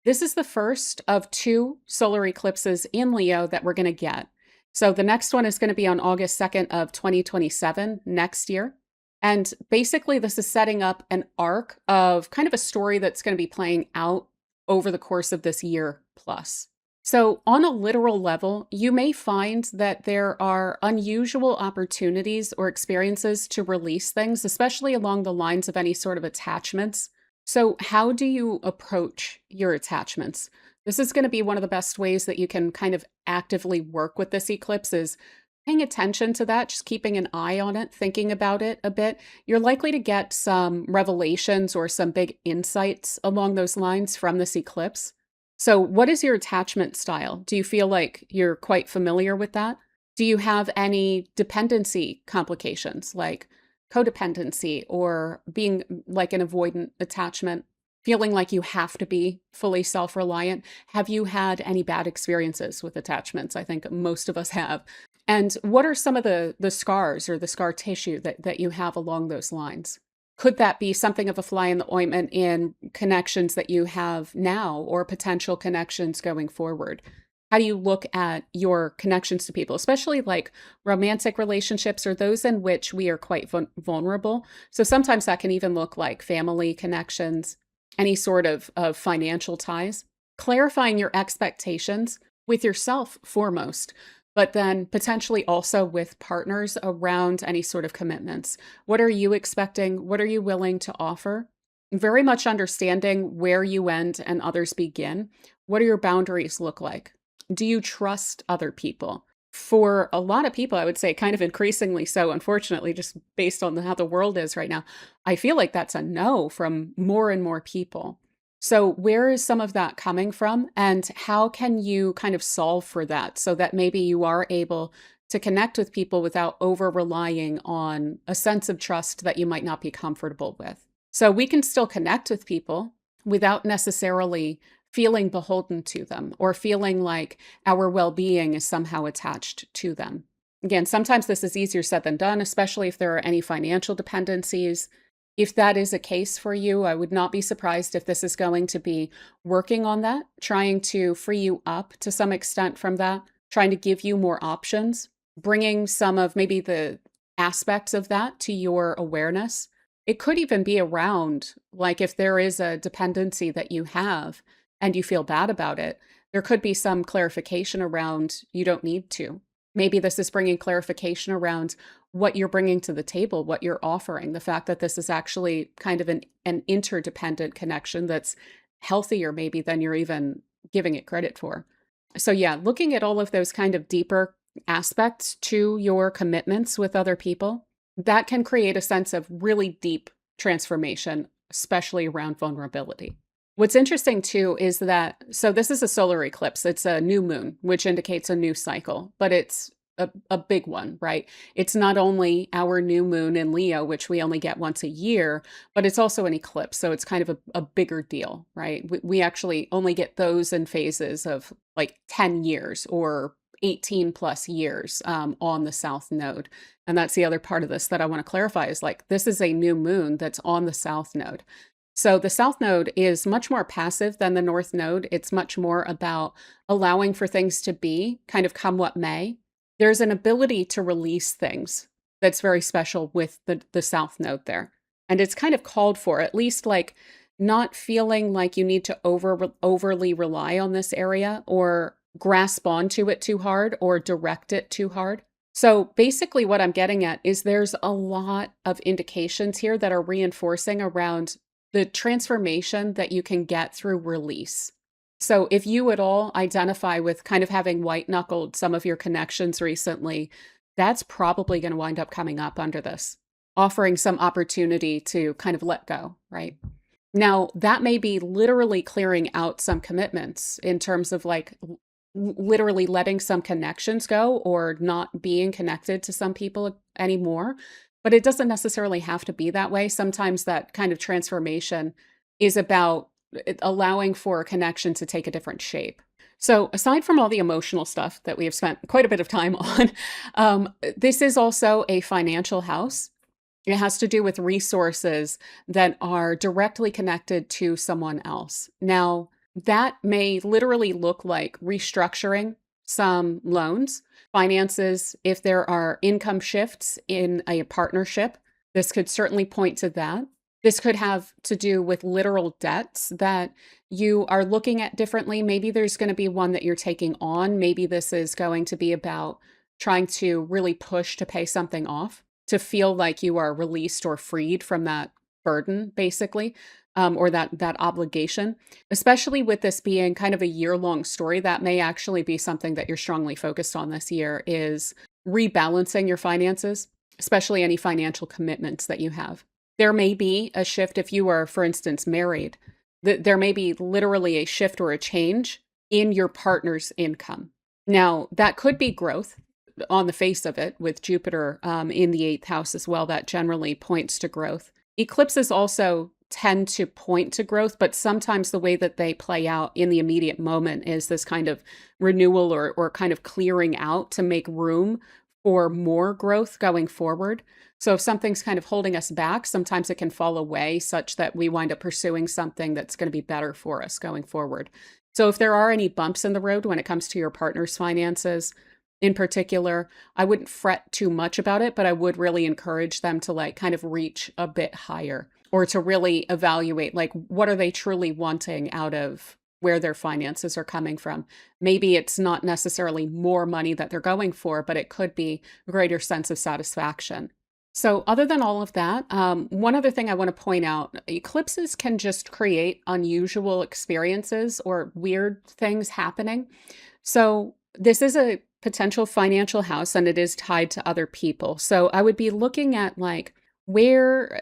this is the first of two solar eclipses in Leo that we're going to get. So the next one is going to be on August 2nd of 2027 next year. And basically this is setting up an arc of kind of a story that's going to be playing out over the course of this year plus. So, on a literal level, you may find that there are unusual opportunities or experiences to release things, especially along the lines of any sort of attachments. So, how do you approach your attachments? This is going to be one of the best ways that you can kind of actively work with this eclipse is paying attention to that, just keeping an eye on it, thinking about it a bit. You're likely to get some revelations or some big insights along those lines from this eclipse. So, what is your attachment style? Do you feel like you're quite familiar with that? Do you have any dependency complications like codependency or being like an avoidant attachment, feeling like you have to be fully self reliant? Have you had any bad experiences with attachments? I think most of us have. And what are some of the scars or the scar tissue that you have along those lines? Could that be something of a fly in the ointment in connections that you have now or potential connections going forward? How do you look at your connections to people, especially like romantic relationships or those in which we are quite vulnerable? So sometimes that can even look like family connections, any sort of financial ties. Clarifying your expectations with yourself foremost, but then potentially also with partners around any sort of commitments. What are you expecting? What are you willing to offer? Very much understanding where you end and others begin. What do your boundaries look like? Do you trust other people? For a lot of people, I would say kind of increasingly so, unfortunately, just based on how the world is right now, I feel like that's a no from more and more people. So, where is some of that coming from? And how can you kind of solve for that so that maybe you are able to connect with people without over relying on a sense of trust that you might not be comfortable with? So, we can still connect with people without necessarily feeling beholden to them or feeling like our well being is somehow attached to them. Again, sometimes this is easier said than done, especially if there are any financial dependencies. If that is a case for you, I would not be surprised if this is going to be working on that, trying to free you up to some extent from that, trying to give you more options, bringing some of maybe the aspects of that to your awareness. It could even be around, like if there is a dependency that you have and you feel bad about it, there could be some clarification around you don't need to. Maybe this is bringing clarification around what you're bringing to the table, what you're offering, the fact that this is actually kind of an interdependent connection that's healthier maybe than you're even giving it credit for. So, yeah, looking at all of those kind of deeper aspects to your commitments with other people, that can create a sense of really deep transformation, especially around vulnerability. What's interesting too is that, so this is a solar eclipse. It's a new moon, which indicates a new cycle, but it's a big one, right? It's not only our new moon in Leo, which we only get once a year, but it's also an eclipse. So it's kind of a bigger deal, right? We actually only get those in phases of like 10 years or 18 plus years on the south node. And that's the other part of this that I want to clarify is like, this is a new moon that's on the south node. So the south node is much more passive than the north node. It's much more about allowing for things to be, kind of come what may. There's an ability to release things that's very special with the south node there. And it's kind of called for, at least like not feeling like you need to overly rely on this area or grasp onto it too hard or direct it too hard. So basically what I'm getting at is there's a lot of indications here that are reinforcing around the transformation that you can get through release. So if you at all identify with kind of having white knuckled some of your connections recently, that's probably going to wind up coming up under this, offering some opportunity to kind of let go, right? Now, that may be literally clearing out some commitments in terms of like literally letting some connections go or not being connected to some people anymore. But it doesn't necessarily have to be that way. Sometimes that kind of transformation is about allowing for a connection to take a different shape. So, aside from all the emotional stuff that we have spent quite a bit of time on, this is also a financial house. It has to do with resources that are directly connected to someone else. Now, that may literally look like restructuring some loans, finances, if there are income shifts in a partnership. This could certainly point to that. This could have to do with literal debts that you are looking at differently. Maybe there's going to be one that you're taking on. Maybe this is going to be about trying to really push to pay something off, to feel like you are released or freed from that burden, basically, or that obligation. Especially with this being kind of a year-long story, that may actually be something that you're strongly focused on this year is rebalancing your finances, especially any financial commitments that you have. There may be a shift if you are, for instance, married. There may be literally a shift or a change in your partner's income. Now, that could be growth on the face of it with Jupiter in the eighth house as well. That generally points to growth. Eclipses also tend to point to growth, but sometimes the way that they play out in the immediate moment is this kind of renewal or kind of clearing out to make room for more growth going forward. So if something's kind of holding us back, sometimes it can fall away such that we wind up pursuing something that's going to be better for us going forward. So if there are any bumps in the road when it comes to your partner's finances, in particular, I wouldn't fret too much about it, but I would really encourage them to like kind of reach a bit higher or to really evaluate like what are they truly wanting out of where their finances are coming from. Maybe it's not necessarily more money that they're going for, but it could be a greater sense of satisfaction. So other than all of that, one other thing I want to point out, eclipses can just create unusual experiences or weird things happening. So this is a potential financial house and it is tied to other people. So I would be looking at like where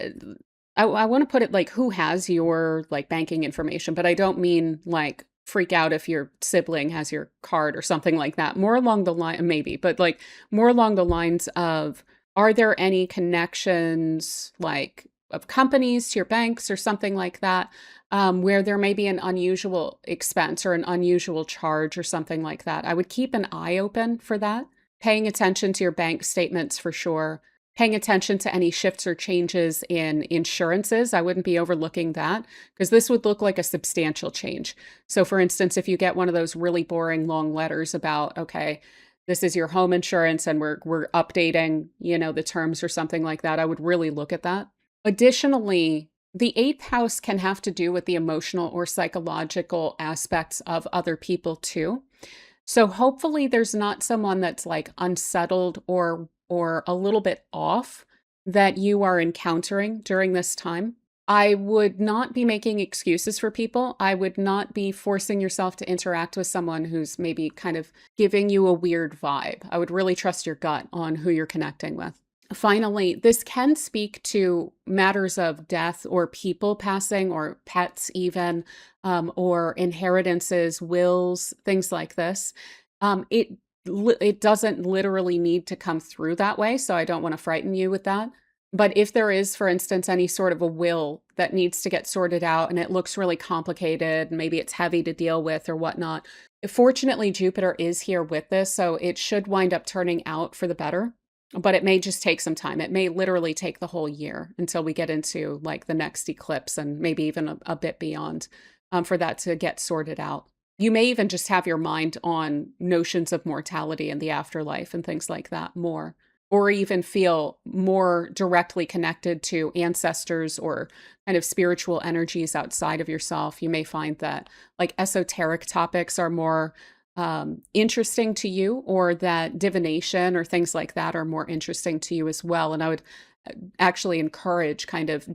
I want to put it like who has your like banking information, but I don't mean like freak out if your sibling has your card or something like that. More along the line, maybe, but like more along the lines of are there any connections like of companies to your banks or something like that, where there may be an unusual expense or an unusual charge or something like that? I would keep an eye open for that, paying attention to your bank statements for sure, paying attention to any shifts or changes in insurances. I wouldn't be overlooking that because this would look like a substantial change. So for instance, if you get one of those really boring long letters about, okay, this is your home insurance and we're updating, the terms or something like that, I would really look at that. Additionally, the eighth house can have to do with the emotional or psychological aspects of other people too. So hopefully there's not someone that's like unsettled or a little bit off that you are encountering during this time. I would not be making excuses for people. I would not be forcing yourself to interact with someone who's maybe kind of giving you a weird vibe. I would really trust your gut on who you're connecting with. Finally, this can speak to matters of death or people passing or pets even, or inheritances, wills, things like this. It doesn't literally need to come through that way, so I don't want to frighten you with that. But if there is, for instance, any sort of a will that needs to get sorted out and it looks really complicated, maybe it's heavy to deal with or whatnot, fortunately, Jupiter is here with this, so it should wind up turning out for the better. But it may just take some time. It may literally take the whole year until we get into like the next eclipse and maybe even a bit beyond for that to get sorted out. You may even just have your mind on notions of mortality and the afterlife and things like that more, or even feel more directly connected to ancestors or kind of spiritual energies outside of yourself. You may find that like esoteric topics are more interesting to you, or that divination or things like that are more interesting to you as well. And I would actually encourage kind of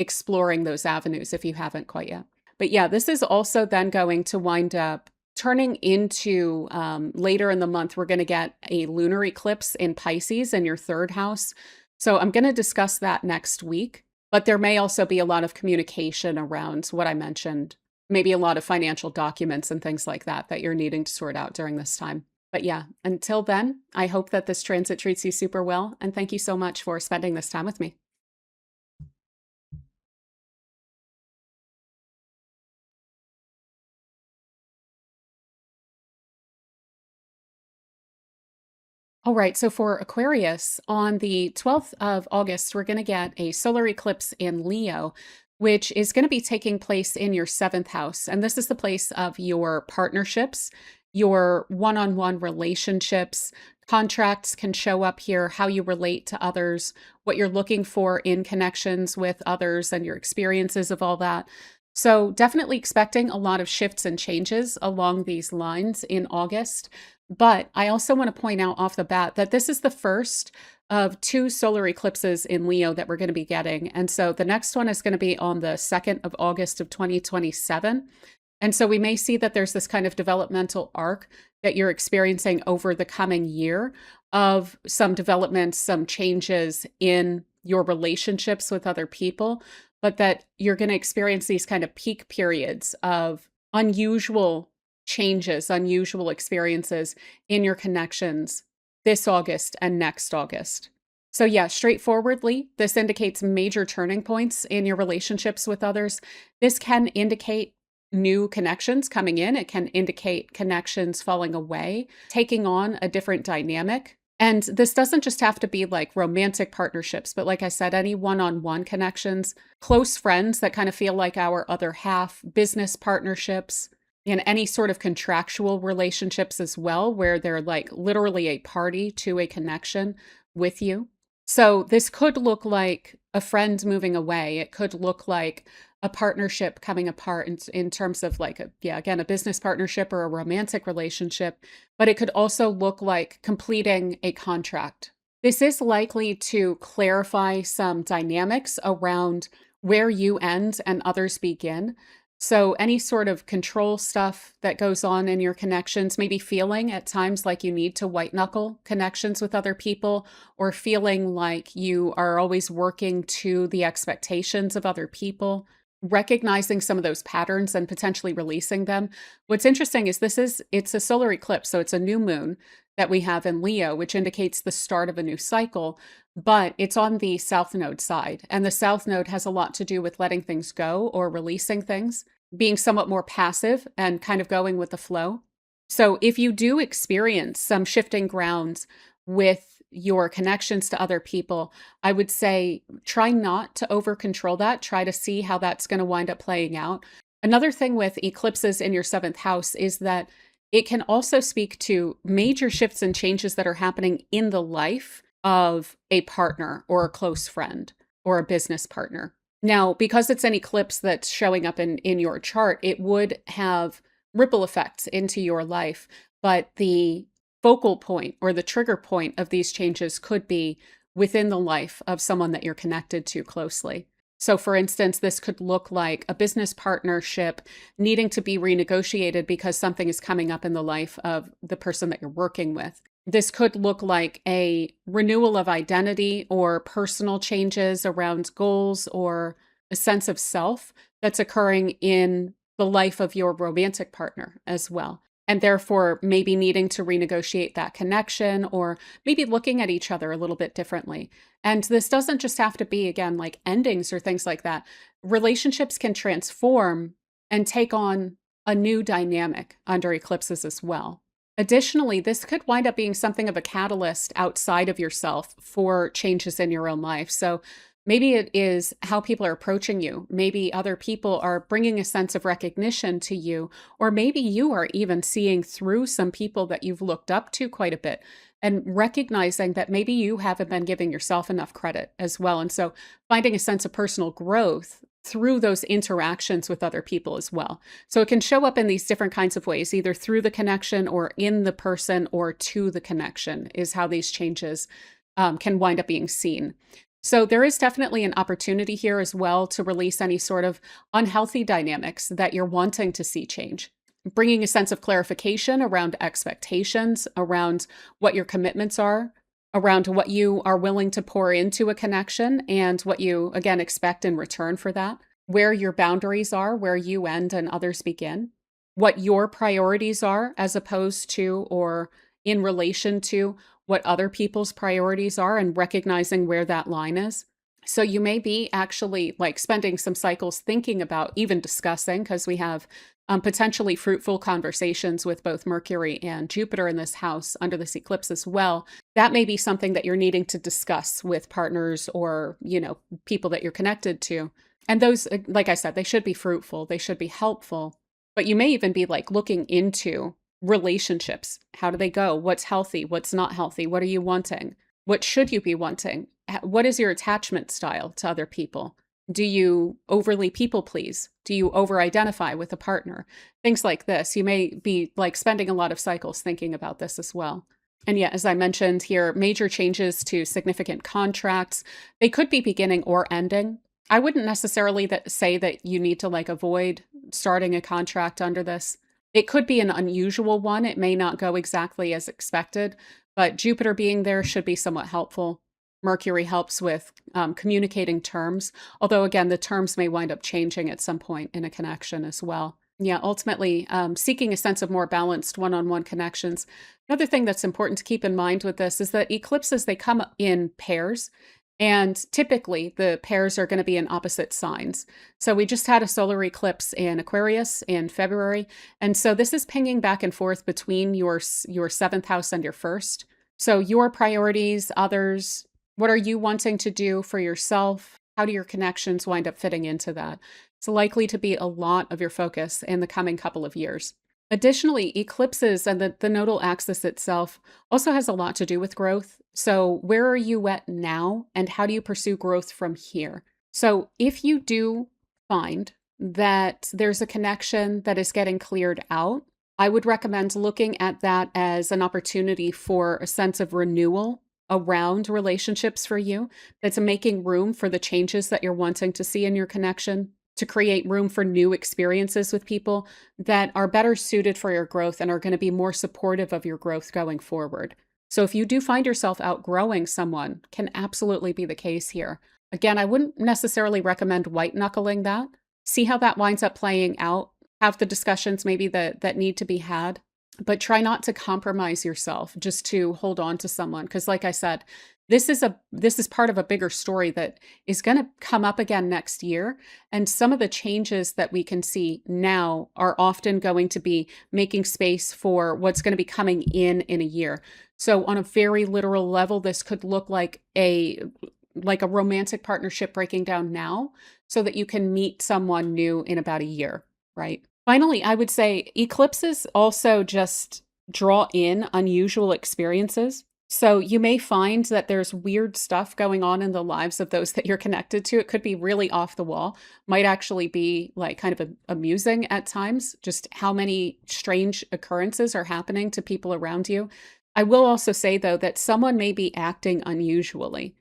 exploring those avenues if you haven't quite yet. But yeah, this is also then going to wind up turning into later in the month, we're going to get a lunar eclipse in Pisces in your third house. So I'm going to discuss that next week. But there may also be a lot of communication around what I mentioned, maybe a lot of financial documents and things like that that you're needing to sort out during this time. But yeah, until then, I hope that this transit treats you super well. And thank you so much for spending this time with me. All right, so for Aquarius, on the 12th of August, we're going to get a solar eclipse in Leo, which is going to be taking place in your seventh house. And this is the place of your partnerships, your one on one relationships. Contracts can show up here, how you relate to others, what you're looking for in connections with others, and your experiences of all that. So, definitely expecting a lot of shifts and changes along these lines in August. But I also want to point out off the bat that this is the first of two solar eclipses in Leo that we're going to be getting. And so the next one is going to be on the 2nd of August of 2027. And so we may see that there's this kind of developmental arc that you're experiencing over the coming year of some developments, some changes in your relationships with other people, but that you're going to experience these kind of peak periods of unusual changes, unusual experiences in your connections this August and next August. So, yeah, straightforwardly, this indicates major turning points in your relationships with others. This can indicate new connections coming in, it can indicate connections falling away, taking on a different dynamic. And this doesn't just have to be like romantic partnerships, but like I said, any one on one connections, close friends that kind of feel like our other half, business partnerships, and any sort of contractual relationships as well, where they're like literally a party to a connection with you. So this could look like a friend moving away. It could look like a partnership coming apart in terms of like, again, a business partnership or a romantic relationship, but it could also look like completing a contract. This is likely to clarify some dynamics around where you end and others begin. So any sort of control stuff that goes on in your connections, maybe feeling at times like you need to white knuckle connections with other people, or feeling like you are always working to the expectations of other people, recognizing some of those patterns and potentially releasing them. What's interesting is it's a solar eclipse, so it's a new moon that we have in Leo, which indicates the start of a new cycle, but it's on the South Node side. And the South Node has a lot to do with letting things go or releasing things, being somewhat more passive and kind of going with the flow. So if you do experience some shifting grounds with your connections to other people, I would say try not to over control that. Try to see how that's going to wind up playing out. Another thing with eclipses in your seventh house is that it can also speak to major shifts and changes that are happening in the life of a partner or a close friend or a business partner. Now, because it's an eclipse that's showing up in your chart, it would have ripple effects into your life, but the focal point or the trigger point of these changes could be within the life of someone that you're connected to closely. So, for instance, this could look like a business partnership needing to be renegotiated because something is coming up in the life of the person that you're working with. This could look like a renewal of identity or personal changes around goals or a sense of self that's occurring in the life of your romantic partner as well. And therefore, maybe needing to renegotiate that connection or maybe looking at each other a little bit differently. And this doesn't just have to be, again, like endings or things like that. Relationships can transform and take on a new dynamic under eclipses as well. Additionally, this could wind up being something of a catalyst outside of yourself for changes in your own life. So maybe it is how people are approaching you. Maybe other people are bringing a sense of recognition to you, or maybe you are even seeing through some people that you've looked up to quite a bit and recognizing that maybe you haven't been giving yourself enough credit as well. And so finding a sense of personal growth through those interactions with other people as well. So it can show up in these different kinds of ways, either through the connection or in the person or to the connection is how these changes can wind up being seen. So there is definitely an opportunity here as well to release any sort of unhealthy dynamics that you're wanting to see change. Bringing a sense of clarification around expectations, around what your commitments are, around what you are willing to pour into a connection and what you, again, expect in return for that, where your boundaries are, where you end and others begin, what your priorities are as opposed to or in relation to what other people's priorities are, and recognizing where that line is. So you may be actually like spending some cycles thinking about even discussing, because we have potentially fruitful conversations with both Mercury and Jupiter in this house under this eclipse as well. That may be something that you're needing to discuss with partners or, people that you're connected to. And those, like I said, they should be fruitful, they should be helpful. But you may even be like looking into relationships. How do they go? What's healthy? What's not healthy? What are you wanting? What should you be wanting? What is your attachment style to other people? Do you overly people please? Do you over identify with a partner? Things like this. You may be like spending a lot of cycles thinking about this as well. And yet, as I mentioned here, major changes to significant contracts, they could be beginning or ending. I wouldn't necessarily say that you need to like avoid starting a contract under this. It could be an unusual one. It may not go exactly as expected, but Jupiter being there should be somewhat helpful. Mercury helps with communicating terms, although again, the terms may wind up changing at some point in a connection as well. Yeah, ultimately, seeking a sense of more balanced one-on-one connections. Another thing that's important to keep in mind with this is that eclipses, they come in pairs. And typically, the pairs are going to be in opposite signs. So we just had a solar eclipse in Aquarius in February. And so this is pinging back and forth between your seventh house and your first. So your priorities, others, what are you wanting to do for yourself? How do your connections wind up fitting into that? It's likely to be a lot of your focus in the coming couple of years. Additionally, eclipses and the nodal axis itself also has a lot to do with growth. So, where are you at now, and how do you pursue growth from here? So, if you do find that there's a connection that is getting cleared out, I would recommend looking at that as an opportunity for a sense of renewal around relationships for you, that's making room for the changes that you're wanting to see in your connection, to create room for new experiences with people that are better suited for your growth and are going to be more supportive of your growth going forward. So if you do find yourself outgrowing someone, can absolutely be the case here. Again, I wouldn't necessarily recommend white knuckling that. See how that winds up playing out. Have the discussions maybe that need to be had, but try not to compromise yourself just to hold on to someone. Because like I said, this is part of a bigger story that is going to come up again next year. And some of the changes that we can see now are often going to be making space for what's going to be coming in a year. So on a very literal level, this could look like a romantic partnership breaking down now so that you can meet someone new in about a year, right? Finally, I would say eclipses also just draw in unusual experiences. So you may find that there's weird stuff going on in the lives of those that you're connected to. It could be really off the wall, might actually be like kind of amusing at times, just how many strange occurrences are happening to people around you. I will also say, though, that someone may be acting unusually,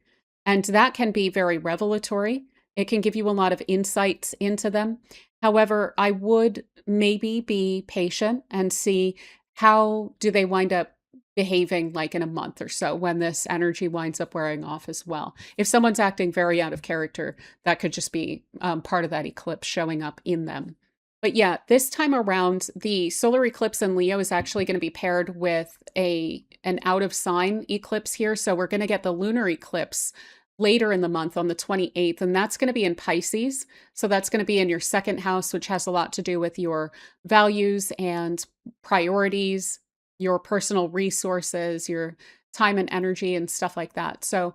and that can be very revelatory. It can give you a lot of insights into them. However, I would maybe be patient and see how do they wind up behaving like in a month or so when this energy winds up wearing off as well. If someone's acting very out of character, that could just be part of that eclipse showing up in them. But yeah, this time around, the solar eclipse in Leo is actually going to be paired with an out of sign eclipse here. So we're going to get the lunar eclipse later in the month on the 28th, and that's going to be in Pisces. So that's going to be in your second house, which has a lot to do with your values and priorities, your personal resources, your time and energy and stuff like that. So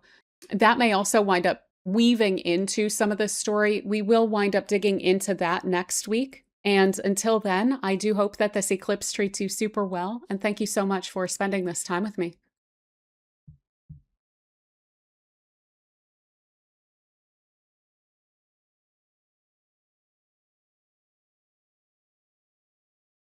that may also wind up weaving into some of this story. We will wind up digging into that next week. And until then, I do hope that this eclipse treats you super well. And thank you so much for spending this time with me.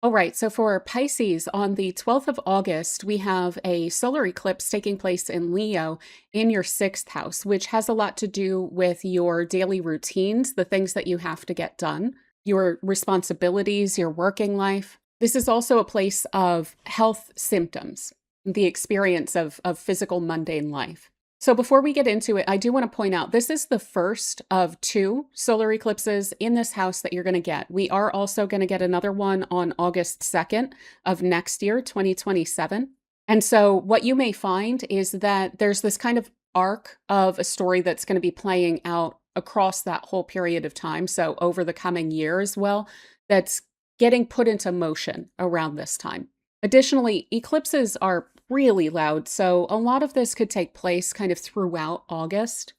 All right, so for Pisces, on the 12th of August, we have a solar eclipse taking place in Leo in your sixth house, which has a lot to do with your daily routines, the things that you have to get done, your responsibilities, your working life. This is also a place of health symptoms, the experience of physical mundane life. So before we get into it, I do want to point out this is the first of two solar eclipses in this house that you're going to get. We are also going to get another one on August 2nd of next year, 2027. And so what you may find is that there's this kind of arc of a story that's going to be playing out across that whole period of time. So over the coming year as well, that's getting put into motion around this time. Additionally, eclipses are really loud, so a lot of this could take place kind of throughout August.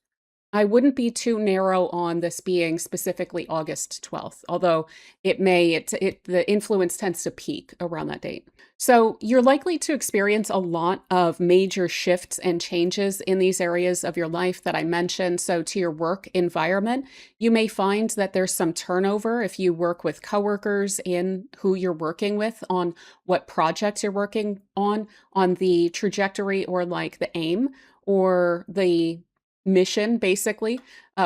I wouldn't be too narrow on this being specifically August 12th, although the influence tends to peak around that date. So you're likely to experience a lot of major shifts and changes in these areas of your life that I mentioned. So to your work environment, you may find that there's some turnover if you work with coworkers in who you're working with on what projects you're working on the trajectory or like the aim or the mission, basically,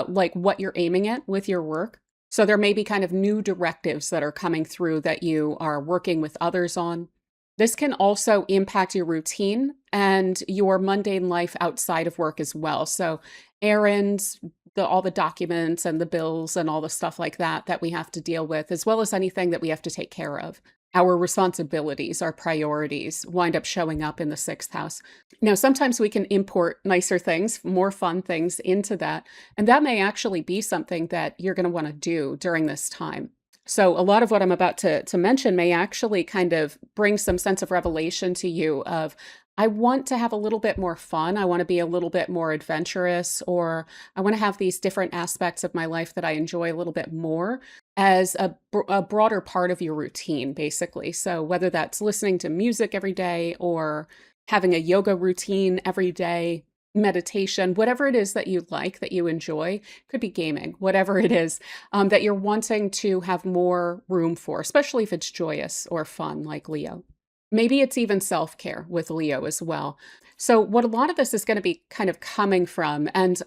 like what you're aiming at with your work. So there may be kind of new directives that are coming through that you are working with others on. This can also impact your routine and your mundane life outside of work as well. So errands, all the documents and the bills and all the stuff like that we have to deal with, as well as anything that we have to take care of. Our responsibilities, our priorities wind up showing up in the sixth house. Now, sometimes we can import nicer things, more fun things into that. And that may actually be something that you're going to want to do during this time. So a lot of what I'm about to mention may actually kind of bring some sense of revelation to you of, I want to have a little bit more fun. I want to be a little bit more adventurous, or I want to have these different aspects of my life that I enjoy a little bit more as a broader part of your routine, basically. So whether that's listening to music every day or having a yoga routine every day, meditation, whatever it is that you like, that you enjoy, could be gaming, whatever it is that you're wanting to have more room for, especially if it's joyous or fun like Leo. Maybe it's even self-care with Leo as well. So what a lot of this is going to be kind of coming from, and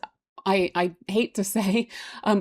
I hate to say,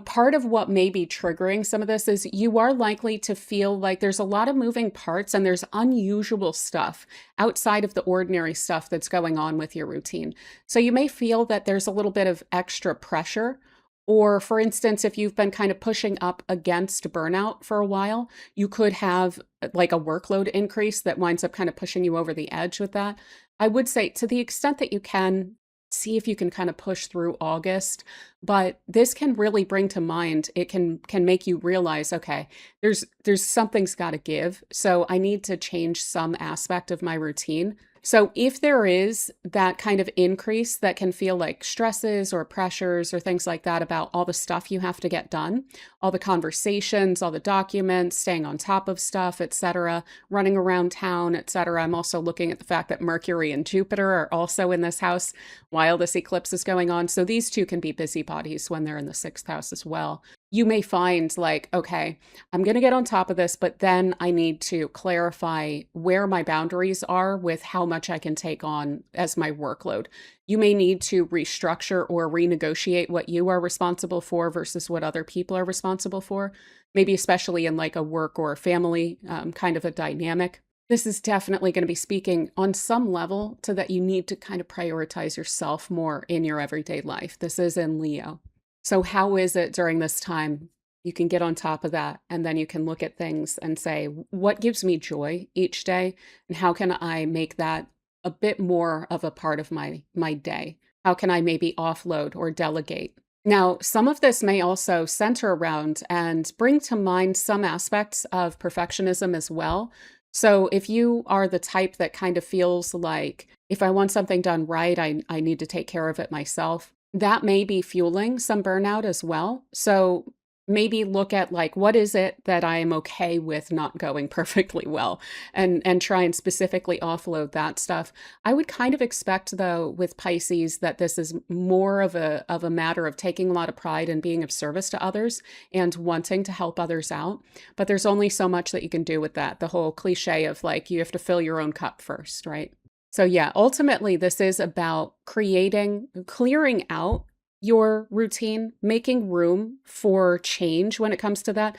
part of what may be triggering some of this is you are likely to feel like there's a lot of moving parts and there's unusual stuff outside of the ordinary stuff that's going on with your routine. So you may feel that there's a little bit of extra pressure. Or for instance, if you've been kind of pushing up against burnout for a while, you could have like a workload increase that winds up kind of pushing you over the edge with that. I would say to the extent that you can, see if you can kind of push through August, but this can really bring to mind, it can make you realize, okay, there's something's got to give. So I need to change some aspect of my routine. So if there is that kind of increase that can feel like stresses or pressures or things like that about all the stuff you have to get done, all the conversations, all the documents, staying on top of stuff, etc., running around town, etc. I'm also looking at the fact that Mercury and Jupiter are also in this house while this eclipse is going on. So these two can be busybodies when they're in the sixth house as well. You may find like, okay, I'm going to get on top of this, but then I need to clarify where my boundaries are with how much I can take on as my workload. You may need to restructure or renegotiate what you are responsible for versus what other people are responsible for, maybe especially in like a work or a family kind of a dynamic. This is definitely going to be speaking on some level to that you need to kind of prioritize yourself more in your everyday life. This is in Leo. So how is it during this time you can get on top of that, and then you can look at things and say, what gives me joy each day, and how can I make that a bit more of a part of my day? How can I maybe offload or delegate? Now, some of this may also center around and bring to mind some aspects of perfectionism as well. So if you are the type that kind of feels like, if I want something done right, I need to take care of it myself, that may be fueling some burnout as well. So maybe look at like, what is it that I am okay with not going perfectly well, and try and specifically offload that stuff. I would kind of expect though with Pisces that this is more of a matter of taking a lot of pride in being of service to others and wanting to help others out. But there's only so much that you can do with that. The whole cliche of like, you have to fill your own cup first, right? So yeah, ultimately this is about clearing out your routine, making room for change when it comes to that.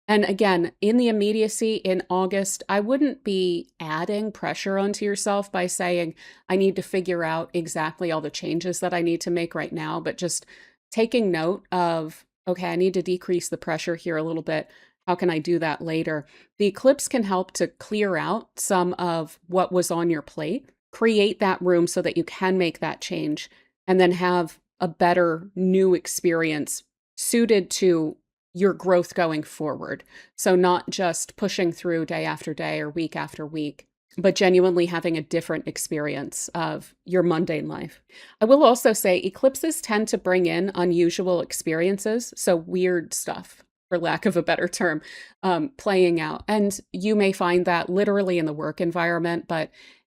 And again, in the immediacy in August, I wouldn't be adding pressure onto yourself by saying, I need to figure out exactly all the changes that I need to make right now, but just taking note of, okay, I need to decrease the pressure here a little bit. How can I do that later? The eclipse can help to clear out some of what was on your plate, create that room so that you can make that change, and then have a better new experience suited to your growth going forward. So not just pushing through day after day or week after week, but genuinely having a different experience of your mundane life. I will also say eclipses tend to bring in unusual experiences, so weird stuff, for lack of a better term, playing out. And you may find that literally in the work environment, but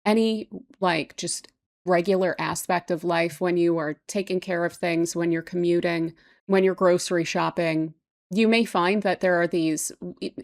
any like just regular aspect of life, when you are taking care of things, when you're commuting, when you're grocery shopping, you may find that there are these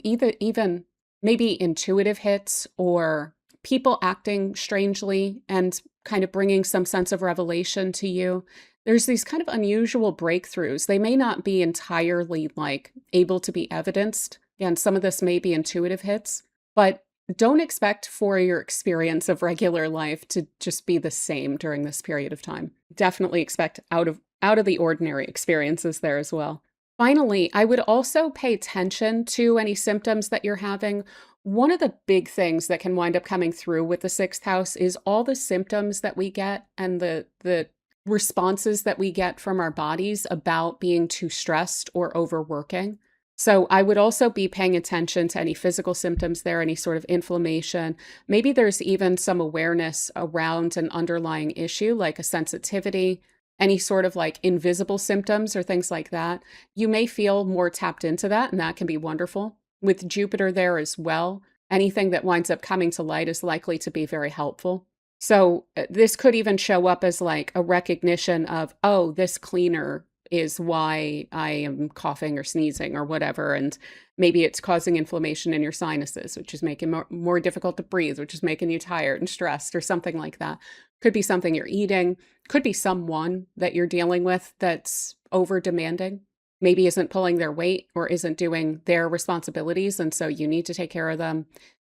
either even maybe intuitive hits or people acting strangely and kind of bringing some sense of revelation to you. There's these kind of unusual breakthroughs. They may not be entirely like able to be evidenced. Again, some of this may be intuitive hits, but don't expect for your experience of regular life to just be the same during this period of time. Definitely expect out of the ordinary experiences there as well. Finally, I would also pay attention to any symptoms that you're having. One of the big things that can wind up coming through with the sixth house is all the symptoms that we get and the responses that we get from our bodies about being too stressed or overworking. So I would also be paying attention to any physical symptoms there, any sort of inflammation. Maybe there's even some awareness around an underlying issue, like a sensitivity, any sort of like invisible symptoms or things like that. You may feel more tapped into that, and that can be wonderful. With Jupiter there as well, anything that winds up coming to light is likely to be very helpful. So this could even show up as like a recognition of, oh, this cleaner is why I am coughing or sneezing or whatever. And maybe it's causing inflammation in your sinuses, which is making it more difficult to breathe, which is making you tired and stressed or something like that. Could be something you're eating, could be someone that you're dealing with that's over demanding, maybe isn't pulling their weight or isn't doing their responsibilities. And so you need to take care of them.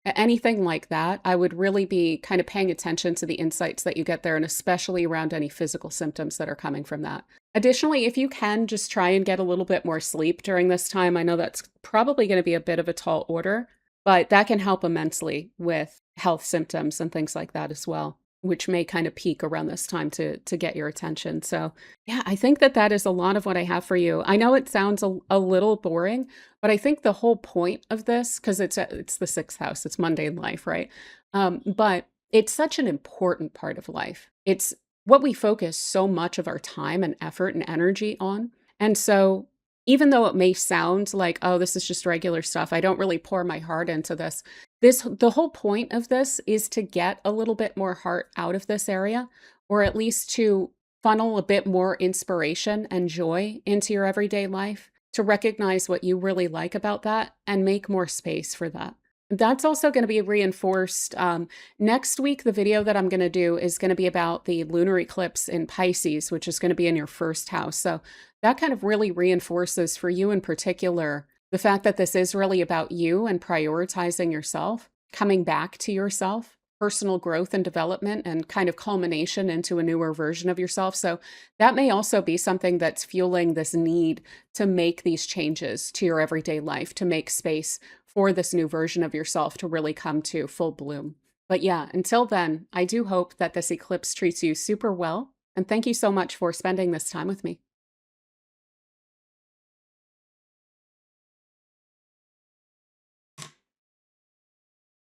Anything like that, I would really be kind of paying attention to the insights that you get there, and especially around any physical symptoms that are coming from that. Additionally, if you can just try and get a little bit more sleep during this time, I know that's probably going to be a bit of a tall order, but that can help immensely with health symptoms and things like that as well, which may kind of peak around this time to get your attention. So yeah, I think that that is a lot of what I have for you. I know it sounds a little boring, but I think the whole point of this, because it's the sixth house, it's mundane life, right? But it's such an important part of life. It's what we focus so much of our time and effort and energy on. And so even though it may sound like, oh, this is just regular stuff, I don't really pour my heart into this. The whole point of this is to get a little bit more heart out of this area, or at least to funnel a bit more inspiration and joy into your everyday life, to recognize what you really like about that and make more space for that. That's also going to be reinforced. Next week, the video that I'm going to do is going to be about the lunar eclipse in Pisces, which is going to be in your first house. So that kind of really reinforces for you in particular the fact that this is really about you and prioritizing yourself, coming back to yourself, personal growth and development, and kind of culmination into a newer version of yourself. So that may also be something that's fueling this need to make these changes to your everyday life, to make space for this new version of yourself to really come to full bloom. But yeah, until then, I do hope that this eclipse treats you super well. And thank you so much for spending this time with me.